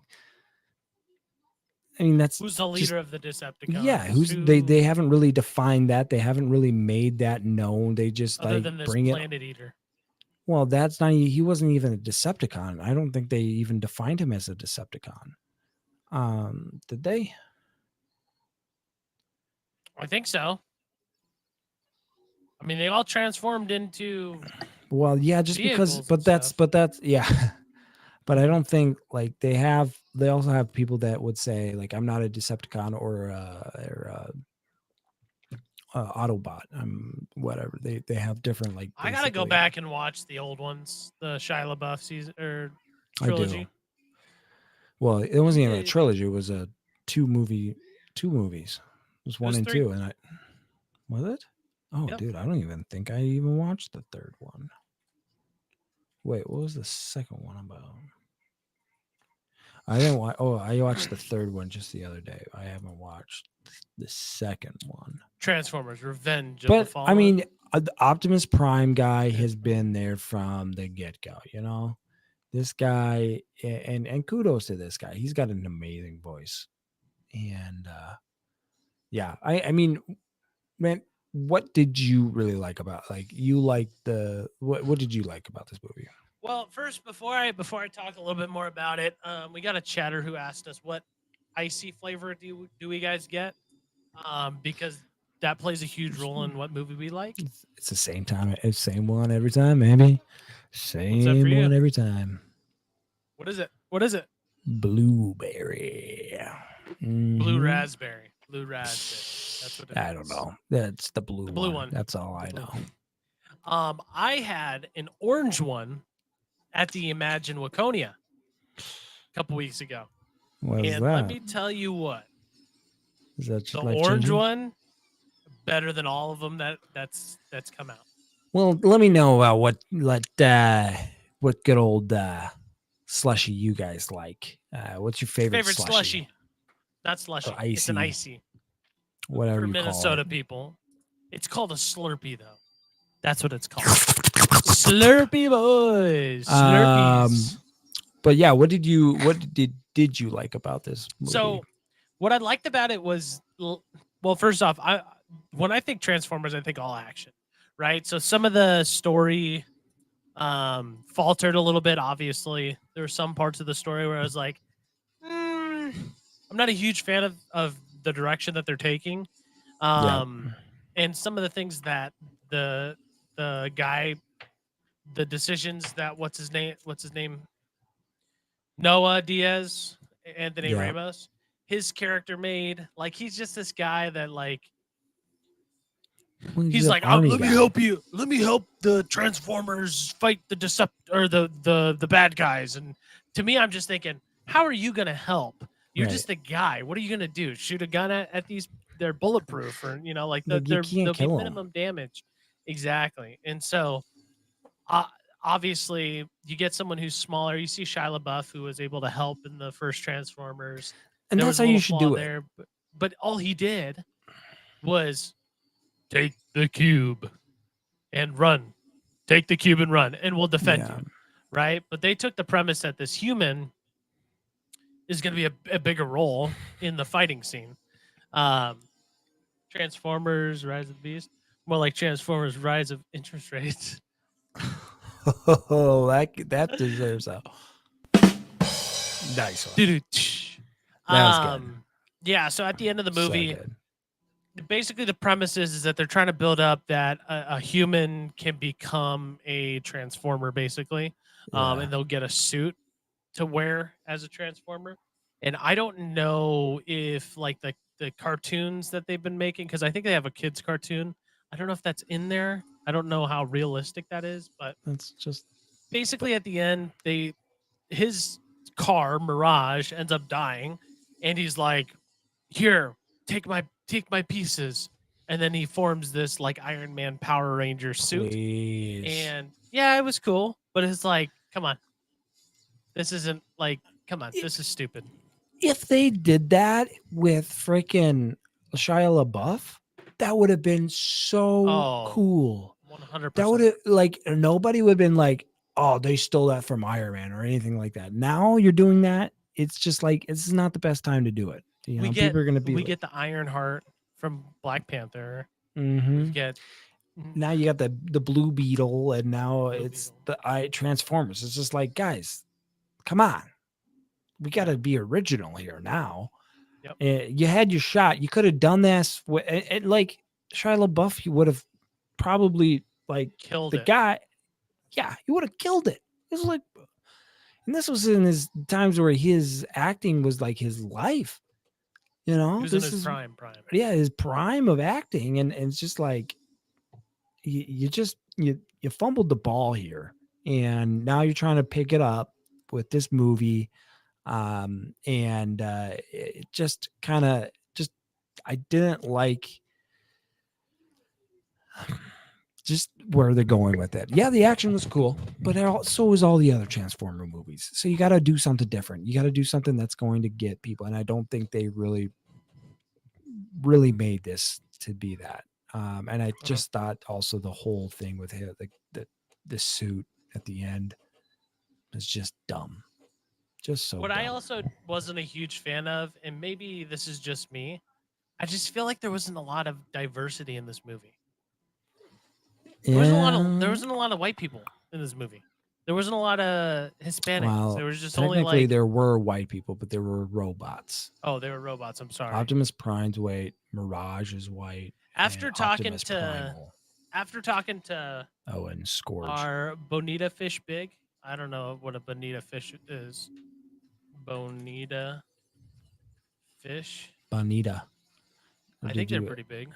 S1: I mean, that's
S2: Who's the leader of the Decepticons?
S1: Yeah, they haven't really defined that. They haven't really made that known. They just
S2: other
S1: like
S2: than this
S1: bring
S2: Planet Eater.
S1: Well, that's not. He wasn't even a Decepticon. I don't think they even defined him as a Decepticon. Did they?
S2: I think so. I mean, they all transformed into.
S1: Well, yeah, just because, but that's yeah. But I don't think like they also have people that would say like, I'm not a Decepticon or Autobot. I'm whatever. They have different like.
S2: I gotta go back and watch the old ones, the Shia LaBeouf season or trilogy.
S1: I do. Well, it wasn't even a trilogy. It was a two movies. It was one and 3. 2, and I was it. Oh, yep. Dude, I don't even think I even watched the third one. Wait, what was the second one about? I didn't watch. Oh, I watched the third one just the other day. I haven't watched the second one.
S2: Transformers: Revenge of
S1: the
S2: Fallen.
S1: I mean, the Optimus Prime guy has been there from the get-go. You know, this guy, and kudos to this guy. He's got an amazing voice, and yeah, I mean, man, what did you really like about what did you like about this movie?
S2: Well, first, before I talk a little bit more about it, we got a chatter who asked us what icy flavor do we guys get, because that plays a huge role in what movie we like.
S1: It's the same one every time, maybe. Same one every time.
S2: What is it?
S1: Blueberry. Mm-hmm.
S2: Blue raspberry. That's what it is.
S1: I don't know. That's the blue
S2: one.
S1: That's all I know.
S2: I had an orange one at the Imagine Waconia a couple weeks ago.
S1: What is that?
S2: Let me tell you what.
S1: Is that
S2: the orange one better than all of them that's come out?
S1: Well, let me know about what good old slushy you guys like. What's your favorite
S2: slushy? Not slushy. It's an icy.
S1: Whatever
S2: for
S1: you
S2: Minnesota
S1: call it.
S2: people. It's called a Slurpee, though. That's what it's called. Slurpee boys. Slurpees.
S1: But yeah, what did you like about this movie?
S2: So, what I liked about it was, well, first off, when I think Transformers, I think all action, right? So some of the story faltered a little bit. Obviously, there were some parts of the story where I was like, I'm not a huge fan of the direction that they're taking, and some of the things that the guy, the decisions that what's his name, Noah Diaz, Anthony Ramos, his character made. Like, he's just this guy that like. He's like, let me help you. Let me help the Transformers fight the the bad guys. And to me, I'm just thinking, how are you gonna help? You're just a guy. What are you gonna do? Shoot a gun at these? They're bulletproof, or like they'll be minimum damage. Exactly. And so, obviously, you get someone who's smaller. You see Shia LaBeouf, who was able to help in the first Transformers,
S1: and that's how you should do it.
S2: but all he did was take the cube and run. Take the cube and run, and we'll defend
S1: Yeah.
S2: you, right? But they took the premise that this human is going to be a bigger role in the fighting scene. Transformers: Rise of the Beast, more like Transformers: Rise of Interest Rates.
S1: Oh, that deserves a nice one.
S2: Doo-doo.
S1: That was good.
S2: Yeah, so at the end of the
S1: So
S2: movie,
S1: good.
S2: basically the premise is that they're trying to build up that a human can become a transformer, basically,
S1: Yeah.
S2: and they'll get a suit to wear as a transformer. And I don't know if like the cartoons that they've been making, because I think they have a kids cartoon. I don't know if that's in there. I don't know how realistic that is, but
S1: That's just
S2: basically at the end, his car Mirage ends up dying, and he's like, "Here, take my pieces," and then he forms this like Iron Man Power Ranger suit.
S1: please.
S2: And yeah, it was cool, but it's like, come on, this isn't like, come on, this is stupid.
S1: If they did that with freaking Shia LaBeouf, that would have been so
S2: Oh,
S1: cool.
S2: 100%.
S1: That would have like nobody would have been like, oh, they stole that from Iron Man or anything like that. Now you're doing that. It's just like this is not the best time to do it. You know, people are gonna be.
S2: We get the Ironheart from Black Panther.
S1: Mhm.
S2: We get
S1: Now you got the Blue Beetle, and now
S2: Blue
S1: it's
S2: Beetle.
S1: the Transformers. It's just like, guys, come on, we got to be original here now.
S2: Yep.
S1: You had your shot. You could have done this. Like Shia LaBeouf, he would have probably like
S2: killed
S1: the
S2: it.
S1: guy. Yeah, he would have killed it. It was like, and this was in his times where his acting was like his life. You know,
S2: He was
S1: this
S2: in his
S1: is
S2: prime.
S1: yeah, his prime of acting, and it's just like you fumbled the ball here, and now you're trying to pick it up with this movie, and it just kind of just I didn't like just where they're going with it. Yeah, the action was cool, but so was all the other Transformer movies. So you got to do something different. You got to do something that's going to get people, and I don't think they really made this to be that. And I just thought also the whole thing with him, the suit at the end was just dumb. Just so
S2: What
S1: dumb.
S2: I also wasn't a huge fan of, and maybe this is just me, I just feel like there wasn't a lot of diversity in this movie. There wasn't a lot of white people in this movie. There wasn't a lot of Hispanics.
S1: Well,
S2: there was just only
S1: technically
S2: like
S1: there were white people, but there were robots.
S2: oh, they were robots. I'm sorry.
S1: Optimus Prime's white, Mirage is white.
S2: After
S1: and
S2: talking
S1: Optimus
S2: to
S1: Primal. Oh, and Scourge.
S2: our Bonita Fish Big, I don't know what a Bonita fish is. Bonita fish.
S1: Bonita.
S2: I think they're pretty big.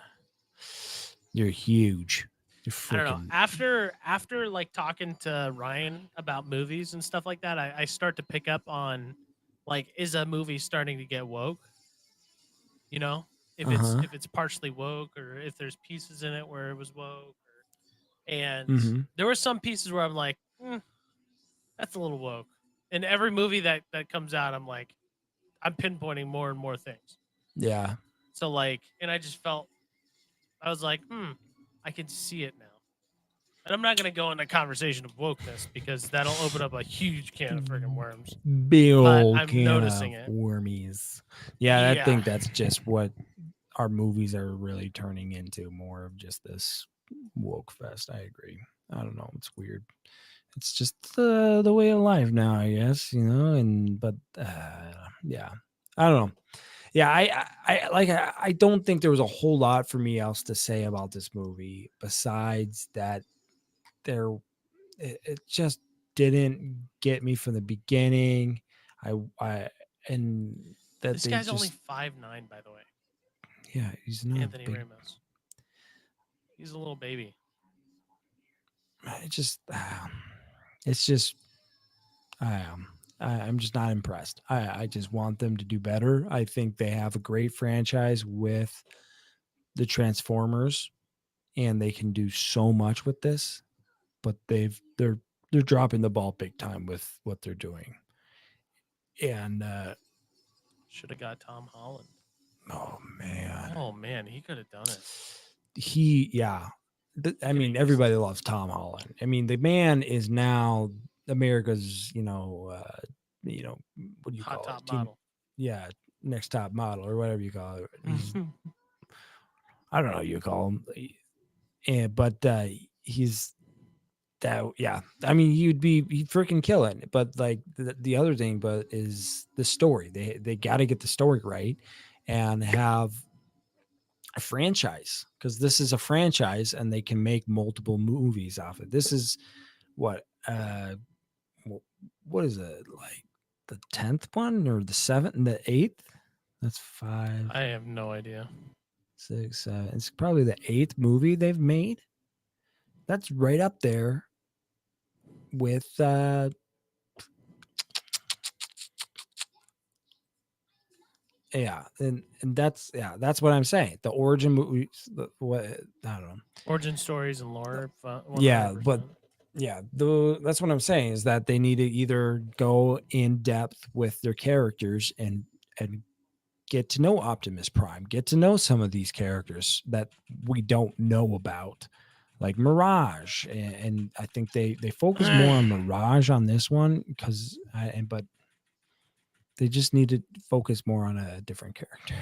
S1: You're huge.
S2: I don't know. After like talking to Ryan about movies and stuff like that, I start to pick up on like, is a movie starting to get woke? You know, if it's partially woke, or if there's pieces in it where it was woke, and there were some pieces where I'm like, that's a little woke. In every movie that comes out, I'm like, I'm pinpointing more and more things.
S1: Yeah.
S2: So like, and I just felt, I was like, I can see it now. And I'm not going to go into a conversation of wokeness because that'll open up a huge can of friggin' worms.
S1: Big old
S2: I'm
S1: can
S2: noticing
S1: of
S2: it.
S1: wormies. Yeah, I
S2: Yeah.
S1: think that's just what our movies are really turning into, more of just this woke fest. I agree. I don't know. It's weird. It's just the way of life now, I guess, you know, but yeah, I don't know. Yeah, I don't think there was a whole lot for me else to say about this movie besides that it just didn't get me from the beginning. And that
S2: This
S1: they
S2: guy's
S1: just,
S2: only 5'9", by the way.
S1: yeah, he's not
S2: Anthony
S1: big.
S2: Ramos. He's a little baby.
S1: It just, it's just, I'm just not impressed. I just want them to do better. I think they have a great franchise with the Transformers, and they can do so much with this, but they're dropping the ball big time with what they're doing. And
S2: should have got Tom Holland. Oh man, he could have done it.
S1: I mean, everybody loves Tom Holland. I mean, the man is now America's, what do you
S2: Hot
S1: call
S2: top
S1: it? Team-
S2: model.
S1: yeah, next top model or whatever you call it. I don't know what you call him. But he's that. Yeah, I mean, he'd freaking kill it. But like the other thing, but is the story. They got to get the story right and have a franchise, because this is a franchise and they can make multiple movies off it. This is what is it, like the 10th one or the 7th and the 8th? That's 5.
S2: I have no idea.
S1: 6, 7. It's probably the 8th movie they've made. That's right up there with and that's what I'm saying. The origin movies, what I don't know.
S2: Origin stories and lore.
S1: 100%. But
S2: 100%.
S1: that's what I'm saying, is that they need to either go in depth with their characters and get to know Optimus Prime, get to know some of these characters that we don't know about, like Mirage. And I think they focus more on Mirage on this one but they just need to focus more on a different character.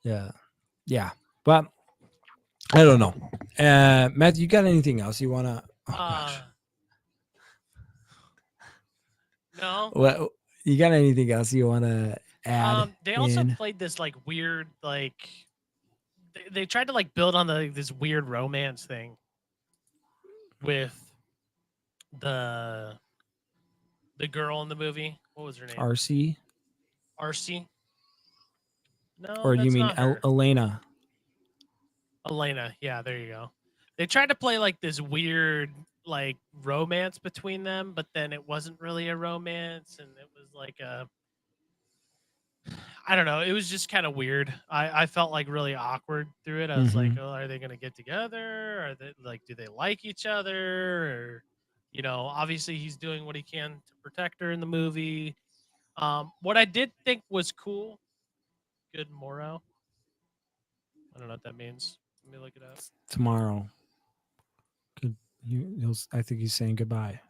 S1: Yeah. But I don't know. Matthew, you got anything else you want to?
S2: No.
S1: Well, you got anything else you want to add?
S2: They also played this like weird, like they tried to like build on this weird romance thing with the girl in the movie. What was her name?
S1: RC?
S2: No.
S1: Or you mean Elena?
S2: Elena. Yeah, there you go. They tried to play like this weird like romance between them, but then it wasn't really a romance, and it was like I don't know. It was just kind of weird. I felt like really awkward through it. I was like, oh, are they going to get together? Are they like, do they like each other? Or, obviously he's doing what he can to protect her in the movie. What I did think was cool. Good morrow. I don't know what that means. Let me look it up.
S1: Tomorrow. Good. I think he's saying goodbye.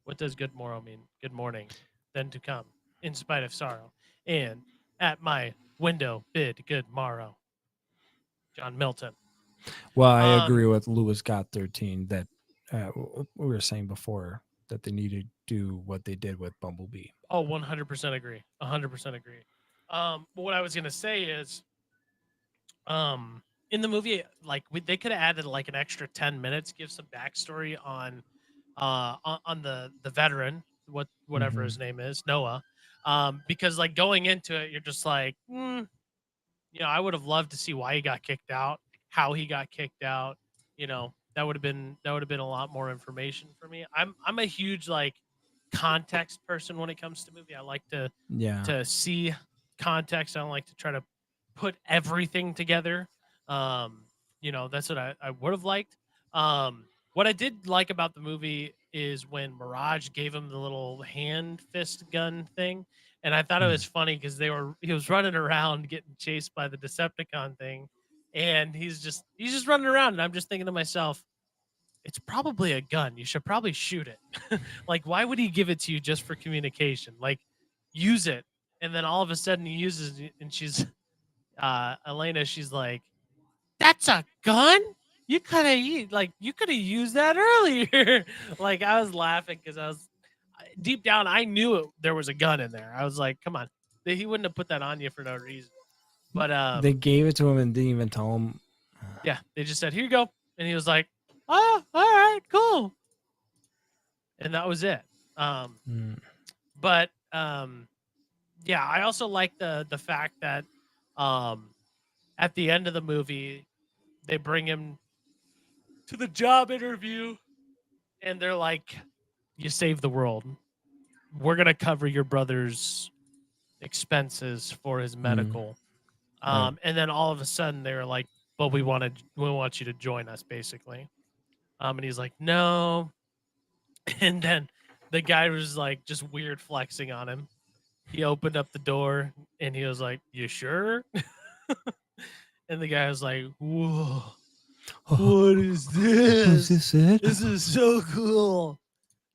S2: What does good morrow mean? Good morning, then to come, in spite of sorrow, and at my window bid good morrow. John Milton.
S1: Well, I agree with Lewis Got 13 that we were saying before that they need to do what they did with Bumblebee.
S2: Oh, 100% agree. 100% agree. But what I was going to say is, in the movie, like they could have added like an extra 10 minutes, give some backstory on the veteran, whatever his name is, Noah. Because like going into it, you're just like, I would have loved to see why he got kicked out, how he got kicked out. That would have been a lot more information for me. I'm a huge like context person when it comes to movie. I like to see context. I don't like to try to put everything together. That's what I would have liked. What I did like about the movie is when Mirage gave him the little hand fist gun thing. And I thought it was funny because he was running around getting chased by the Decepticon thing. And he's just running around. And I'm just thinking to myself, it's probably a gun. You should probably shoot it. Like, why would he give it to you just for communication? Like, use it. And then all of a sudden he uses it, and she's Elena, she's like, that's a gun? You could have used that earlier. Like, I was laughing because deep down, I knew there was a gun in there. I was like, come on. He wouldn't have put that on you for no reason. But
S1: they gave it to him and didn't even tell him.
S2: Yeah, they just said, here you go. And he was like, oh, all right, cool. And that was it. But yeah, I also like the fact that at the end of the movie, they bring him to the job interview and they're like, you saved the world. We're going to cover your brother's expenses for his medical. And then all of a sudden they were like, but we want you to join us, basically. And he's like, no. And then the guy was like just weird flexing on him. he opened up the door and he was like, "You sure?" And the guy was like, "Whoa, what is
S1: Is
S2: this?
S1: this it?
S2: This is so cool."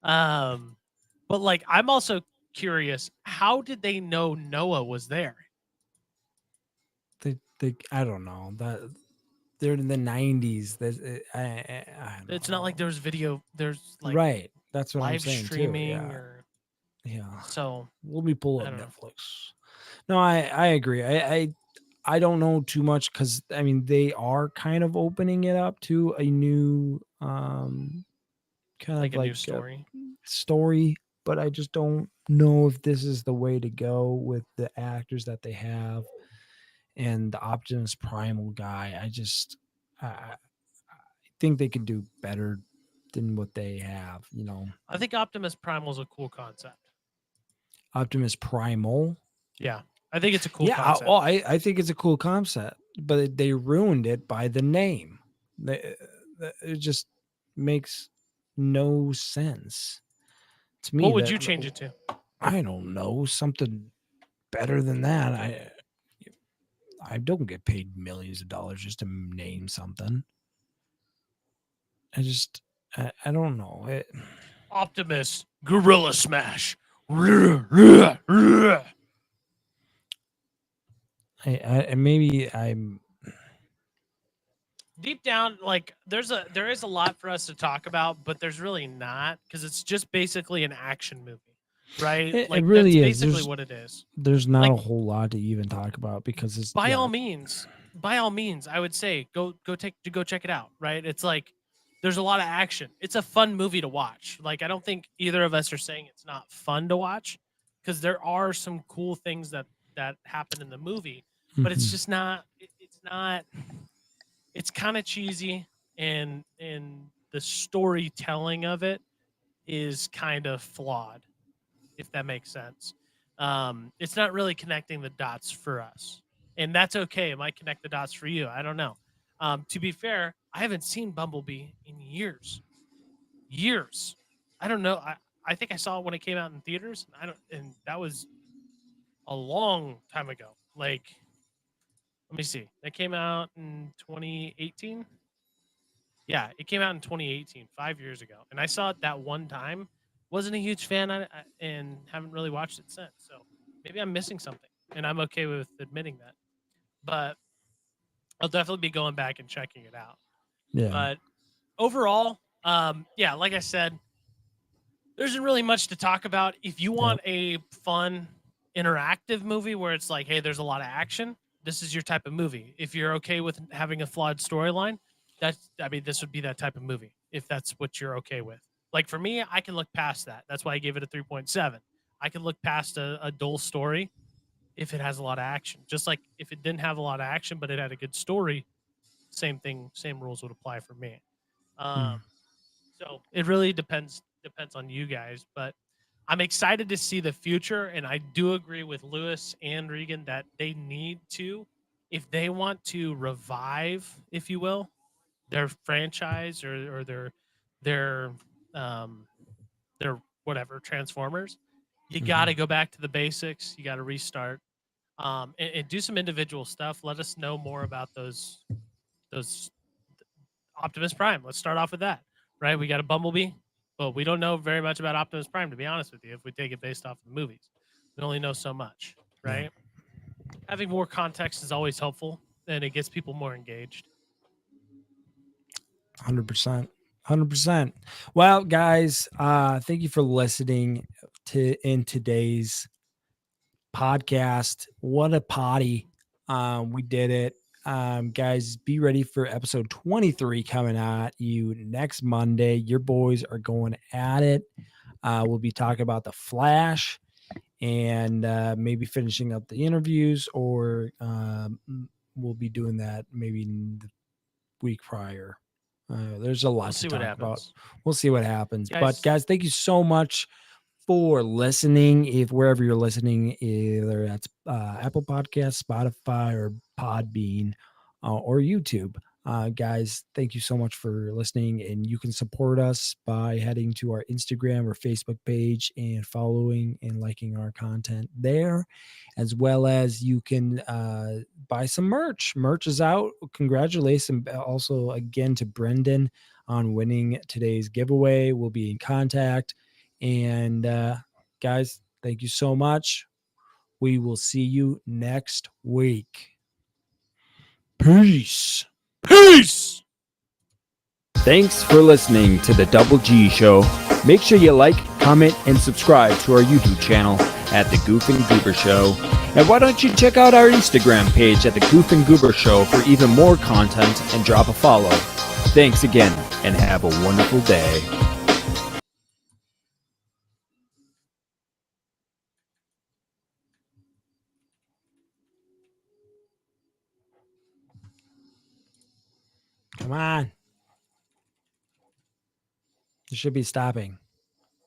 S2: But like, I'm also curious, how did they know Noah was there?
S1: They I don't know that they're in the 90s. I don't
S2: It's not like
S1: know.
S2: there's video. There's like
S1: Right. That's what I'm
S2: live
S1: saying
S2: streaming
S1: too. Yeah.
S2: or
S1: Yeah.
S2: so.
S1: Let me pull
S2: I
S1: up
S2: don't know.
S1: Netflix. No, I agree. I don't know too much because I mean they are kind of opening it up to a new kind
S2: Like
S1: of
S2: a new
S1: like
S2: story.
S1: but I just don't know if this is the way to go with the actors that they have and the Optimus Primal guy. I think they could do better than what they have, you know.
S2: I think Optimus Primal is a cool concept.
S1: Optimus Primal.
S2: Yeah, I think it's a cool
S1: Yeah,
S2: concept.
S1: I think it's a cool concept, but they ruined it by the name. It just makes no sense to me.
S2: What would you change it to?
S1: I don't know, something better than that. I don't get paid millions of dollars just to name something. I don't know.
S2: Optimus Gorilla Smash.
S1: Maybe I'm
S2: Deep down, like there is a lot for us to talk about, but there's really not, because it's just basically an action movie, right?
S1: It
S2: Like
S1: really
S2: that's
S1: is.
S2: basically what it is.
S1: There's not
S2: Like,
S1: a whole lot to even talk about because it's
S2: by all means, I would say go check it out, right? It's like there's a lot of action. It's a fun movie to watch. Like, I don't think either of us are saying it's not fun to watch, because there are some cool things that happen in the movie, but it's just not. It's not. It's kind of cheesy, and the storytelling of it is kind of flawed, if that makes sense. It's not really connecting the dots for us, and that's okay. It might connect the dots for you. I don't know. To be fair, I haven't seen Bumblebee in years. I don't know. I think I saw it when it came out in theaters. And that was a long time ago. Like, let me see. That came out in 2018. Yeah, it came out in 2018, 5 years ago, and I saw it that one time. Wasn't a huge fan and haven't really watched it since. So maybe I'm missing something, and I'm okay with admitting that. But I'll definitely be going back and checking it out.
S1: Yeah.
S2: But overall, yeah, like I said, there isn't really much to talk about. If you want a fun, interactive movie where it's like, hey, there's a lot of action, this is your type of movie. If you're okay with having a flawed storyline, this would be that type of movie, if that's what you're okay with. Like, for me, I can look past that. That's why I gave it a 3.7. I can look past a dull story if it has a lot of action. Just like if it didn't have a lot of action, but it had a good story, same thing, same rules would apply for me. So it really depends on you guys, but I'm excited to see the future. And I do agree with Lewis and Regan that they need to, if they want to revive, if you will, their franchise or their whatever Transformers, you got to go back to the basics. You got to restart, and do some individual stuff. Let us know more about those Optimus Prime. Let's start off with that, right? We got a Bumblebee, but we don't know very much about Optimus Prime, to be honest with you. If we take it based off of the movies, we only know so much, right? Yeah. Having more context is always helpful, and it gets people more engaged.
S1: 100%. Well, guys, thank you for listening in today's podcast. What a potty. We did it. Guys, be ready for episode 23 coming at you next Monday. Your boys are going at it. We'll be talking about The Flash and maybe finishing up the interviews, or we'll be doing that maybe the week prior. There's a lot to talk about. We'll see what happens. But guys, thank you so much for listening. If wherever you're listening, either that's Apple Podcasts, Spotify, or Podbean, or YouTube. Guys, thank you so much for listening. And you can support us by heading to our Instagram or Facebook page and following and liking our content there, as well as you can buy some merch. Merch is out. Congratulations also again to Brendan on winning today's giveaway. We'll be in contact. And guys, thank you so much. We will see you next week. Peace. Peace.
S4: Thanks for listening to the Double G Show. Make sure you like, comment, and subscribe to our YouTube channel at The Goof and Goober Show. And why don't you check out our Instagram page at The Goof and Goober Show for even more content and drop a follow. Thanks again, and have a wonderful day.
S1: Come on. You should be stopping.